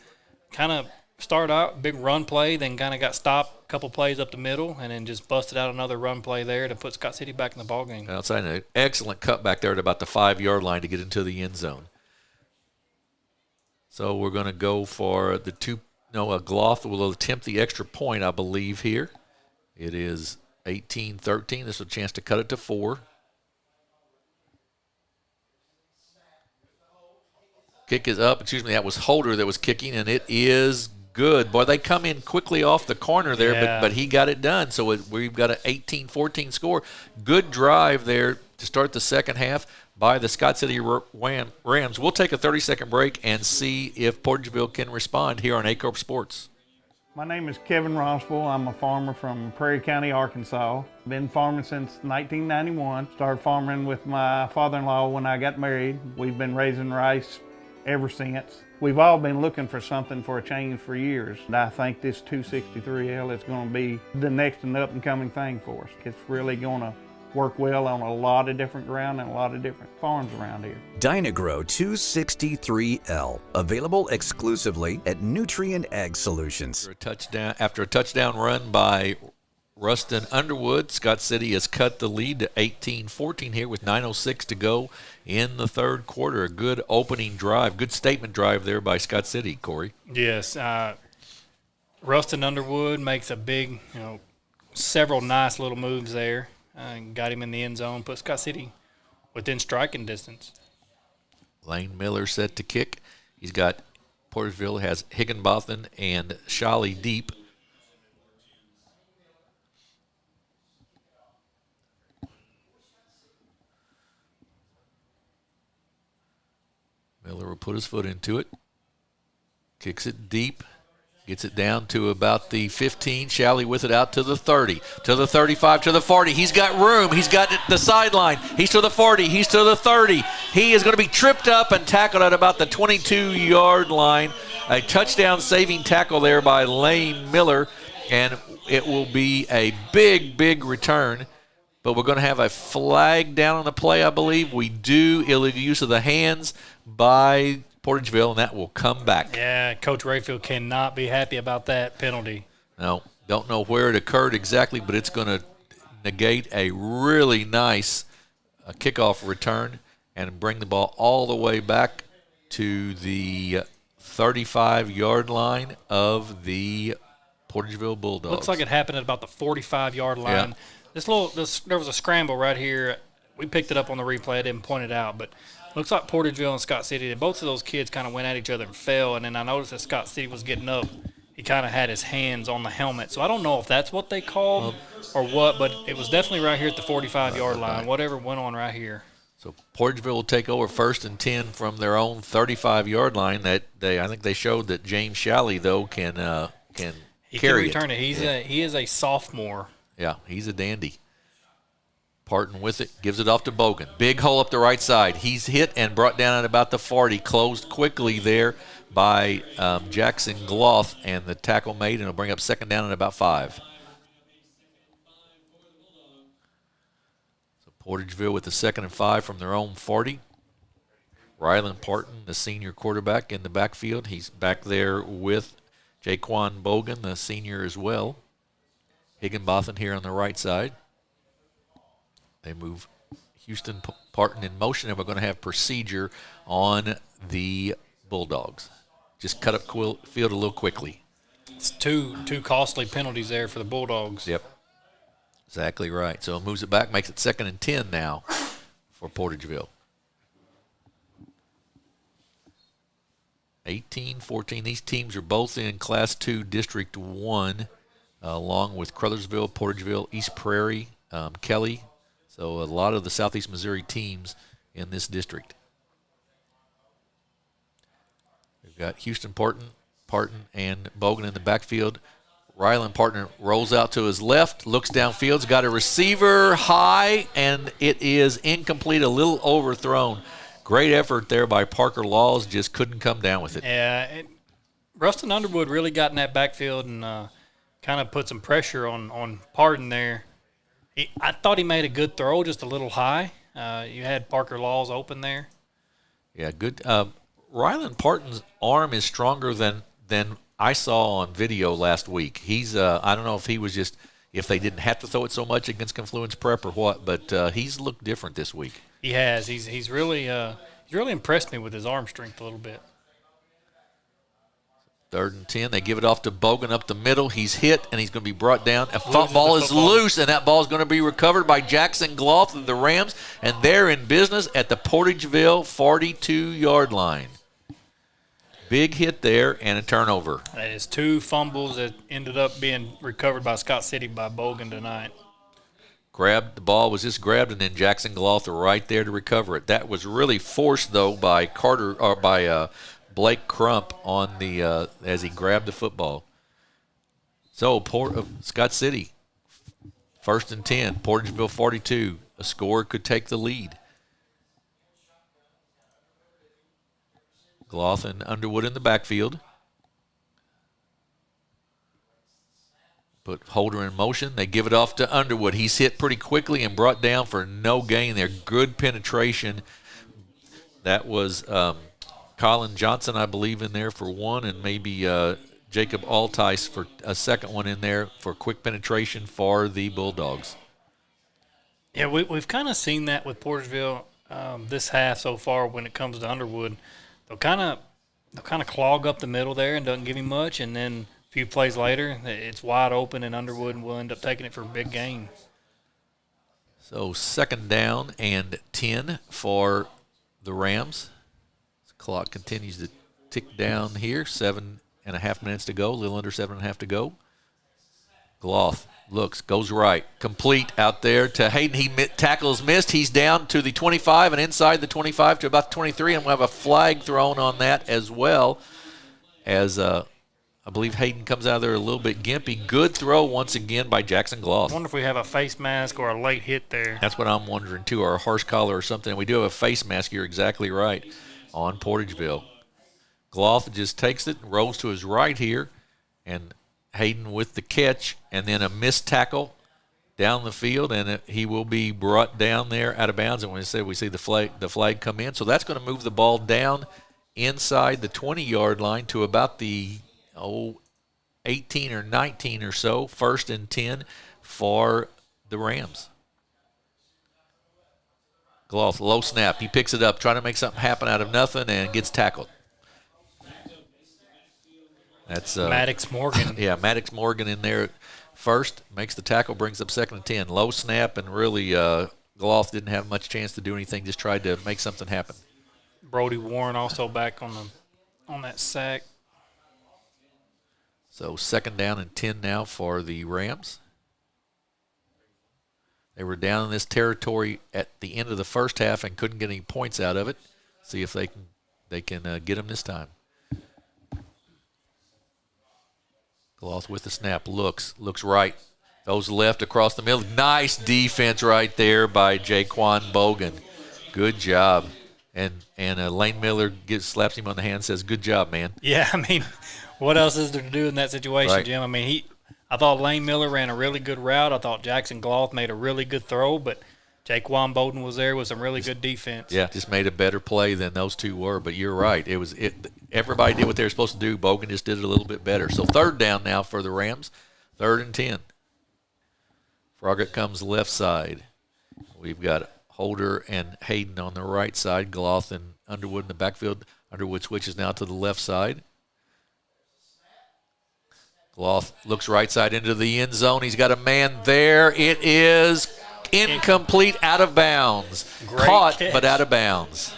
Kind of started out big run play, then kind of got stopped a couple plays up the middle, and then just busted out another run play there to put Scott City back in the ballgame. Outside, an excellent cut back there at about the 5-yard line to get into the end zone. So we're going to go for the Gloff will attempt the extra point, I believe, here. It is 18-13. This is a chance to cut it to 4. Kick is up. That was Holder that was kicking, and it is good. Boy, they come in quickly off the corner there, but he got it done. So we've got an 18-14 score. Good drive there to start the second half by the Scott City Rams. We'll take a 30-second break and see if Portageville can respond here on Aycorp Sports. My name is Kevin Rossville. I'm a farmer from Prairie County, Arkansas. Been farming since 1991. Started farming with my father-in-law when I got married. We've been raising rice ever since. We've all been looking for something for a change for years. And I think this 263L is going to be the next and up-and-coming thing for us. It's really going to work well on a lot of different ground and a lot of different farms around here. Dynagro 263L, available exclusively at Nutrient Ag Solutions. After a touchdown run by Rustin Underwood, Scott City has cut the lead to 18-14 here with 9:06 to go in the third quarter. A good opening drive, good statement drive there by Scott City, Corey. Yes, Rustin Underwood makes a big, several nice little moves there. Got him in the end zone, put Scott City within striking distance. Lane Miller set to kick. He's got Portageville has Higginbotham and Shawley deep. Miller will put his foot into it. Kicks it deep. Gets it down to about the 15. Shalley with it out to the 30, to the 35, to the 40. He's got room. He's got the sideline. He's to the 40. He's to the 30. He is going to be tripped up and tackled at about the 22-yard line. A touchdown saving tackle there by Lane Miller, and it will be a big, big return. But we're going to have a flag down on the play, I believe. We do. Illegal use of the hands by Portageville, and that will come back. Yeah, Coach Rayfield cannot be happy about that penalty. No, don't know where it occurred exactly, but it's going to negate a really nice kickoff return and bring the ball all the way back to the 35-yard line of the Portageville Bulldogs. Looks like it happened at about the 45-yard line. Yeah. There was a scramble right here. We picked it up on the replay. I didn't point it out, but looks like Portageville and Scott City, both of those kids kind of went at each other and fell, and then I noticed that Scott City was getting up. He kind of had his hands on the helmet. So I don't know if that's what they called or what, but it was definitely right here at the 45-yard line, whatever went on right here. So Portageville will take over 1st and 10 from their own 35-yard line. I think they showed that James Shalley, though, can carry return it. He is a sophomore. Yeah, he's a dandy. Parton with it, gives it off to Bogan. Big hole up the right side. He's hit and brought down at about the 40. Closed quickly there by Jackson Gloth, and the tackle made, and it'll bring up 2nd down at about 5. So Portageville with the 2nd and 5 from their own 40. Rylan Parton, the senior quarterback, in the backfield. He's back there with Jaquan Bogan, the senior as well. Higginbotham here on the right side. They move Houston Parton in motion, and we're going to have procedure on the Bulldogs. Just cut up field a little quickly. It's two costly penalties there for the Bulldogs. Yep. Exactly right. So it moves it back, makes it 2nd and 10 now for Portageville. 18-14. These teams are both in Class 2 District 1, along with Crothersville, Portageville, East Prairie, Kelly. So a lot of the Southeast Missouri teams in this district. We've got Houston Parton, and Bogan in the backfield. Rylan Parton rolls out to his left, looks downfield, got a receiver high, and it is incomplete, a little overthrown. Great effort there by Parker Laws, just couldn't come down with it. Yeah, Rustin Underwood really got in that backfield and kind of put some pressure on Parton there. I thought he made a good throw, just a little high. You had Parker Laws open there. Yeah, good. Rylan Parton's arm is stronger than I saw on video last week. He's I don't know if he was just if they didn't have to throw it so much against Confluence Prep or what, but he's looked different this week. He has. He's really impressed me with his arm strength a little bit. 3rd and 10. They give it off to Bogan up the middle. He's hit, and he's going to be brought down. A football is loose, and that ball is going to be recovered by Jackson Gloth of the Rams, and they're in business at the Portageville 42-yard line. Big hit there and a turnover. That is 2 fumbles that ended up being recovered by Scott City by Bogan tonight. The ball was just grabbed, and then Jackson Gloth right there to recover it. That was really forced, though, by Blake Crump on the as he grabbed the football. So Scott City, 1st and 10, Portageville 42. A score could take the lead. Gloth and Underwood in the backfield. Put Holder in motion. They give it off to Underwood. He's hit pretty quickly and brought down for no gain there. Good penetration. That was Colin Johnson, I believe, in there for one, and maybe Jacob Altice for a second one in there for quick penetration for the Bulldogs. Yeah, we've kind of seen that with Portageville this half so far when it comes to Underwood. They'll kind of clog up the middle there and doesn't give him much, and then a few plays later, it's wide open, and Underwood will end up taking it for a big gain. So 2nd down and 10 for the Rams. The clock continues to tick down here. 7.5 minutes to go, a little under 7.5 to go. Gloth looks, goes right, complete out there to Hayden. Tackles missed. He's down to the 25 and inside the 25 to about the 23, and we'll have a flag thrown on that as well as I believe Hayden comes out of there a little bit gimpy. Good throw once again by Jackson Gloth. I wonder if we have a face mask or a late hit there. That's what I'm wondering too, or a harsh collar or something. We do have a face mask. You're exactly right on Portageville. Gloth just takes it and rolls to his right here, and Hayden with the catch, and then a missed tackle down the field, and he will be brought down there out of bounds. And when I say we see the flag come in, so that's going to move the ball down inside the 20-yard line to about the 18 or 19 or so. 1st and 10 for the Rams. Gloth, low snap. He picks it up, trying to make something happen out of nothing, and gets tackled. That's Maddox Morgan. Yeah, Maddox Morgan in there first, makes the tackle, brings up 2nd and 10. Low snap, and really Gloth didn't have much chance to do anything, just tried to make something happen. Brody Warren also back on that sack. So 2nd down and 10 now for the Rams. They were down in this territory at the end of the first half and couldn't get any points out of it. See if they can get them this time. Gloth with the snap, looks right. Those left across the middle. Nice defense right there by Jaquan Bogan. Good job. And Lane Miller slaps him on the hand and says, good job, man. Yeah, I mean, what else is there to do in that situation, Right. Jim? I mean, I thought Lane Miller ran a really good route. I thought Jackson Gloth made a really good throw, but Jaquan Bowden was there with some really good defense. Yeah, just made a better play than those two were. But you're right. Everybody did what they were supposed to do. Bogan just did it a little bit better. So 3rd down now for the Rams. 3rd and 10. Froggatt comes left side. We've got Holder and Hayden on the right side. Gloth and Underwood in the backfield. Underwood switches now to the left side. Gloth looks right side into the end zone. He's got a man there. It is incomplete, out of bounds. Great Caught, catch. but out of bounds.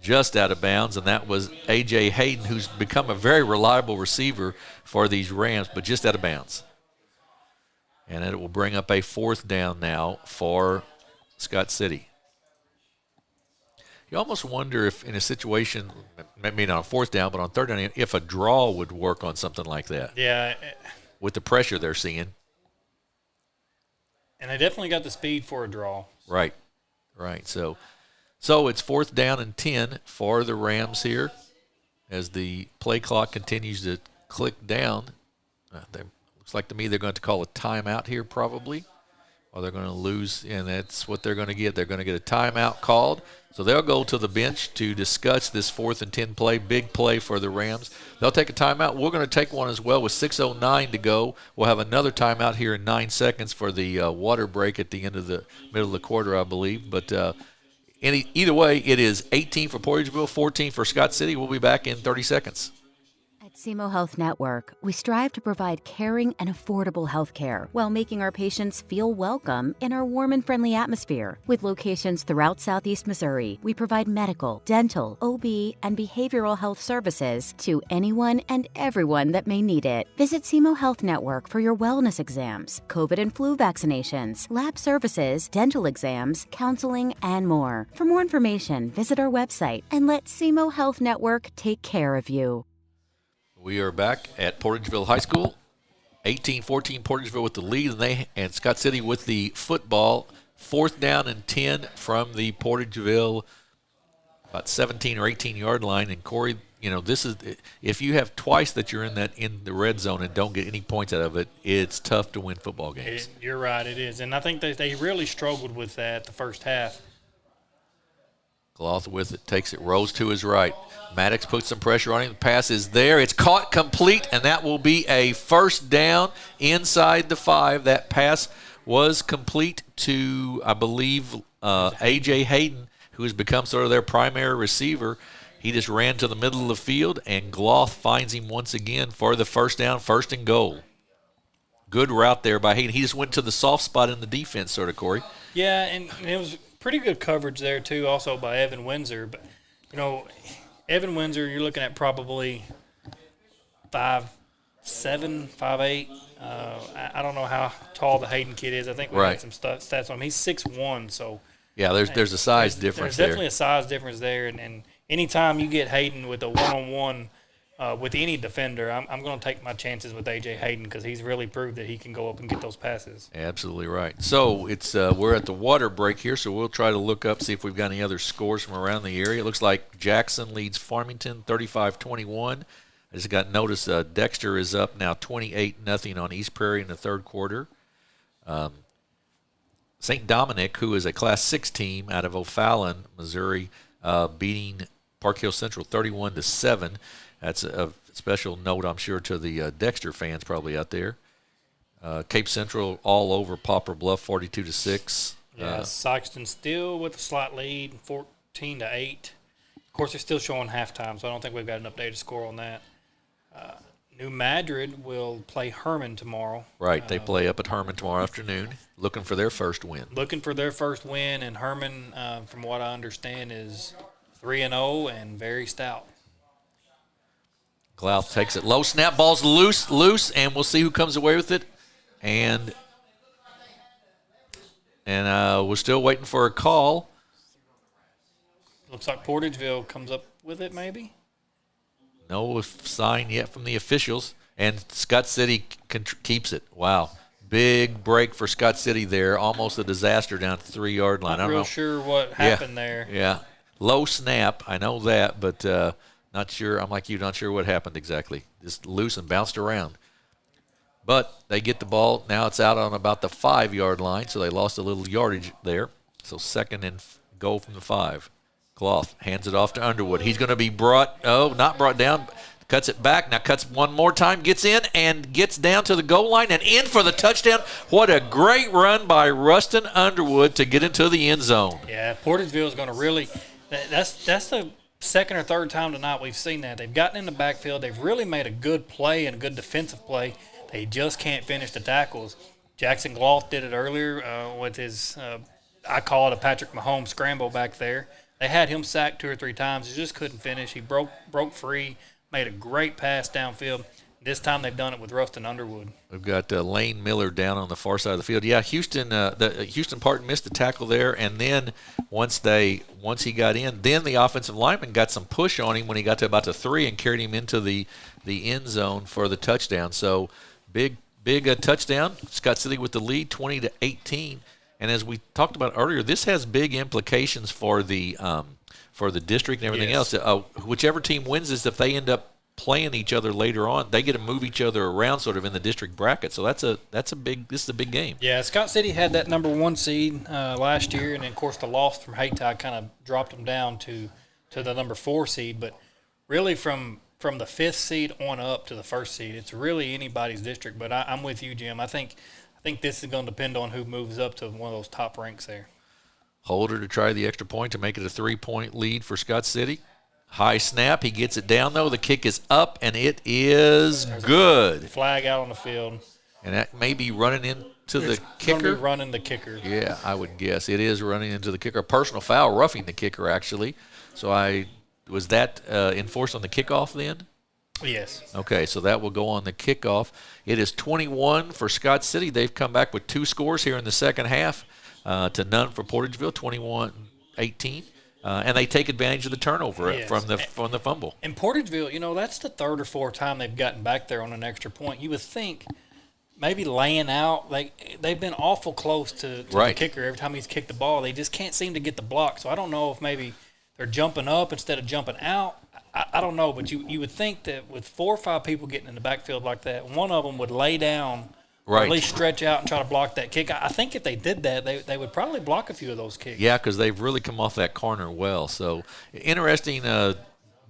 Just out of bounds, and that was A.J. Hayden, who's become a very reliable receiver for these Rams, but just out of bounds. And it will bring up a 4th down now for Scott City. You almost wonder if in a situation, maybe not on 4th down, but on 3rd down, if a draw would work on something like that. Yeah. With the pressure they're seeing. And they definitely got the speed for a draw. Right. So it's 4th down and 10 for the Rams here as the play clock continues to click down. Looks like to me they're going to call a timeout here probably, or they're going to lose, and that's what they're going to get. They're going to get a timeout called. So they'll go to the bench to discuss this 4th and 10 play, big play for the Rams. They'll take a timeout. We're going to take one as well with 6:09 to go. We'll have another timeout here in 9 seconds for the water break at the end of the middle of the quarter, I believe. But either way, it is 18 for Portageville, 14 for Scott City. We'll be back in 30 seconds. At SEMO Health Network, we strive to provide caring and affordable health care while making our patients feel welcome in our warm and friendly atmosphere. With locations throughout Southeast Missouri, we provide medical, dental, OB, and behavioral health services to anyone and everyone that may need it. Visit SEMO Health Network for your wellness exams, COVID and flu vaccinations, lab services, dental exams, counseling, and more. For more information, visit our website and let SEMO Health Network take care of you. We are back at Portageville High School. 18-14 Portageville with the lead, and Scott City with the football. 4th down and 10 from the Portageville about 17 or 18-yard line. And Corey, this is, if you have twice that you're in the red zone and don't get any points out of it, it's tough to win football games. You're right, it is. And I think they really struggled with that the first half. Gloth with it, takes it, rolls to his right. Maddox puts some pressure on him. The pass is there. It's caught complete, and that will be a 1st down inside the 5. That pass was complete to, I believe, A.J. Hayden, who has become sort of their primary receiver. He just ran to the middle of the field, and Gloth finds him once again for the 1st down, 1st and goal. Good route there by Hayden. He just went to the soft spot in the defense, sort of, Corey. Yeah, and it was pretty good coverage there, too, also by Evan Windsor. But, Evan Windsor, you're looking at probably 5'7", 5'8". I don't know how tall the Hayden kid is. I think we had some stats on him. He's 6'1", so. Yeah, there's a size difference there. There's definitely a size difference there. And anytime you get Hayden with a one-on-one with any defender, I'm going to take my chances with A.J. Hayden because he's really proved that he can go up and get those passes. Absolutely right. So it's we're at the water break here, so we'll try to look up, see if we've got any other scores from around the area. It looks like Jackson leads Farmington 35-21. I just got notice Dexter is up now 28-0 on East Prairie in the 3rd quarter. St. Dominic, who is a Class 6 team out of O'Fallon, Missouri, beating Park Hill Central 31-7. That's a special note, I'm sure, to the Dexter fans probably out there. Cape Central all over Poplar Bluff, 42-6. Yeah, Sykeston still with a slight lead, 14-8. Of course, they're still showing halftime, so I don't think we've got an updated score on that. New Madrid will play Herman tomorrow. Right, they play up at Herman tomorrow afternoon, looking for their first win. And Herman, from what I understand, is 3-0 and very stout. Glauth takes it low, snap, ball's loose, and we'll see who comes away with it. And we're still waiting for a call. Looks like Portageville comes up with it, maybe. No sign yet from the officials, and Scott City keeps it. Wow. Big break for Scott City there, almost a disaster down at the 3-yard line. Not real sure what happened there. Yeah, low snap, I know that, but not sure. I'm like you, not sure what happened exactly. Just loose and bounced around. But they get the ball. Now it's out on about the 5-yard line, so they lost a little yardage there. So 2nd and goal from the 5. Cloth hands it off to Underwood. He's going to be not brought down, cuts it back. Now cuts one more time, gets in and gets down to the goal line and in for the touchdown. What a great run by Rustin Underwood to get into the end zone. Yeah, Portageville is going to really – that's the second or third time tonight we've seen that. They've gotten in the backfield. They've really made a good play and a good defensive play. They just can't finish the tackles. Jackson Gloff did it earlier with his I call it a Patrick Mahomes scramble back there. They had him sacked 2 or 3 times. He just couldn't finish. He broke free, made a great pass downfield. This time they've done it with Rustin Underwood. We've got Lane Miller down on the far side of the field. Yeah, Houston Parton missed the tackle there, and then once he got in, then the offensive lineman got some push on him when he got to about the 3 and carried him into the end zone for the touchdown. So big touchdown. Scott City with the lead, 20-18. And as we talked about earlier, this has big implications for the district and everything else. Whichever team wins this, if they end up playing each other later on, they get to move each other around sort of in the district bracket. So this is a big game. Yeah, Scott City had that number 1 seed last year, and then, of course, the loss from Hayti kind of dropped them down to the number 4 seed. But really from the 5th seed on up to the 1st seed, it's really anybody's district. But I'm with you, Jim. I think this is going to depend on who moves up to one of those top ranks there. Holder to try the extra point to make it a 3-point lead for Scott City. High snap. He gets it down, though. The kick is up, and it is good. Flag out on the field. And that may be running into the kicker. Going to be running the kicker. Yeah, I would guess. It is running into the kicker. A personal foul, roughing the kicker, actually. So was that enforced on the kickoff then? Yes. Okay, so that will go on the kickoff. It is 21 for Scott City. They've come back with 2 scores here in the second half to none for Portageville, 21-18. And they take advantage of the turnover from the fumble. And Portageville, that's the 3rd or 4th time they've gotten back there on an extra point. You would think maybe laying out, they've been awful close to the kicker every time he's kicked the ball. They just can't seem to get the block. So I don't know if maybe they're jumping up instead of jumping out. I don't know, but you would think that with 4 or 5 people getting in the backfield like that, one of them would lay down or at least stretch out and try to block that kick. I think if they did that, they would probably block a few of those kicks. Yeah, because they've really come off that corner well. So interesting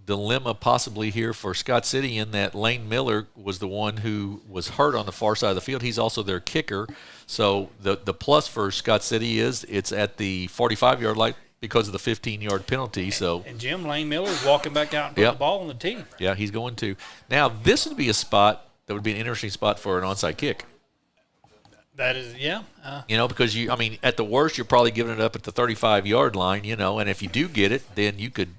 dilemma possibly here for Scott City in that Lane Miller was the one who was hurt on the far side of the field. He's also their kicker. So the plus for Scott City is it's at the 45-yard line because of the 15-yard penalty. And Jim, Lane Miller's walking back out and putting the ball on the tee. Yeah, he's going to. Now, this would be a spot that would be an interesting spot for an onside kick. That is, because at the worst, you're probably giving it up at the 35-yard line, and if you do get it, then you could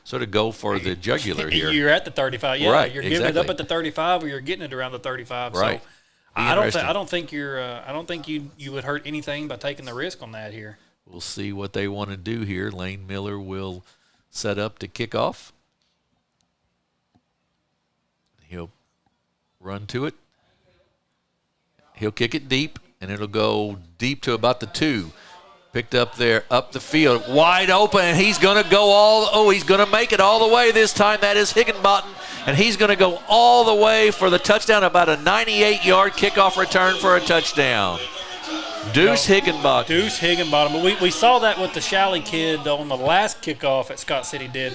sort of go for the jugular here. You're at the 35, yeah. Right, you're giving it up at the 35, or you're getting it around the 35. Right. So I don't think you would hurt anything by taking the risk on that here. We'll see what they want to do here. Lane Miller will set up to kick off. He'll run to it. He'll kick it deep, and it'll go deep to about the 2. Picked up there, up the field, wide open, and he's going to go he's going to make it all the way this time. That is Higginbottom, and he's going to go all the way for the touchdown, about a 98-yard kickoff return for a touchdown. Deuce Higginbottom. But we saw that with the Shalley kid on the last kickoff that Scott City did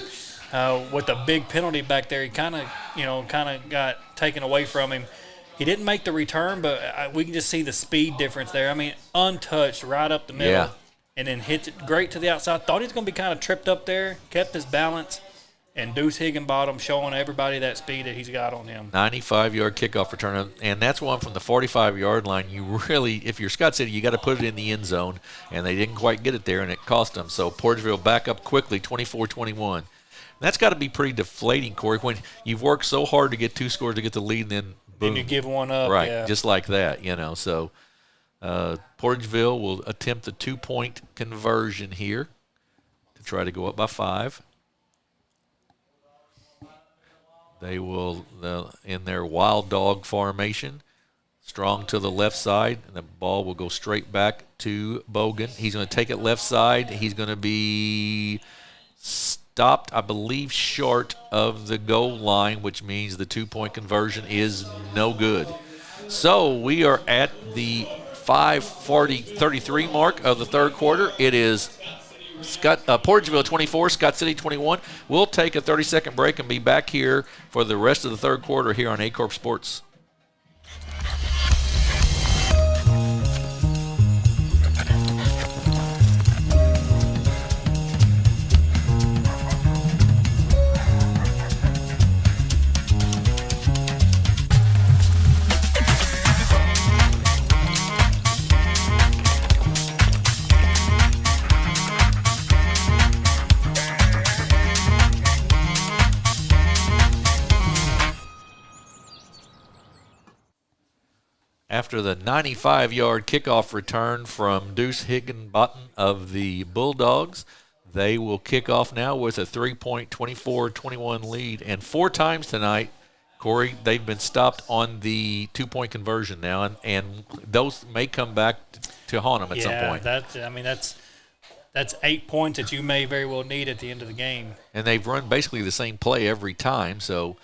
with the big penalty back there. He kind of got taken away from him. He didn't make the return, but we can just see the speed difference there. Untouched, right up the middle, and then hits it great to the outside. Thought he was going to be kind of tripped up there, kept his balance, and Deuce Higginbottom showing everybody that speed that he's got on him. 95-yard kickoff return, and that's one from the 45-yard line. You really, if you're Scott City, you got to put it in the end zone, and they didn't quite get it there, and it cost them. So Portageville back up quickly, 24-21. That's got to be pretty deflating, Corey, when you've worked so hard to get 2 scores to get the lead, and then boom. Then you give one up. Right, yeah. just like that, So Portageville will attempt the 2-point conversion here to try to go up by 5. They will, in their wild dog formation, strong to the left side, and the ball will go straight back to Bogan. He's going to take it left side. He's going to be stopped, I believe, short of the goal line, which means the 2-point conversion is no good. So we are at the 5:33 mark of the third quarter. It is Portageville 24, Scott City 21. We'll take a 30-second break and be back here for the rest of the third quarter here on Aycorp Sports. After the 95-yard kickoff return from Deuce Higginbottom of the Bulldogs, they will kick off now with a 3-point, 24-21 lead. And 4 times tonight, Corey, they've been stopped on the 2-point conversion now, and those may come back to haunt them at some point. That's 8 points that you may very well need at the end of the game. And they've run basically the same play every time, so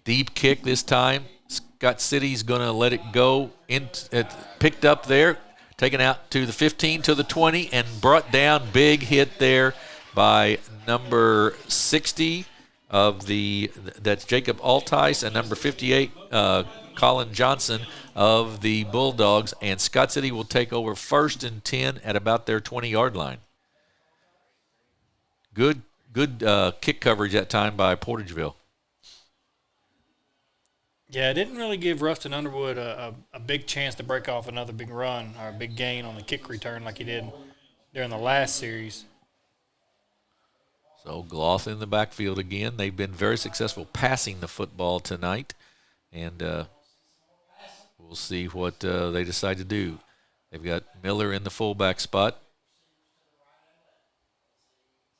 deep kick this time. Scott City's going to let it go. Picked up there, taken out to the 15, to the 20, and brought down. Big hit there by number 60 that's Jacob Altice, and number 58, Colin Johnson of the Bulldogs. And Scott City will take over 1st and 10 at about their 20-yard line. Good kick coverage that time by Portageville. Yeah, it didn't really give Rustin Underwood a big chance to break off another big run or a big gain on the kick return like he did during the last series. So Gloth in the backfield again. They've been very successful passing the football tonight, and we'll see what they decide to do. They've got Miller in the fullback spot.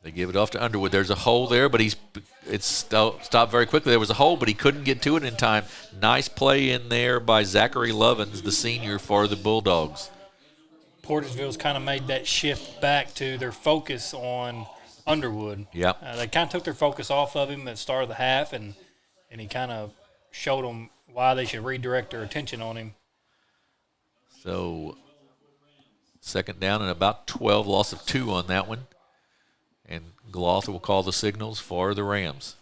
They give it off to Underwood. There's a hole there, but it's stopped very quickly. There was a hole, but he couldn't get to it in time. Nice play in there by Zachary Lovins, the senior for the Bulldogs. Portageville's kind of made that shift back to their focus on Underwood. Yep. They kind of took their focus off of him at the start of the half, and he kind of showed them why they should redirect their attention on him. So 2nd down and about 12, loss of 2 on that one. And Gloth will call the signals for the Rams.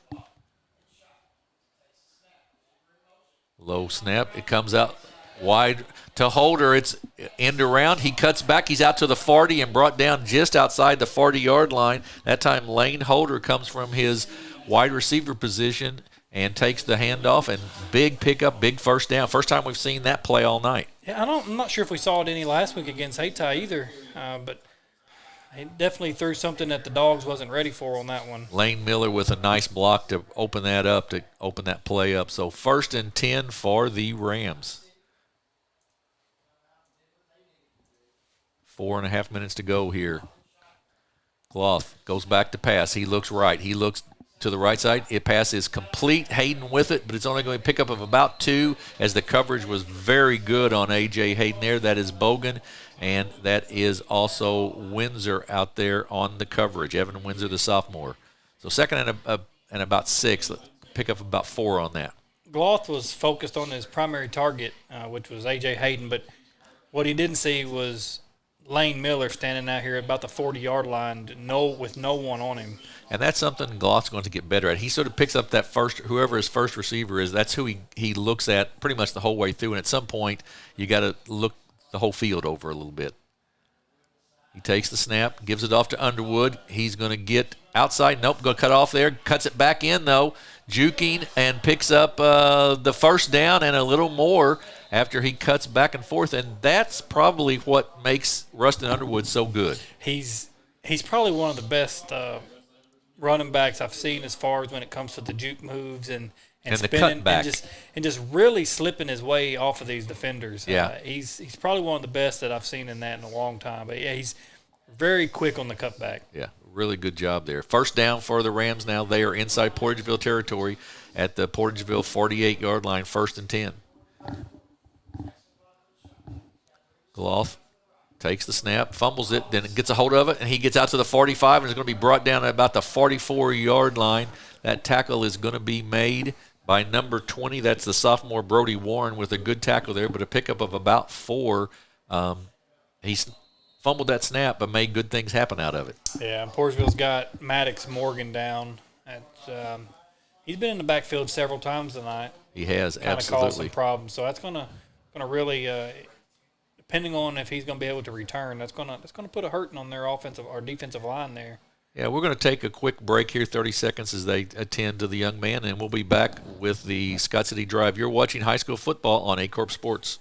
Low snap. It comes out wide to Holder. It's end around. He cuts back. He's out to the 40 and brought down just outside the 40-yard line. That time Lane Holder comes from his wide receiver position and takes the handoff, and big pickup, big first down. First time we've seen that play all night. Yeah, I'm not sure if we saw it any last week against Hayti either, but he definitely threw something that the Dogs wasn't ready for on that one. Lane Miller with a nice block to open that up, to open that play up. So 1st and 10 for the Rams. 4.5 minutes to go here. Gloth goes back to pass. He looks right. He looks to the right side. It pass is complete. Hayden with it, but it's only going to pick up of about 2 as the coverage was very good on A.J. Hayden there. That is Bogan. And that is also Windsor out there on the coverage. Evan Windsor, the sophomore. So 2nd and about 6. Pick up about 4 on that. Gloth was focused on his primary target, which was A.J. Hayden. But what he didn't see was Lane Miller standing out here at about the 40-yard line with no one on him. And that's something Gloth's going to get better at. He sort of picks up that whoever his first receiver is, that's who he looks at pretty much the whole way through. And at some point, you got to look the whole field over a little bit. He takes the snap, gives it off to Underwood. He's going to get outside. Nope, going to cut off there. Cuts it back in, though. Juking and picks up the first down and a little more after he cuts back and forth. And that's probably what makes Rustin Underwood so good. He's probably one of the best running backs I've seen as far as when it comes to the juke moves and the spinning cutback. and just really slipping his way off of these defenders. Yeah. He's probably one of the best that I've seen in that in a long time. But, yeah, he's very quick on the cutback. Yeah, really good job there. First down for the Rams now. They are inside Portageville territory at the Portageville 48-yard line, 1st and 10. Gloff takes the snap, fumbles it, then gets a hold of it, and he gets out to the 45 and is going to be brought down at about the 44-yard line. That tackle is going to be made by number 20. That's the sophomore Brody Warren with a good tackle there, but a pickup of about 4. He's fumbled that snap, but made good things happen out of it. Yeah, and Portageville's got Maddox Morgan down. He's been in the backfield several times tonight. He has, kind absolutely. of caused some problems. So that's gonna really, depending on if he's going to be able to return, that's gonna put a hurting on their offensive or defensive line there. Yeah, we're going to take a quick break here, 30 seconds as they attend to the young man, and we'll be back with the Scott City Drive. You're watching high school football on Aycorp Sports.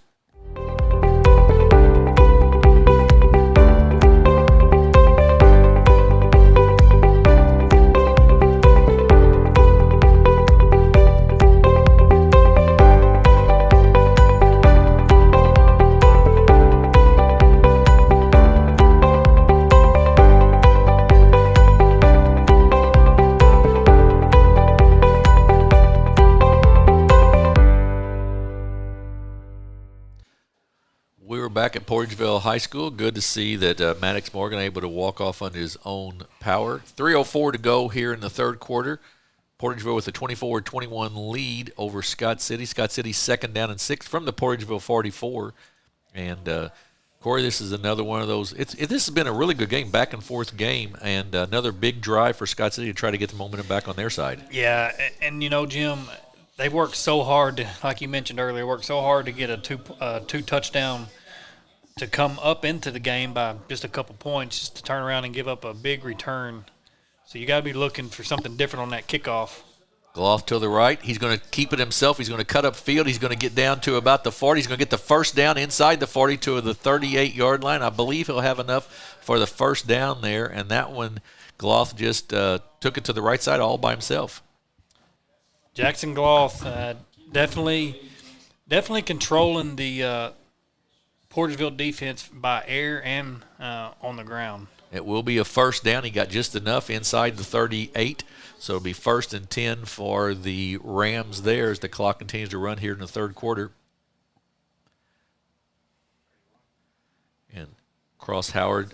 Back at Portageville High School. Good to see that Maddox Morgan able to walk off on his own power. 3:04 to go here in the third quarter. Portageville with a 24-21 lead over Scott City. Scott City 2nd down and 6 from the Portageville 44. And Corey, this is another one of those. This has been a really good game, back and forth game, and another big drive for Scott City to try to get the momentum back on their side. Yeah, and Jim, they worked so hard, like you mentioned earlier, worked so hard to get a two touchdown to come up into the game by just a couple points, just to turn around and give up a big return. So you got to be looking for something different on that kickoff. Gloff to the right. He's going to keep it himself. He's going to cut up field. He's going to get down to about the 40. He's going to get the first down inside the 40 to the 38-yard line. I believe he'll have enough for the first down there. And that one, Gloff just took it to the right side all by himself. Jackson Gloff definitely controlling the Portageville defense by air and on the ground. It will be a first down. He got just enough inside the 38, so it'll be 1st and 10 for the Rams there as the clock continues to run here in the third quarter. And Cross Howard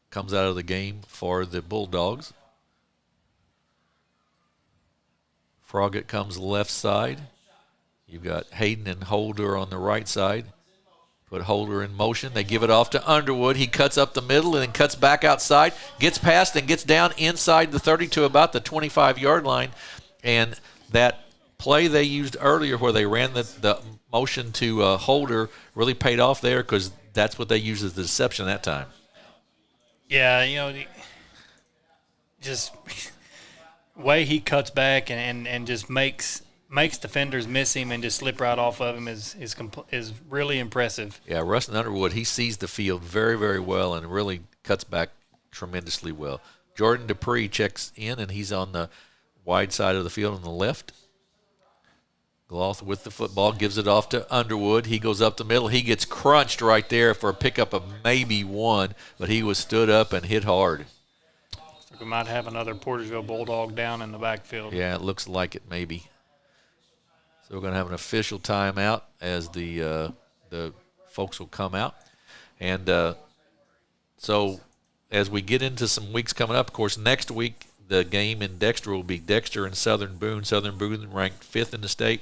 comes out of the game for the Bulldogs. Froggett comes left side. You've got Hayden and Holder on the right side. Put Holder in motion. They give it off to Underwood. He cuts up the middle and then cuts back outside, gets past and gets down inside the 30 to about the 25-yard line. And that play they used earlier where they ran the motion to Holder really paid off there because that's what they used as the deception that time. Yeah, just way he cuts back and just makes defenders miss him and just slip right off of him is really impressive. Yeah, Rustin Underwood, he sees the field very, very well and really cuts back tremendously well. Jordan Dupree checks in, and he's on the wide side of the field on the left. Gloff with the football, gives it off to Underwood. He goes up the middle. He gets crunched right there for a pickup of maybe 1, but he was stood up and hit hard. So we might have another Portageville Bulldog down in the backfield. Yeah, it looks like it maybe. So we're going to have an official timeout as the folks will come out. And so as we get into some weeks coming up, of course, next week the game in Dexter will be Dexter and Southern Boone. Southern Boone ranked 5th in the state.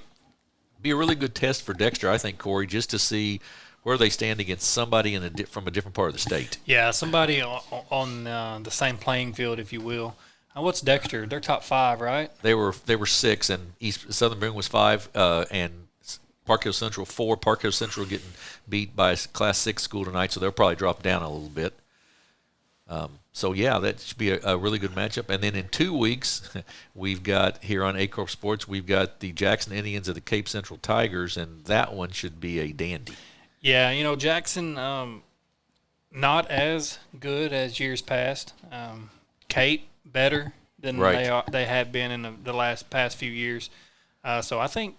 Be a really good test for Dexter, I think, Corey, just to see where they stand against somebody from a different part of the state. Yeah, somebody on the same playing field, if you will. What's Dexter? They're top 5, right? They were 6, and Southern Boone was 5, and Park Hill Central 4. Park Hill Central getting beat by a Class 6 school tonight, so they'll probably drop down a little bit. So, yeah, that should be a really good matchup. And then in 2 weeks, we've got here on Aycorp Sports, we've got the Jackson Indians of the Cape Central Tigers, and that one should be a dandy. Yeah, Jackson, not as good as years past. Cape, better than they have been in the past few years. So I think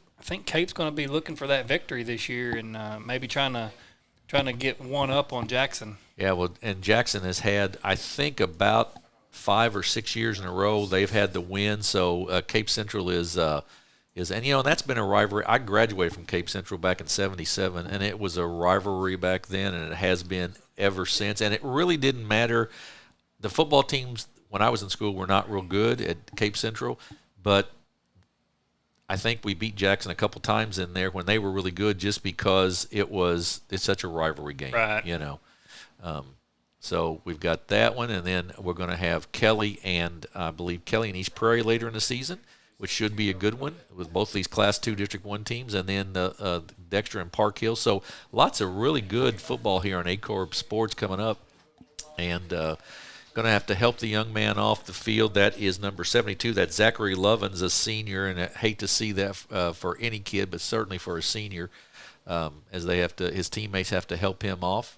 Cape's going to be looking for that victory this year and maybe trying to get one up on Jackson. Yeah, well, and Jackson has had, I think, about 5 or 6 years in a row they've had the win. So Cape Central is and that's been a rivalry. I graduated from Cape Central back in '77, and it was a rivalry back then, and it has been ever since. And it really didn't matter. The football teams when I was in school were not real good at Cape Central, but I think we beat Jackson a couple times in there when they were really good, just because it's such a rivalry game, right? So we've got that one, and then we're going to have Kelly and I believe Kelly and East Prairie later in the season, which should be a good one with both these Class 2 District 1 teams, and then Dexter and Park Hill. So lots of really good football here on Aycorp Sports coming up, and going to have to help the young man off the field. That is number 72. That's Zachary Lovins, a senior, and I hate to see that for any kid, but certainly for a senior, as his teammates have to help him off,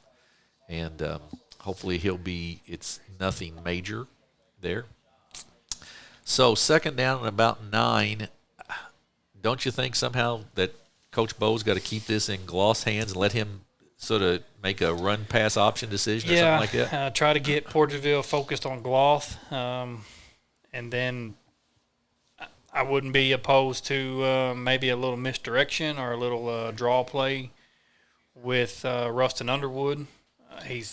and hopefully it's nothing major there. So second down and about 9. Don't you think somehow that Coach Bowe's got to keep this in Gloss hands and let him sort of make a run-pass option decision or something like that? Yeah, try to get Portageville focused on Gloss. And then I wouldn't be opposed to maybe a little misdirection or a little draw play with Rustin Underwood.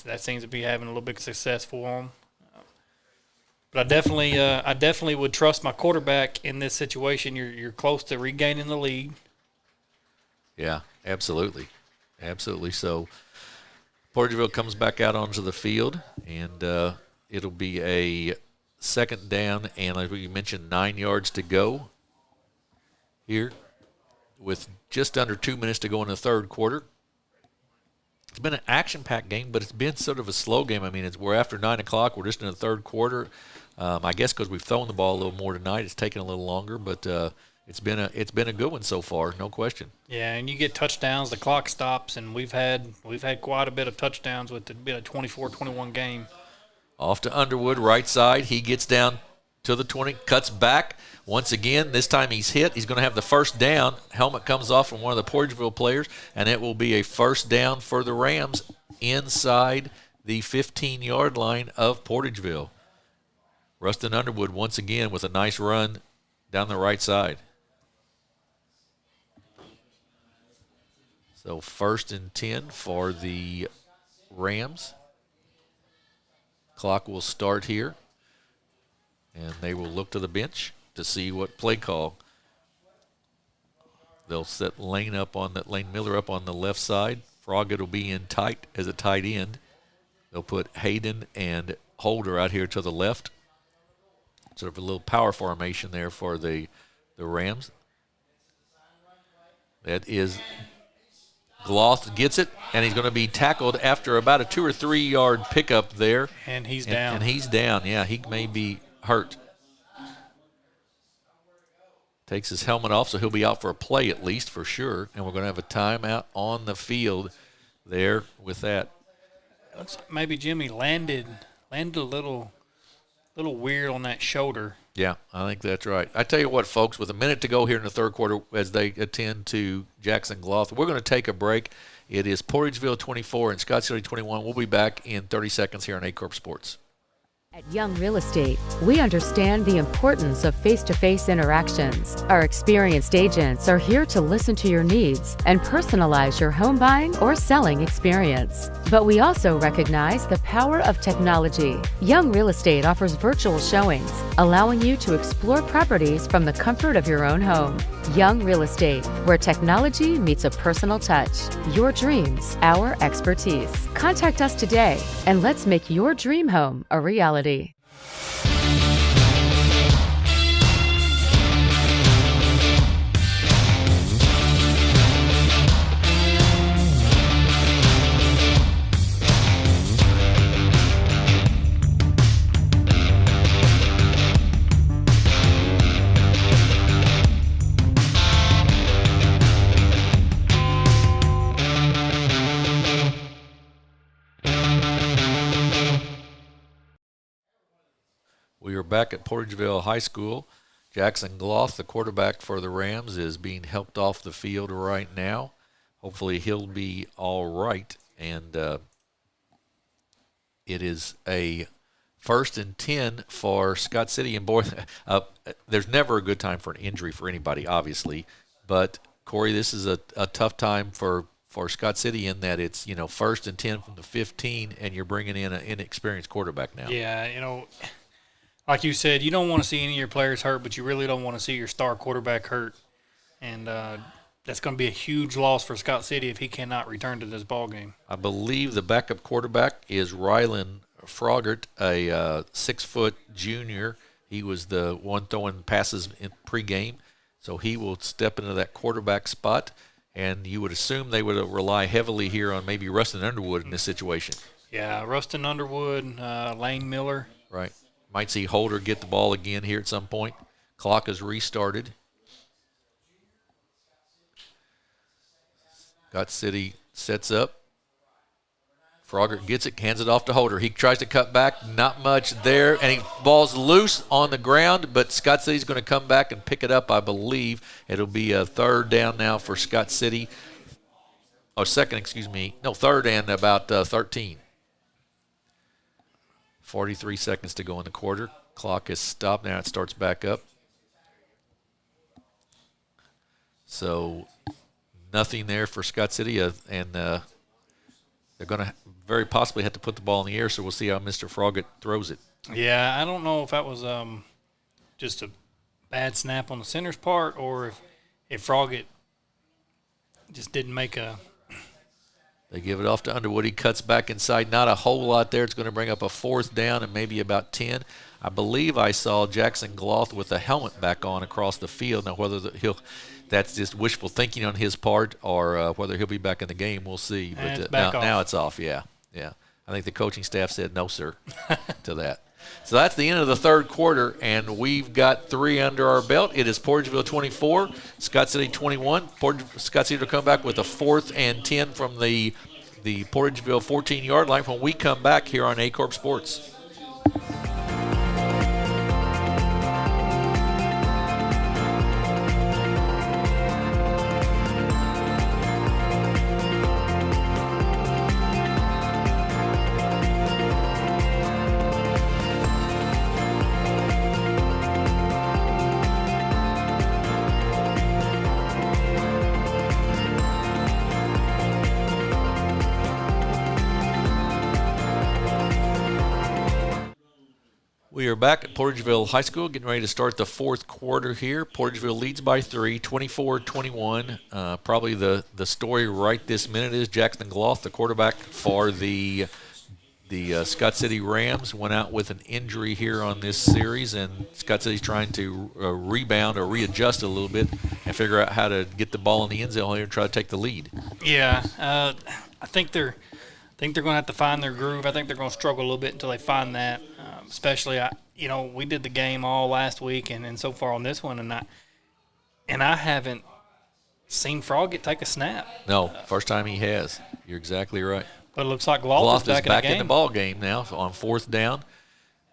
That seems to be having a little bit of success for him. But I definitely would trust my quarterback in this situation. You're close to regaining the lead. Yeah, absolutely. Absolutely. So Portageville comes back out onto the field, and it'll be a second down, and like we mentioned, 9 yards to go here with just under 2 minutes to go in the third quarter. It's been an action-packed game, but it's been sort of a slow game. I mean, we're after 9 o'clock. We're just in the third quarter. I guess because we've thrown the ball a little more tonight, it's taken a little longer, but it's been a good one so far, no question. Yeah, and you get touchdowns, the clock stops, and we've had quite a bit of touchdowns with it being a 24-21 game. Off to Underwood, right side. He gets down to the 20, cuts back. Once again, this time he's hit. He's going to have the first down. Helmet comes off from one of the Portageville players, and it will be a first down for the Rams inside the 15-yard line of Portageville. Rustin Underwood once again with a nice run down the right side. So 1st and 10 for the Rams. Clock will start here, and they will look to the bench to see what play call. They'll set Lane Miller up on the left side. Froggatt will be in tight as a tight end. They'll put Hayden and Holder out here to the left. Sort of a little power formation there for the Rams. That is Gloth gets it, and he's going to be tackled after about a 2 or 3 yard pickup there. And he's down. And he's down. Yeah, he may be hurt. Takes his helmet off, so he'll be out for a play at least for sure. And we're going to have a timeout on the field there with that. Looks like maybe Jimmy landed a little weird on that shoulder. Yeah, I think that's right. I tell you what, folks, with a minute to go here in the third quarter as they attend to Jackson Gloth, we're going to take a break. It is Portageville 24 and Scott City 21. We'll be back in 30 seconds here on Aycorp Sports. At Young Real Estate, we understand the importance of face-to-face interactions. Our experienced agents are here to listen to your needs and personalize your home buying or selling experience. But we also recognize the power of technology. Young Real Estate offers virtual showings, allowing you to explore properties from the comfort of your own home. Young Real Estate, where technology meets a personal touch. Your dreams, our expertise. Contact us today, and let's make your dream home a reality. back at Portageville High School. Jackson Gloth, the quarterback for the Rams, is being helped off the field right now. Hopefully he'll be all right. And it is a 1st and 10 for Scott City. And, boy, there's never a good time for an injury for anybody, obviously. But, Corey, this is a tough time for Scott City in that it's, 1st and 10 from the 15, and you're bringing in an inexperienced quarterback now. Yeah, like you said, you don't want to see any of your players hurt, but you really don't want to see your star quarterback hurt. And that's going to be a huge loss for Scott City if he cannot return to this ball game. I believe the backup quarterback is Rylan Frogert, a 6-foot junior. He was the one throwing passes in pregame, so he will step into that quarterback spot. And you would assume they would rely heavily here on maybe Rustin Underwood in this situation. Yeah, Rustin Underwood, Lane Miller. Right. Might see Holder get the ball again here at some point. Clock is restarted. Scott City sets up. Frogert gets it, hands it off to Holder. He tries to cut back, not much there, and he ball's loose on the ground, but Scott City's going to come back and pick it up, I believe. It'll be a 3rd down now for Scott City. Third and about 13. 43 seconds to go in the quarter. Clock is stopped. Now it starts back up. So nothing there for Scott City, and they're going to very possibly have to put the ball in the air, so we'll see how Mr. Frogett throws it. Yeah, I don't know if that was just a bad snap on the center's part or if Frogett just didn't make a – They give it off to Underwood. He cuts back inside. Not a whole lot there. It's going to bring up a 4th down and maybe about 10. I believe I saw Jackson Gloth with a helmet back on across the field. Now, whether that's just wishful thinking on his part or whether he'll be back in the game, we'll see. But now it's off, yeah. I think the coaching staff said no, sir, to that. So that's the end of the 3rd quarter, and we've got 3 under our belt. It is Portageville 24, Scott City 21. Scott City will come back with a 4th and 10 from the Portageville 14-yard line when we come back here on Aycorp Sports. We are back at Portageville High School, getting ready to start the 4th quarter here. Portageville leads by 3, 24-21. Probably the story right this minute is Jackson Gloth, the quarterback for the Scott City Rams, went out with an injury here on this series, and Scott City's trying to rebound or readjust a little bit and figure out how to get the ball in the end zone here and try to take the lead. Yeah, I think they're going to have to find their groove. I think they're going to struggle a little bit until they find that. Especially, we did the game all last week and so far on this one, and I haven't seen Frogett take a snap. No, first time he has. You're exactly right. But it looks like Gloth is back in the ball game now on 4th down.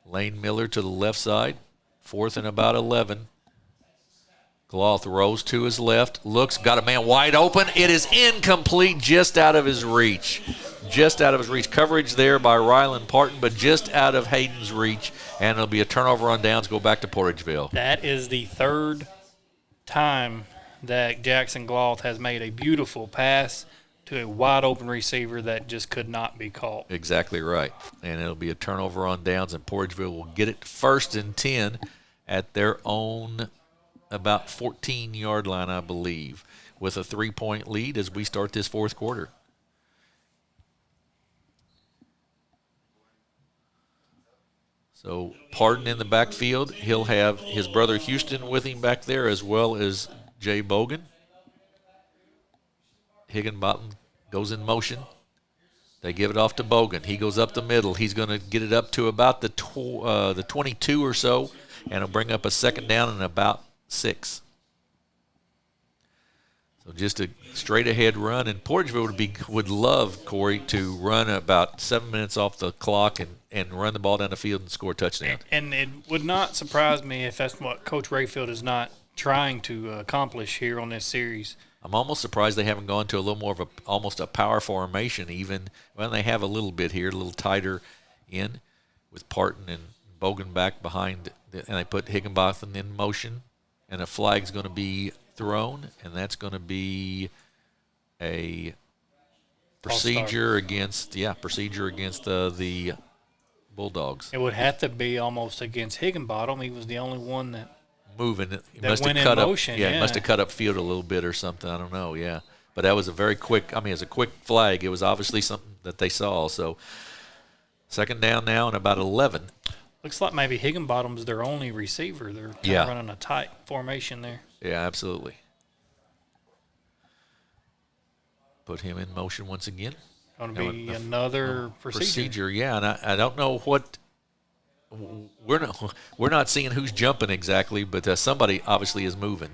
Lane Miller to the left side, 4th and about 11. Gloth rolls to his left, got a man wide open. It is incomplete, just out of his reach. Just out of his reach. Coverage there by Rylan Parton, but just out of Hayden's reach. And it'll be a turnover on downs, go back to Portageville. That is the 3rd time that Jackson Gloth has made a beautiful pass to a wide-open receiver that just could not be caught. Exactly right. And it'll be a turnover on downs, and Portageville will get it 1st and 10 at their own about 14-yard line, I believe, with a 3-point lead as we start this 4th quarter. So Parton in the backfield. He'll have his brother Houston with him back there as well as Jay Bogan. Higginbottom goes in motion. They give it off to Bogan. He goes up the middle. He's going to get it up to about the 22 or so, and it'll bring up a 2nd down and about 6. So just a straight-ahead run, and Portageville would love, Corey, to run about 7 minutes off the clock and run the ball down the field and score a touchdown. And it would not surprise me if that's what Coach Rayfield is not trying to accomplish here on this series. I'm almost surprised they haven't gone to a little more of almost a power formation even. Well, they have a little bit here, a little tighter in with Parton and Bogan back behind, and they put Higginbotham in motion, and a flag's going to be thrown, and that's going to be a procedure against the Bulldogs. It would have to be almost against Higginbotham. He was the only one that moving. He that must went have cut in motion. up. He must have cut up field a little bit or something. I don't know. Yeah, but that was a very quick. I mean, it's a quick flag. It was obviously something that they saw. So second down now and about 11. Looks like maybe Higginbotham's their only receiver. They're kind of running a tight formation there. Yeah, absolutely. Put him in motion once again. Going to be another procedure. Yeah, and I don't know what we're not seeing who's jumping exactly, but somebody obviously is moving.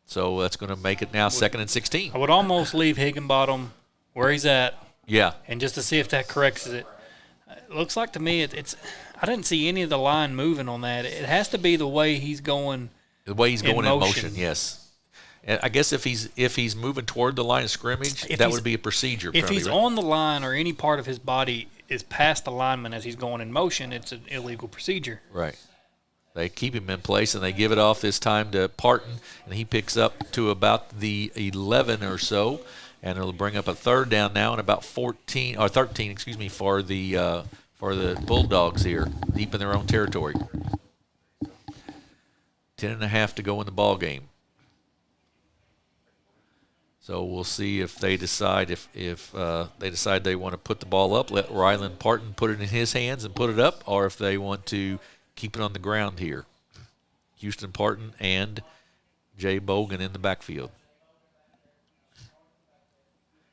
So that's going to make it now 2nd and 16. I would almost leave Higginbotham where he's at. Yeah. And just to see if that corrects it. It looks like to me it's I didn't see any of the line moving on that. It has to be the way he's going. The way he's going in motion, yes. And I guess if he's moving toward the line of scrimmage, that would be a procedure. If he's on the line or any part of his body is past the lineman as he's going in motion, it's an illegal procedure. Right. They keep him in place, and they give it off this time to Parton, and he picks up to about the 11 or so, and it'll bring up a third down now and about 13 for the Bulldogs here, deep in their own territory. 10.5 to go in the ball game. So we'll see if they decide if they decide they want to put the ball up, let Ryland Parton put it in his hands and put it up, or if they want to keep it on the ground here. Houston Parton and Jay Bogan in the backfield.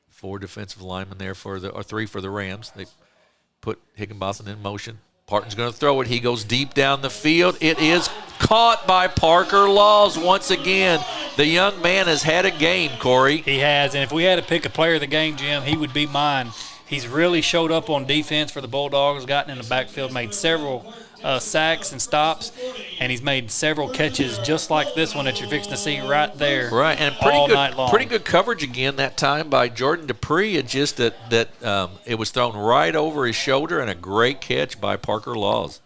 4 defensive linemen there or 3 for the Rams. They put Higginbotham in motion. Parton's going to throw it. He goes deep down the field. It is caught by Parker Laws once again. The young man has had a game, Corey. He has, and if we had to pick a player of the game, Jim, he would be mine. He's really showed up on defense for the Bulldogs, gotten in the backfield, made several sacks and stops, and he's made several catches just like this one that you're fixing to see right there. Right, and pretty good coverage again that time by Jordan Dupree. It's just that it was thrown right over his shoulder, and a great catch by Parker Laws.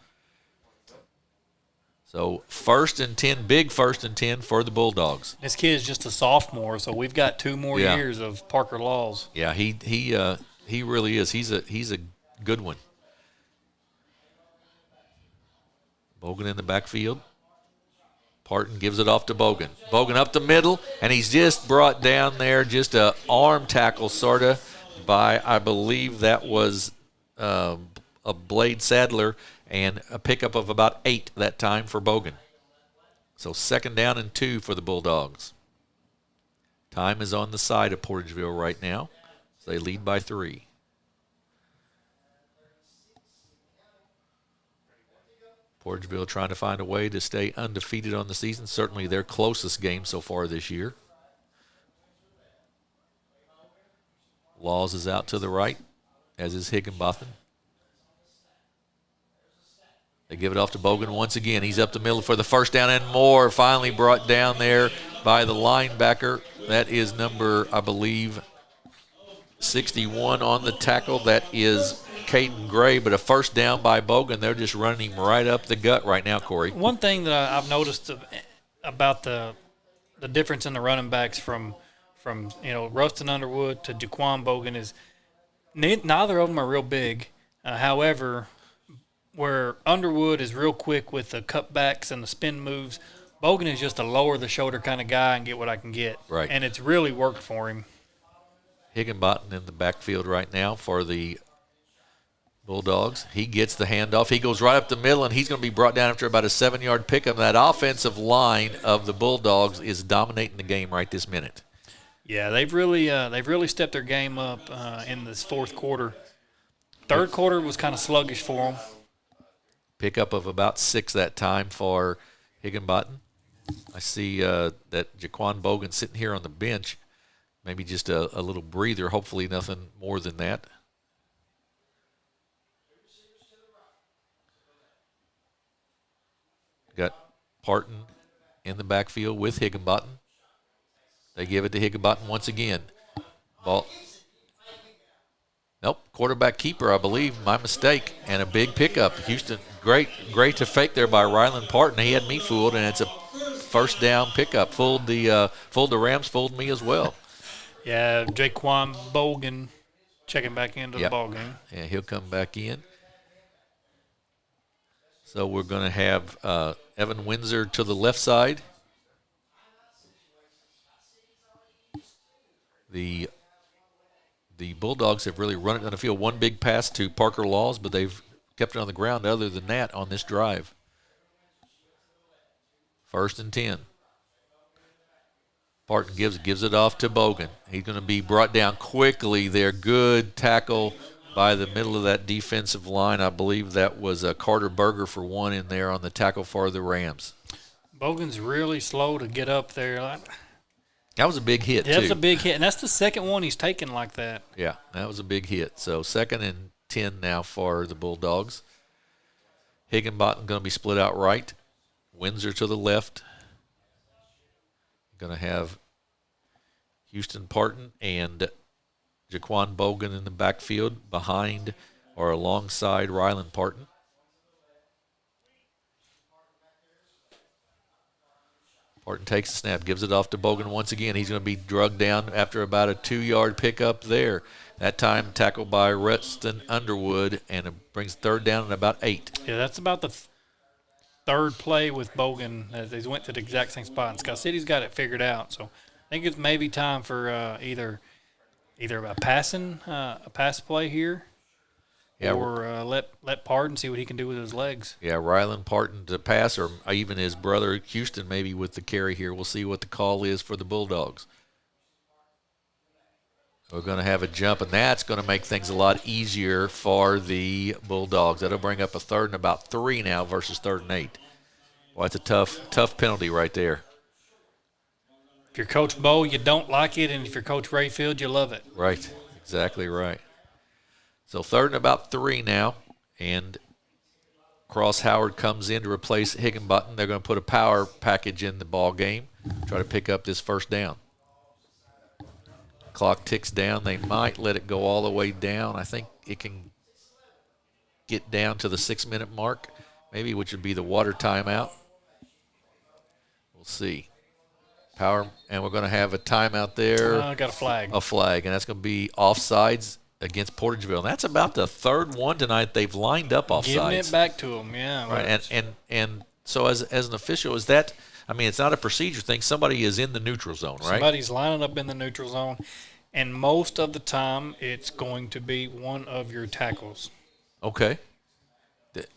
So 1st and 10, big 1st and 10 for the Bulldogs. This kid is just a sophomore, so we've got 2 more years of Parker Laws. Yeah, he really is. He's a good one. Bogan in the backfield. Parton gives it off to Bogan. Bogan up the middle, and he's just brought down there, just a arm tackle sort of by, I believe that was a Blade Sadler, and a pickup of about 8 that time for Bogan. So 2nd down and 2 for the Bulldogs. Time is on the side of Portageville right now. So they lead by 3. Portageville trying to find a way to stay undefeated on the season. Certainly their closest game so far this year. Laws is out to the right, as is Higginbotham. They give it off to Bogan once again. He's up the middle for the 1st down and more. Finally brought down there by the linebacker. That is number, I believe, 61 on the tackle. That is Caden Gray, but a 1st down by Bogan. They're just running him right up the gut right now, Corey. One thing that I've noticed about the difference in the running backs from Rustin Underwood to Jaquan Bogan is neither of them are real big. However, where Underwood is real quick with the cutbacks and the spin moves, Bogan is just a lower the shoulder kind of guy and get what I can get. Right. And it's really worked for him. Higginbotham in the backfield right now for the Bulldogs. He gets the handoff. He goes right up the middle, and he's going to be brought down after about a 7-yard pickup. That offensive line of the Bulldogs is dominating the game right this minute. Yeah, they've really stepped their game up in this 4th quarter. 3rd quarter was kind of sluggish for them. Pickup of about 6 that time for Higginbotham. I see that Jaquan Bogan sitting here on the bench. Maybe just a little breather, hopefully nothing more than that. Got Parton in the backfield with Higginbottom. They give it to Higginbottom once again. Ball. Nope, quarterback keeper, I believe. My mistake, and a big pickup. Houston, great to fake there by Ryland Parton. He had me fooled, and it's a first down pickup. Fooled the Rams, fooled me as well. Yeah, Jaquan Bogan checking back into the ball game. Yeah, he'll come back in. So we're going to have Evan Windsor to the left side. The Bulldogs have really run it down the field. One big pass to Parker Laws, but they've kept it on the ground other than that on this drive. 1st and 10. Parton gives it off to Bogan. He's going to be brought down quickly there. Good tackle by the middle of that defensive line. I believe that was Carter Berger for one in there on the tackle for the Rams. Bogan's really slow to get up there. That was a big hit, too. That's a big hit, and that's the second one he's taken like that. Yeah, that was a big hit. So 2nd and 10 now for the Bulldogs. Higginbottom going to be split out right. Windsor to the left. Going to have Houston Parton and Jaquan Bogan in the backfield behind or alongside Ryland Parton. Parton takes the snap, gives it off to Bogan once again. He's going to be drugged down after about a 2-yard pickup there. That time tackled by Reston Underwood, and it brings 3rd down and about 8. Yeah, that's about the third play with Bogan. They went to the exact same spot, and Scott City's got it figured out. So I think it's maybe time for either a pass play here, or let Parton see what he can do with his legs. Yeah, Ryland Parton to pass, or even his brother Houston maybe with the carry here. We'll see what the call is for the Bulldogs. We're going to have a jump, and that's going to make things a lot easier for the Bulldogs. That'll bring up a 3rd and about 3 now versus 3rd and 8. Well, that's a tough penalty right there. If you're Coach Bowe, you don't like it, and if you're Coach Rayfield, you love it. Right, exactly right. So 3rd and about 3 now, and Cross Howard comes in to replace Higginbottom. They're going to put a power package in the ball game, try to pick up this 1st down. Clock ticks down. They might let it go all the way down. I think it can get down to the 6-minute mark, maybe, which would be the water timeout. We'll see. Power, and we're going to have a timeout there. Got a flag. A flag, and that's going to be offsides against Portageville. And that's about the 3rd one tonight they've lined up offsides. Giving it back to them, yeah. Right, and so as an official, is that – I mean, it's not a procedure thing. Somebody is in the neutral zone, right? Somebody's lining up in the neutral zone, and most of the time it's going to be one of your tackles. Okay.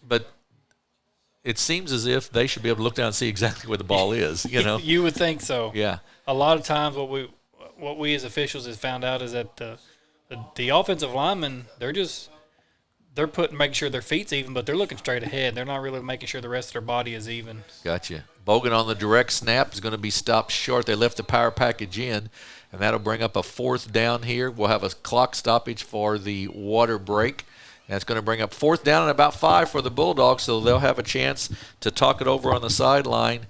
But it seems as if they should be able to look down and see exactly where the ball is, you know? You would think so. Yeah. A lot of times what we as officials have found out is that the offensive linemen, they're making sure their feet's even, but they're looking straight ahead. They're not really making sure the rest of their body is even. Gotcha. Bogan on the direct snap is going to be stopped short. They left the power package in, and that'll bring up a 4th down here. We'll have a clock stoppage for the water break. That's going to bring up 4th down and about 5 for the Bulldogs, so they'll have a chance to talk it over on the sideline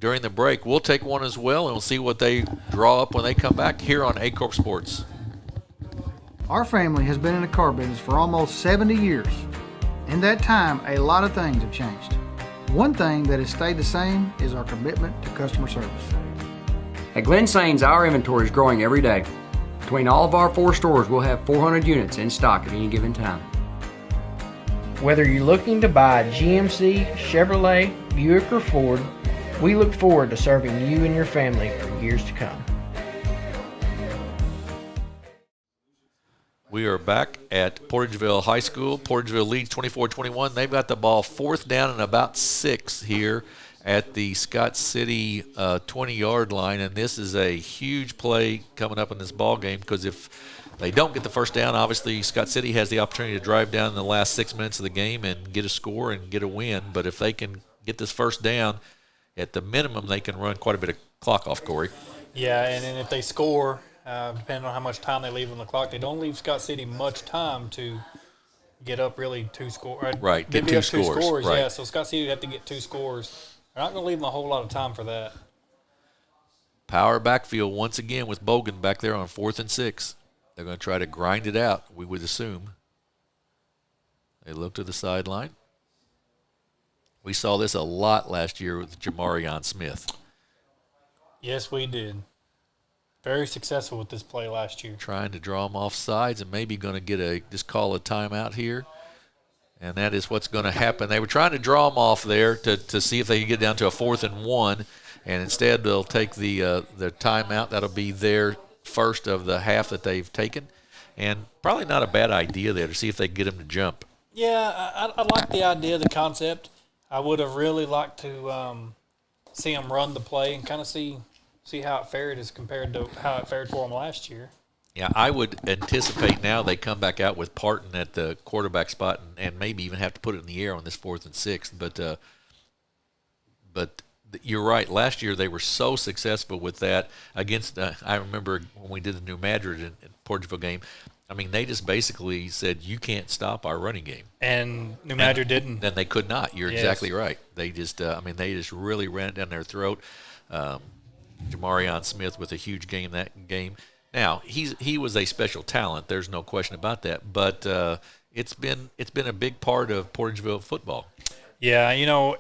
during the break. We'll take one as well, and we'll see what they draw up when they come back here on Aycorp Sports. Our family has been in the car business for almost 70 years. In that time, a lot of things have changed. One thing that has stayed the same is our commitment to customer service. At Glen Sains, our inventory is growing every day. Between all of our 4 stores, we'll have 400 units in stock at any given time. Whether you're looking to buy a GMC, Chevrolet, Buick, or Ford, we look forward to serving you and your family for years to come. We are back at Portageville High School. Portageville leads 24-21. They've got the ball 4th down and about 6 here at the Scott City 20-yard line, and this is a huge play coming up in this ball game because if they don't get the 1st down, obviously Scott City has the opportunity to drive down in the last 6 minutes of the game and get a score and get a win. But if they can get this 1st down, at the minimum, they can run quite a bit of clock off, Corey. Yeah, and then if they score, depending on how much time they leave on the clock, they don't leave Scott City much time to get up really two scores. Right, get two scores. Right. Yeah, so Scott City would have to get 2 scores. They're not going to leave them a whole lot of time for that. Power backfield once again with Bogan back there on 4th and 6. They're going to try to grind it out, we would assume. They look to the sideline. We saw this a lot last year with Jamarion Smith. Yes, we did. Very successful with this play last year. Trying to draw them off sides and maybe going to get just call a timeout here. And that is what's going to happen. They were trying to draw them off there to see if they could get down to a 4th and 1. And instead they'll take the timeout. That'll be their first of the half that they've taken. And probably not a bad idea there to see if they can get them to jump. Yeah, I like the idea, the concept. I would have really liked to see them run the play and kind of see how it fared as compared to how it fared for them last year. Yeah, I would anticipate now they come back out with Parton at the quarterback spot and maybe even have to put it in the air on this 4th and 6. But you're right. Last year they were so successful with that against. I remember when we did the New Madrid in Portageville game. I mean, they just basically said you can't stop our running game. And New Madrid didn't. And they could not. You're exactly right. They just. They just really ran it down their throat. Jamarion Smith with a huge game that game. Now he was a special talent. There's no question about that. But it's been a big part of Portageville football. Yeah,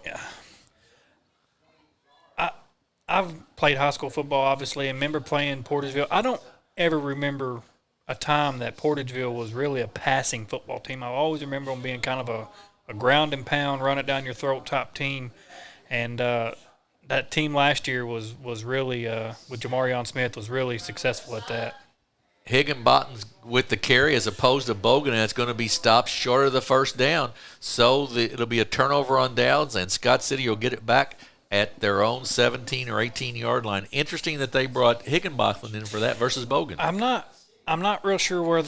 I've played high school football, obviously, and remember playing Portageville. I don't ever remember a time that Portageville was really a passing football team. I always remember them being kind of a ground and pound, run it down your throat type team. And that team last year was really, with Jamarion Smith, was really successful at that. Higginbottom's with the carry as opposed to Bogan, and it's going to be stopped short of the first down. So it'll be a turnover on downs, and Scott City will get it back at their own 17 or 18-yard line. Interesting that they brought Higginbottom in for that versus Bogan. I'm not real sure where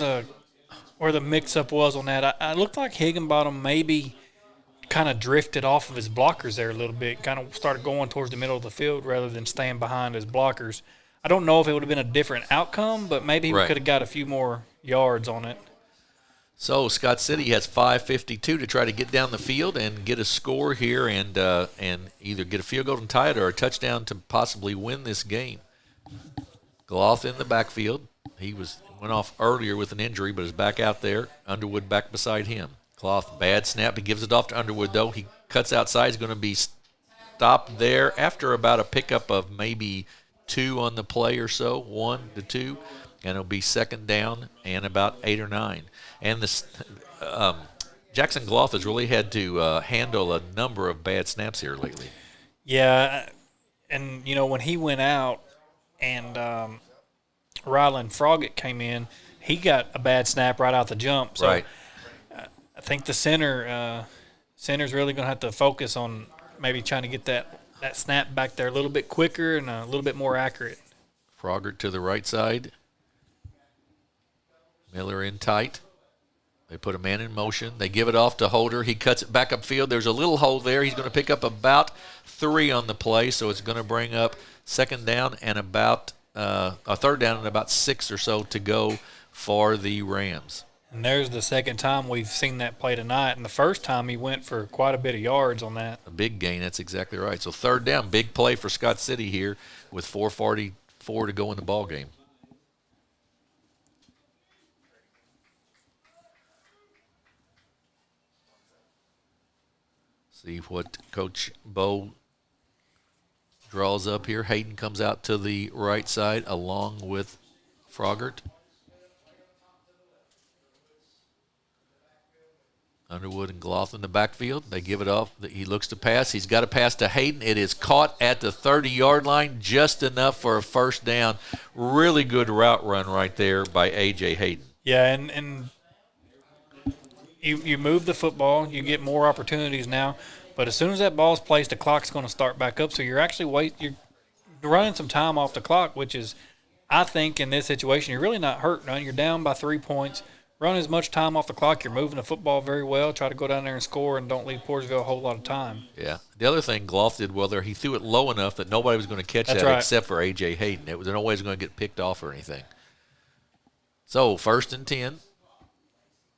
the mix-up was on that. I looked like Higginbottom maybe kind of drifted off of his blockers there a little bit, kind of started going towards the middle of the field rather than staying behind his blockers. I don't know if it would have been a different outcome, but maybe we could have got a few more yards on it. So Scott City has 5:52 to try to get down the field and get a score here and either get a field goal and tie it or a touchdown to possibly win this game. Gloth in the backfield. He went off earlier with an injury, but is back out there. Underwood back beside him. Gloth, bad snap. He gives it off to Underwood, though. He cuts outside. He's going to be stopped there after about a pickup of maybe 2 on the play or so, 1 to 2. And it'll be 2nd down and about 8 or 9. And this Jackson Gloth has really had to handle a number of bad snaps here lately. Yeah, and, when he went out and Ryland Froggett came in, he got a bad snap right out the jump. So right. I think the center's really going to have to focus on maybe trying to get that snap back there a little bit quicker and a little bit more accurate. Froggett to the right side. Miller in tight. They put a man in motion. They give it off to Holder. He cuts it back upfield. There's a little hole there. He's going to pick up about 3 on the play, so it's going to bring up 2nd down and about a 3rd down and about 6 or so to go for the Rams. And there's the 2nd time we've seen that play tonight. And the first time he went for quite a bit of yards on that. A big gain, that's exactly right. So 3rd down, big play for Scott City here with 4:44 to go in the ball game. See what Coach Bo draws up here. Hayden comes out to the right side along with Froggett. Underwood and Gloth in the backfield. They give it off. He looks to pass. He's got a pass to Hayden. It is caught at the 30-yard line, just enough for a 1st down. Really good route run right there by A.J. Hayden. Yeah, and you move the football. You get more opportunities now. But as soon as that ball's placed, the clock's going to start back up. So you're actually you're running some time off the clock, which is, I think, in this situation, you're really not hurt. None. You're down by 3 points. run as much time off the clock. You're moving the football very well. Try to go down there and score and don't leave Portageville a whole lot of time. Yeah. The other thing Gloff did well there, he threw it low enough that nobody was going to catch That's that right. except for A.J. Hayden. It was no way it was going to get picked off or anything. So 1st and 10.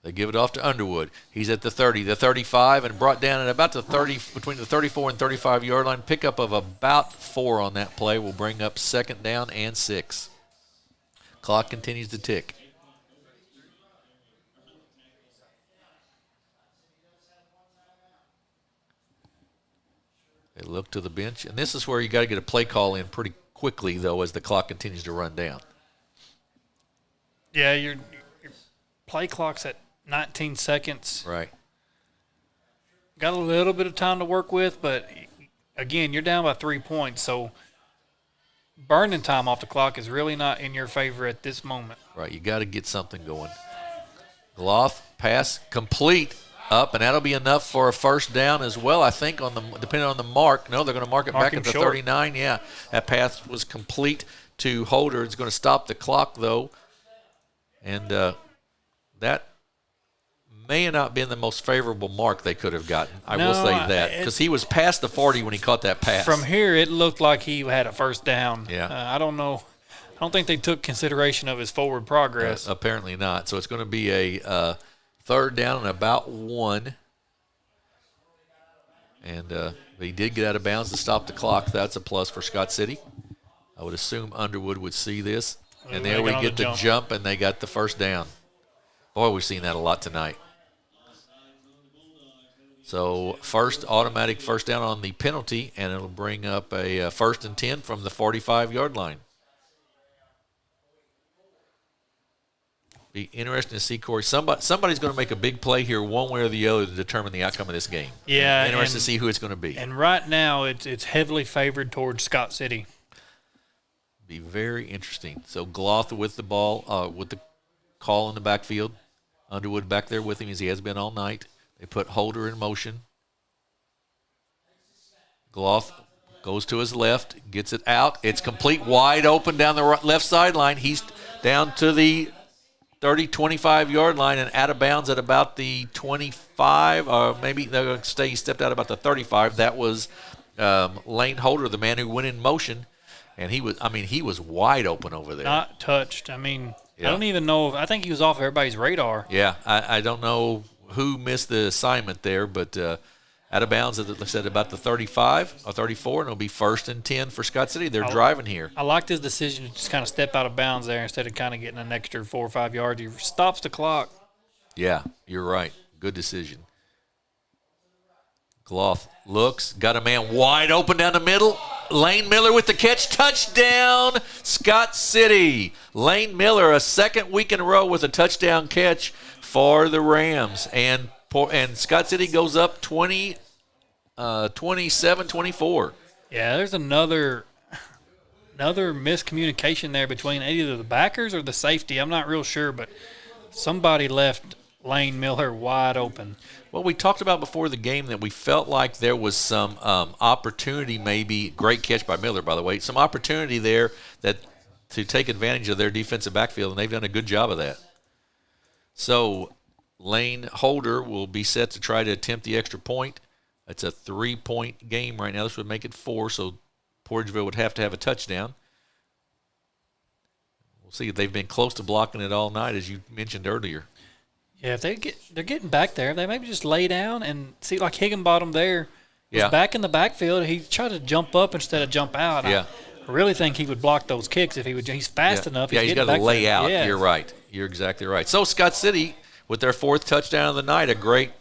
They give it off to Underwood. He's at the 30, the 35, and brought down at about the 30, between the 34 and 35-yard line. Pickup of about 4 on that play will bring up 2nd down and 6. Clock continues to tick. They look to the bench, and this is where you got to get a play call in pretty quickly, though, as the clock continues to run down. Yeah, your play clock's at 19 seconds. Right. Got a little bit of time to work with, but, again, you're down by 3 points, so burning time off the clock is really not in your favor at this moment. Right, you got to get something going. Gloff, pass, complete, up, and that'll be enough for a 1st down as well, I think, on the depending on the mark. No, they're going to mark it back at the short. 39. Yeah, that pass was complete to Holder. It's going to stop the clock, though, and that may have not been the most favorable mark they could have gotten. I will say that, because he was past the 40 when he caught that pass. From here, it looked like he had a 1st down. Yeah. I don't know. I don't think they took consideration of his forward progress. Apparently not. So it's going to be a 3rd down and about 1. And he did get out of bounds to stop the clock. That's a plus for Scott City. I would assume Underwood would see this. And there we get the jump, and they got the 1st down. Boy, we've seen that a lot tonight. So automatic 1st down on the penalty, and it'll bring up a 1st and 10 from the 45-yard line. Be interesting to see, Corey. Somebody's going to make a big play here one way or the other to determine the outcome of this game. Yeah. Interesting to see who it's going to be. And right now it's heavily favored towards Scott City. Be very interesting. So Gloff with the ball, with the call in the backfield. Underwood back there with him as he has been all night. They put Holder in motion. Gloff goes to his left, gets it out. It's complete, wide open down the left sideline. He's down to the 30, 25-yard line and out of bounds at about the 25, or maybe they're going to stay. He stepped out about the 35. That was Lane Holder, the man who went in motion, and he was wide open over there. Not touched. I mean, Yeah. I don't even know. I think he was off everybody's radar. Yeah, I don't know who missed the assignment there, but out of bounds at about the 35 or 34, and it'll be 1st and 10 for Scott City. They're driving here. I liked his decision to just kind of step out of bounds there instead of kind of getting an extra 4 or 5 yards. He stops the clock. Yeah, you're right. Good decision. Gloff looks, got a man wide open down the middle. Lane Miller with the catch. Touchdown, Scott City. Lane Miller, a 2nd week in a row with a touchdown catch for the Rams. And Scott City goes up 27-24. Yeah, there's another miscommunication there between either the backers or the safety. I'm not real sure, but somebody left Lane Miller wide open. Well, we talked about before the game that we felt like there was some opportunity, maybe great catch by Miller, by the way, some opportunity there that to take advantage of their defensive backfield, and they've done a good job of that. So Lane Holder will be set to try to attempt the extra point. It's a 3-point game right now. This would make it 4, so Portageville would have to have a touchdown. We'll see. They've been close to blocking it all night, as you mentioned earlier. Yeah, if they're getting back there, they maybe just lay down and see, like Higginbottom there was back in the backfield. He tried to jump up instead of jump out. Yeah. I really think he would block those kicks if he would. He's fast enough. Yeah, he's got to lay out. Yeah. You're right. You're exactly right. So Scott City, with their 4th touchdown of the night, a great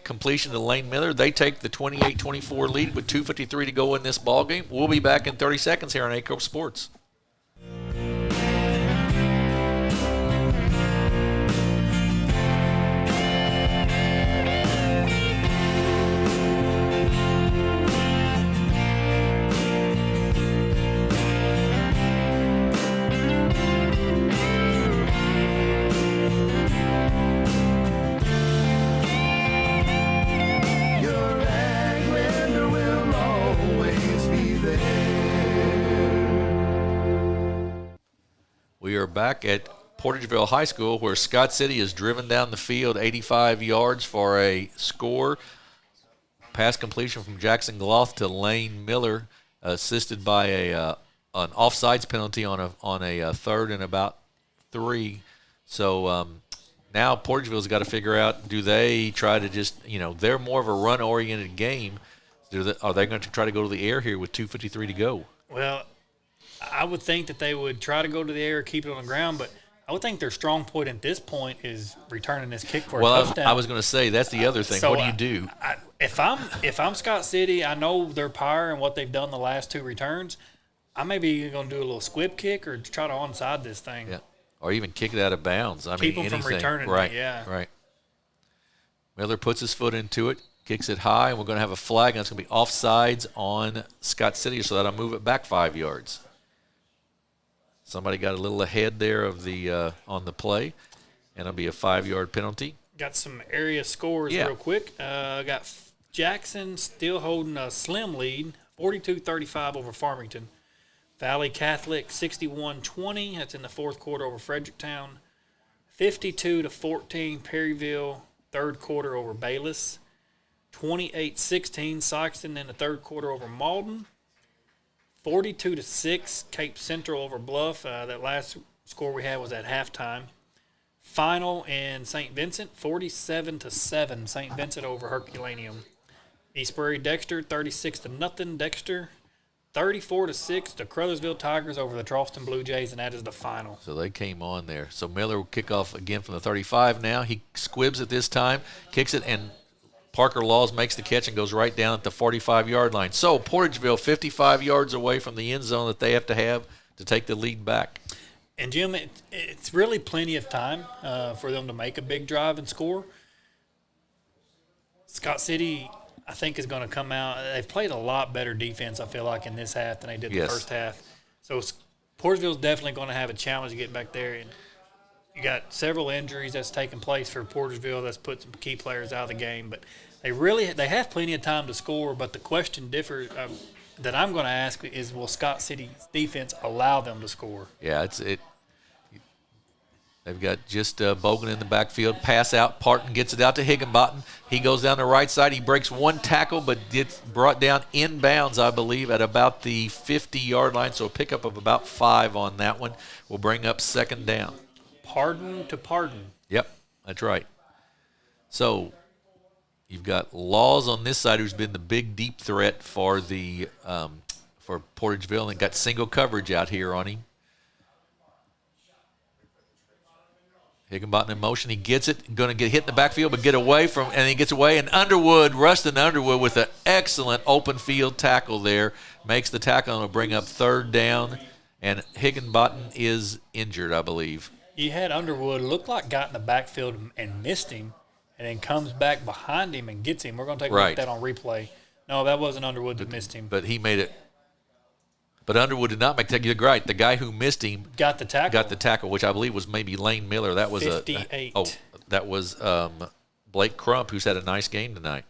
completion to Lane Miller. They take the 28-24 lead with 2:53 to go in this ball game. We'll be back in 30 seconds here on Aycorp Sports. We are back at Portageville High School, where Scott City is driven down the field 85 yards for a score. Pass completion from Jackson Gloth to Lane Miller, assisted by an offsides penalty on a third and about 3. So now Portageville's got to figure out, do they try to just, they're more of a run-oriented game. Are they going to try to go to the air here with 2:53 to go? Well, I would think that they would try to go to the air, keep it on the ground, but I would think their strong point at this point is returning this kick for a touchdown. I was going to say, that's the other thing. So what do you do? If I'm Scott City, I know their power and what they've done the last 2 returns. I may be going to do a little squib kick or try to onside this thing. Yeah, or even kick it out of bounds. Keep them from returning right, it, yeah. Right. Miller puts his foot into it, kicks it high, and we're going to have a flag, and it's going to be offsides on Scott City, so that'll move it back 5 yards. Somebody got a little ahead there of the on the play, and it'll be a 5-yard penalty. Got some area scores real quick. Got Jackson still holding a slim lead, 42-35 over Farmington. Valley Catholic 61-20. That's in the 4th quarter over Fredericktown. 52-14 Perryville, 3rd quarter over Bayless. 28-16 Sykeston in the 3rd quarter over Malden. 42-6 Cape Central over Bluff. That last score we had was at halftime. Final in St. Vincent, 47-7 St. Vincent over Herculaneum. East Prairie Dexter, 36-0 Dexter. 34-6 the Crothersville Tigers over the Charleston Blue Jays, and that is the final. So they came on there. So Miller will kick off again from the 35 now. He squibs it this time, kicks it, and Parker Laws makes the catch and goes right down at the 45-yard line. So Portageville 55 yards away from the end zone that they have to take the lead back. And, Jim, it's really plenty of time for them to make a big drive and score. Scott City, I think, is going to come out. They've played a lot better defense, I feel like, in this half than they did the first half. So Portageville's definitely going to have a challenge to get back there. And you got several injuries that's taken place for Portageville that's put some key players out of the game. But they have plenty of time to score, but the question that I'm going to ask is, will Scott City's defense allow them to score? Yeah, they've got just Bogan in the backfield. Pass out. Parton gets it out to Higginbottom. He goes down the right side. He breaks one tackle, but gets brought down inbounds, I believe, at about the 50-yard line. So a pickup of about 5 on that one will bring up 2nd down. Pardon to pardon. Yep, that's right. So you've got Laws on this side, who's been the big deep threat for the for Portageville, and got single coverage out here on him. Higginbottom in motion. He gets it. Going to get hit in the backfield, but get away from, and he gets away. And Rustin Underwood with an excellent open field tackle there. Makes the tackle and will bring up 3rd down. And Higginbottom is injured, I believe. You had Underwood look like got in the backfield and missed him, and then comes back behind him and gets him. We're going to take a look at that on replay. No, that wasn't Underwood that missed him. But he made it. But Underwood did not make the tackle. You're right. The guy who missed him got the tackle, which I believe was maybe Lane Miller. That was 58. That was Blake Crump, who's had a nice game tonight.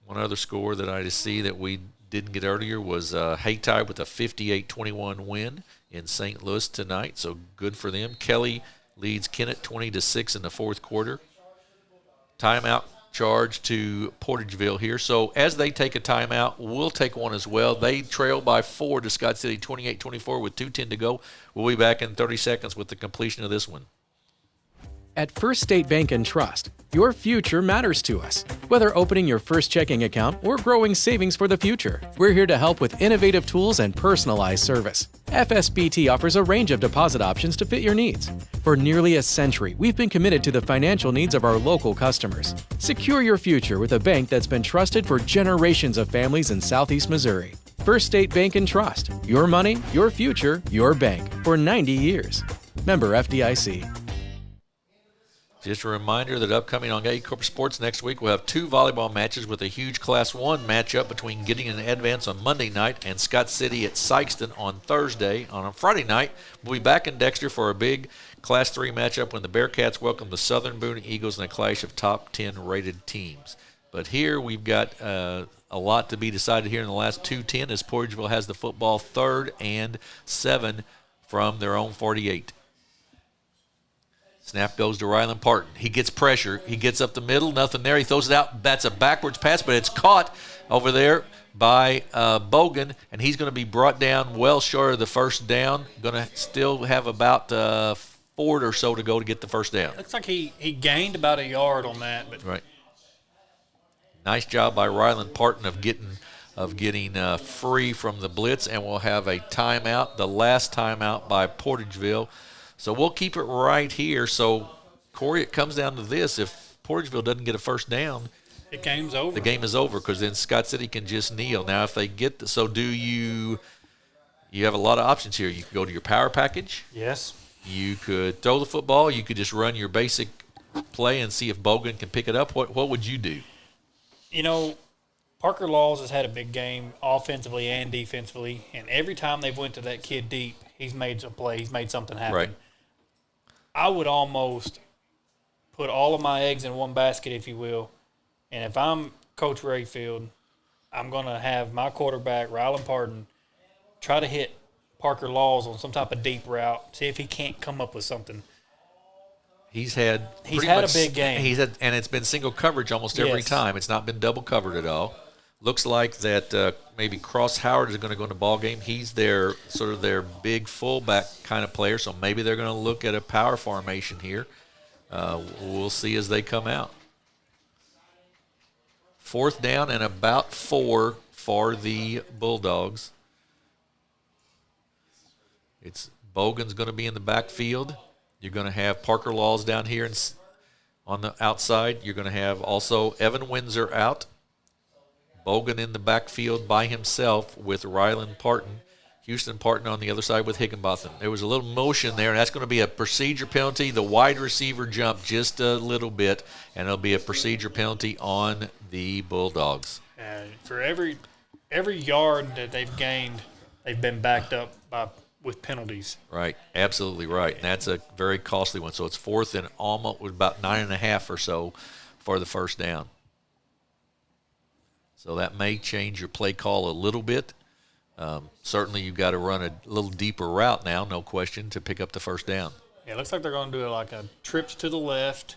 One other score that I just see that we didn't get earlier was Haytide with a 58-21 win in St. Louis tonight. So good for them. Kelly leads Kennett 20-6 in the 4th quarter. Timeout charge to Portageville here. So as they take a timeout, we'll take one as well. They trail by 4 to Scott City, 28-24 with 2:10 to go. We'll be back in 30 seconds with the completion of this one. At First State Bank and Trust, your future matters to us. Whether opening your first checking account or growing savings for the future, we're here to help with innovative tools and personalized service. FSBT offers a range of deposit options to fit your needs. For nearly a century, we've been committed to the financial needs of our local customers. Secure your future with a bank that's been trusted for generations of families in Southeast Missouri. First State Bank and Trust. Your money, your future, your bank. For 90 years. Member FDIC. Just a reminder that upcoming on Aycorp Sports next week, we'll have 2 volleyball matches with a huge Class 1 matchup between Gideon and Advance on Monday night and Scott City at Sykeston on Thursday. On a Friday night, we'll be back in Dexter for a big Class 3 matchup when the Bearcats welcome the Southern Boone Eagles in a clash of top 10 rated teams. But here we've got a lot to be decided here in the last 2:10 as Portageville has the football 3rd and 7 from their own 48. Snap goes to Rylan Parton. He gets pressure. He gets up the middle. Nothing there. He throws it out. That's a backwards pass, but it's caught over there by Bogan, and he's going to be brought down well short of the first down. Going to still have about 4 or so to go to get the first down. Looks like he gained about a yard on that. But right. Nice job by Rylan Parton of getting free from the blitz, and we'll have a timeout, the last timeout by Portageville. So we'll keep it right here. So, Corey, it comes down to this. If Portageville doesn't get a first down, the game's over. The game is over because then Scott City can just kneel. Now, if they get you have a lot of options here. You can go to your power package. Yes. You could throw the football. You could just run your basic play and see if Bogan can pick it up. What would you do? You know, Parker Laws has had a big game offensively and defensively, and every time they've went to that kid deep, he's made a play. He's made something happen. Right. I would almost put all of my eggs in one basket, if you will, and if I'm Coach Rayfield, I'm going to have my quarterback, Rylan Parton, try to hit Parker Laws on some type of deep route, see if he can't come up with something. He's had a big game. And it's been single coverage almost every time. It's not been double covered at all. Looks like that maybe Cross Howard is going to go in the ball game. He's their big fullback kind of player, so maybe they're going to look at a power formation here. We'll see as they come out. 4th down and about 4 for the Bulldogs. It's Bogan's going to be in the backfield. You're going to have Parker Laws down here on the outside. You're going to have also Evan Windsor out. Bogan in the backfield by himself with Rylan Parton. Houston Parton on the other side with Higginbotham. There was a little motion there, and that's going to be a procedure penalty. The wide receiver jumped just a little bit, and it'll be a procedure penalty on the Bulldogs. For every yard that they've gained, they've been backed up with penalties. Right, absolutely right. And that's a very costly one. So it's 4th and almost with about 9.5 or so for the first down. So that may change your play call a little bit. Certainly you've got to run a little deeper route now, no question, to pick up the first down. Yeah, it looks like they're going to do like a trips to the left.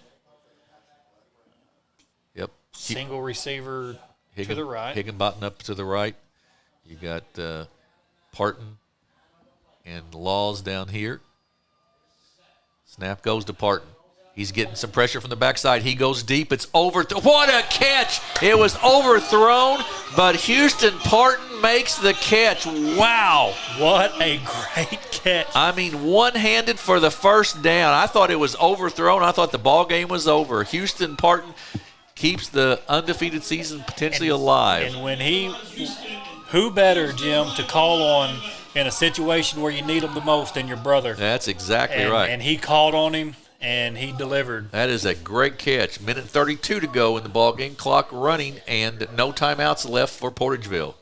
Yep. Single receiver to the right. Higginbotham up to the right. You got Parton and Laws down here. Snap goes to Parton. He's getting some pressure from the backside. He goes deep. It's over. What a catch! It was overthrown, but Houston Parton makes the catch. Wow. What a great catch. I mean, one-handed for the first down. I thought it was overthrown. I thought the ball game was over. Houston Parton keeps the undefeated season potentially alive. And when who better, Jim, to call on in a situation where you need him the most than your brother? That's exactly right. And he called on him, and he delivered. That is a great catch. Minute 32 to go in the ball game. Clock running, and no timeouts left for Portageville.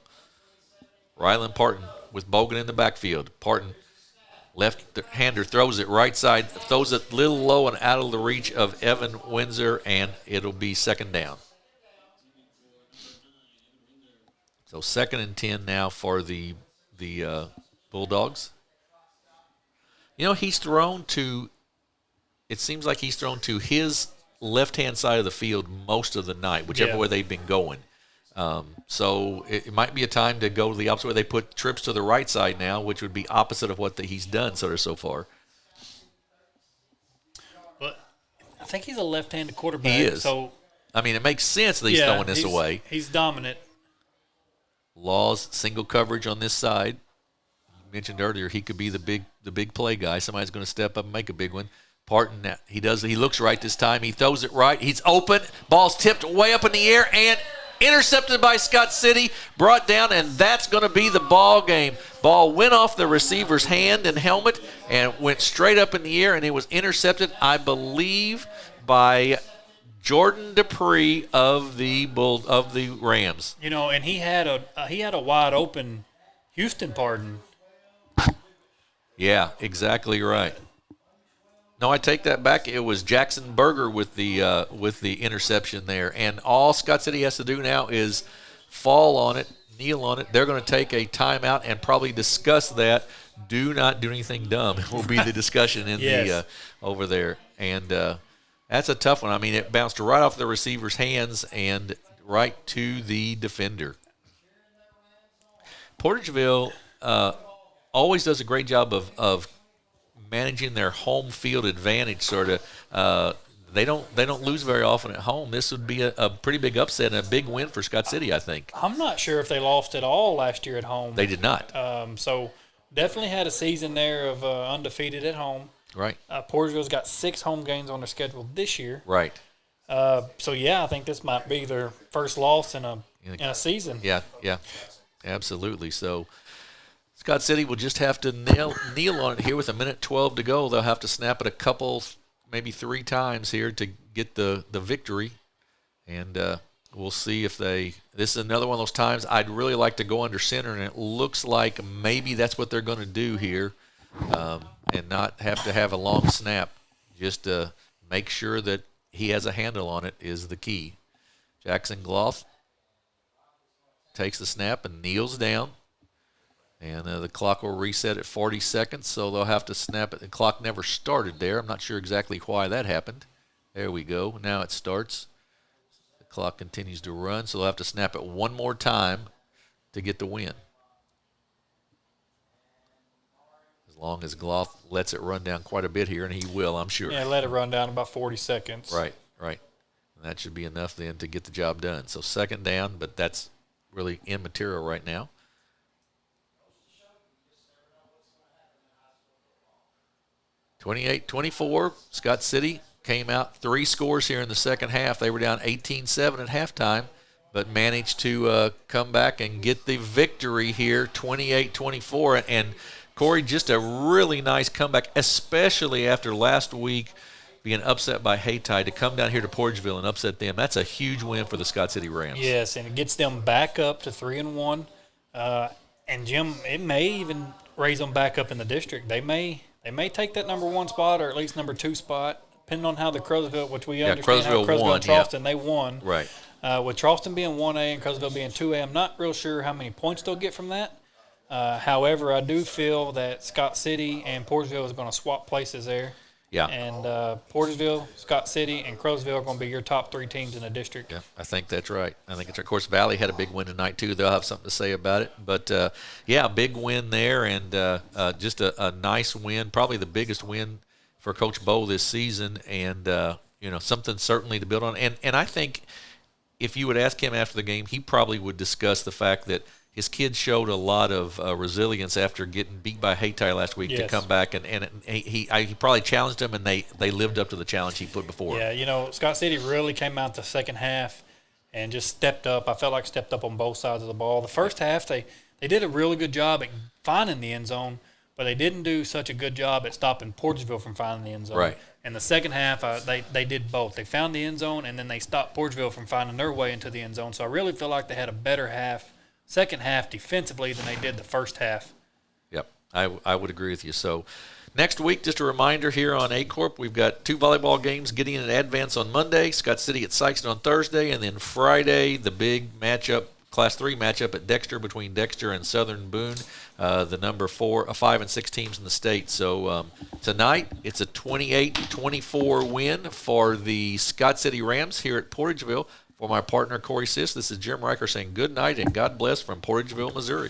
Rylan Parton with Bogan in the backfield. Parton, left-hander, throws it right side, throws it a little low and out of the reach of Evan Windsor, and it'll be 2nd down. So 2nd and 10 now for the Bulldogs. You know, it seems like he's thrown to his left-hand side of the field most of the night, whichever way they've been going. So it might be a time to go the opposite way. They put trips to the right side now, which would be opposite of what he's done so far. But I think he's a left-handed quarterback. He is. So, I mean, it makes sense that he's throwing this away. He's dominant. Laws, single coverage on this side. You mentioned earlier he could be the big play guy. Somebody's going to step up and make a big one. Parton, he looks right this time. He throws it right. He's open. Ball's tipped way up in the air and intercepted by Scott City, brought down, and that's going to be the ball game. Ball went off the receiver's hand and helmet and went straight up in the air, and it was intercepted, I believe, by Jordan Dupree of the Rams. You know, and he had a wide open Houston Parton. Yeah, exactly right. No, I take that back. It was Jackson Berger with the interception there, and all Scott City has to do now is fall on it, kneel on it. They're going to take a timeout and probably discuss that. Do not do anything dumb. Will be the discussion in the over there. And that's a tough one. I mean, it bounced right off the receiver's hands and right to the defender. Portageville always does a great job of managing their home field advantage, sort of. They don't lose very often at home. This would be a pretty big upset and a big win for Scott City, I think. I'm not sure if they lost at all last year at home. They did not. So definitely had a season there of undefeated at home. Right. Portageville's got 6 home games on their schedule this year. Right. So yeah, I think this might be their first loss in a season. Yeah, absolutely. So Scott City will just have to kneel on it here with 1:12 to go. They'll have to snap it a couple, maybe 3 times here to get the victory. And we'll see if this is another one of those times I'd really like to go under center, and it looks like maybe that's what they're going to do here, and not have to have a long snap. Just to make sure that he has a handle on it is the key. Jackson Gloth takes the snap and kneels down. And the clock will reset at 40 seconds, so they'll have to snap it. The clock never started there. I'm not sure exactly why that happened. There we go. Now it starts. The clock continues to run, so they'll have to snap it one more time to get the win. As long as Gloth lets it run down quite a bit here, and he will, I'm sure. Yeah, let it run down about 40 seconds. Right. And that should be enough then to get the job done. So second down, but that's really immaterial right now. 28-24, Scott City came out 3 scores here in the second half. They were down 18-7 at halftime, but managed to come back and get the victory here, 28-24. And Corey, just a really nice comeback, especially after last week being upset by Hayti, to come down here to Portageville and upset them. That's a huge win for the Scott City Rams. Yes, and it gets them back up to 3-1. And Jim, it may even raise them back up in the district. They may take that number 1 spot, or at least number 2 spot, depending on how the Crosville, which we understand how Crosville and Charleston, they won. Right. With Charleston being 1A and Crosville being 2A, I'm not real sure how many points they'll get from that. However, I do feel that Scott City and Portageville is going to swap places there. Yeah. And Portageville, Scott City, and Crosville are going to be your top 3 teams in the district. Yeah, I think that's right. Of course, Valley had a big win tonight, too. They'll have something to say about it. But, yeah, big win there, and just a nice win, probably the biggest win for Coach Bowe this season, and, something certainly to build on. And I think if you would ask him after the game, he probably would discuss the fact that his kids showed a lot of resilience after getting beat by Hayti last week to come back, and he probably challenged them, and they lived up to the challenge he put before. Yeah, Scott City really came out the second half and just stepped up. I felt like stepped up on both sides of the ball. The first half, they did a really good job at finding the end zone, but they didn't do such a good job at stopping Portageville from finding the end zone. Right. And the second half, they did both. They found the end zone, and then they stopped Portageville from finding their way into the end zone. So I really feel like they had a better second half defensively than they did the first half. Yep, I would agree with you. So next week, just a reminder here on Aycorp, we've got 2 volleyball games, Gideon and Advance on Monday, Scott City at Sykeston on Thursday, and then Friday, the big matchup, Class 3 matchup at Dexter between Dexter and Southern Boone, the number 5 and 6 teams in the state. So tonight, it's a 28-24 win for the Scott City Rams here at Portageville. For my partner, Corey Siss, this is Jim Riker saying good night and God bless from Portageville, Missouri.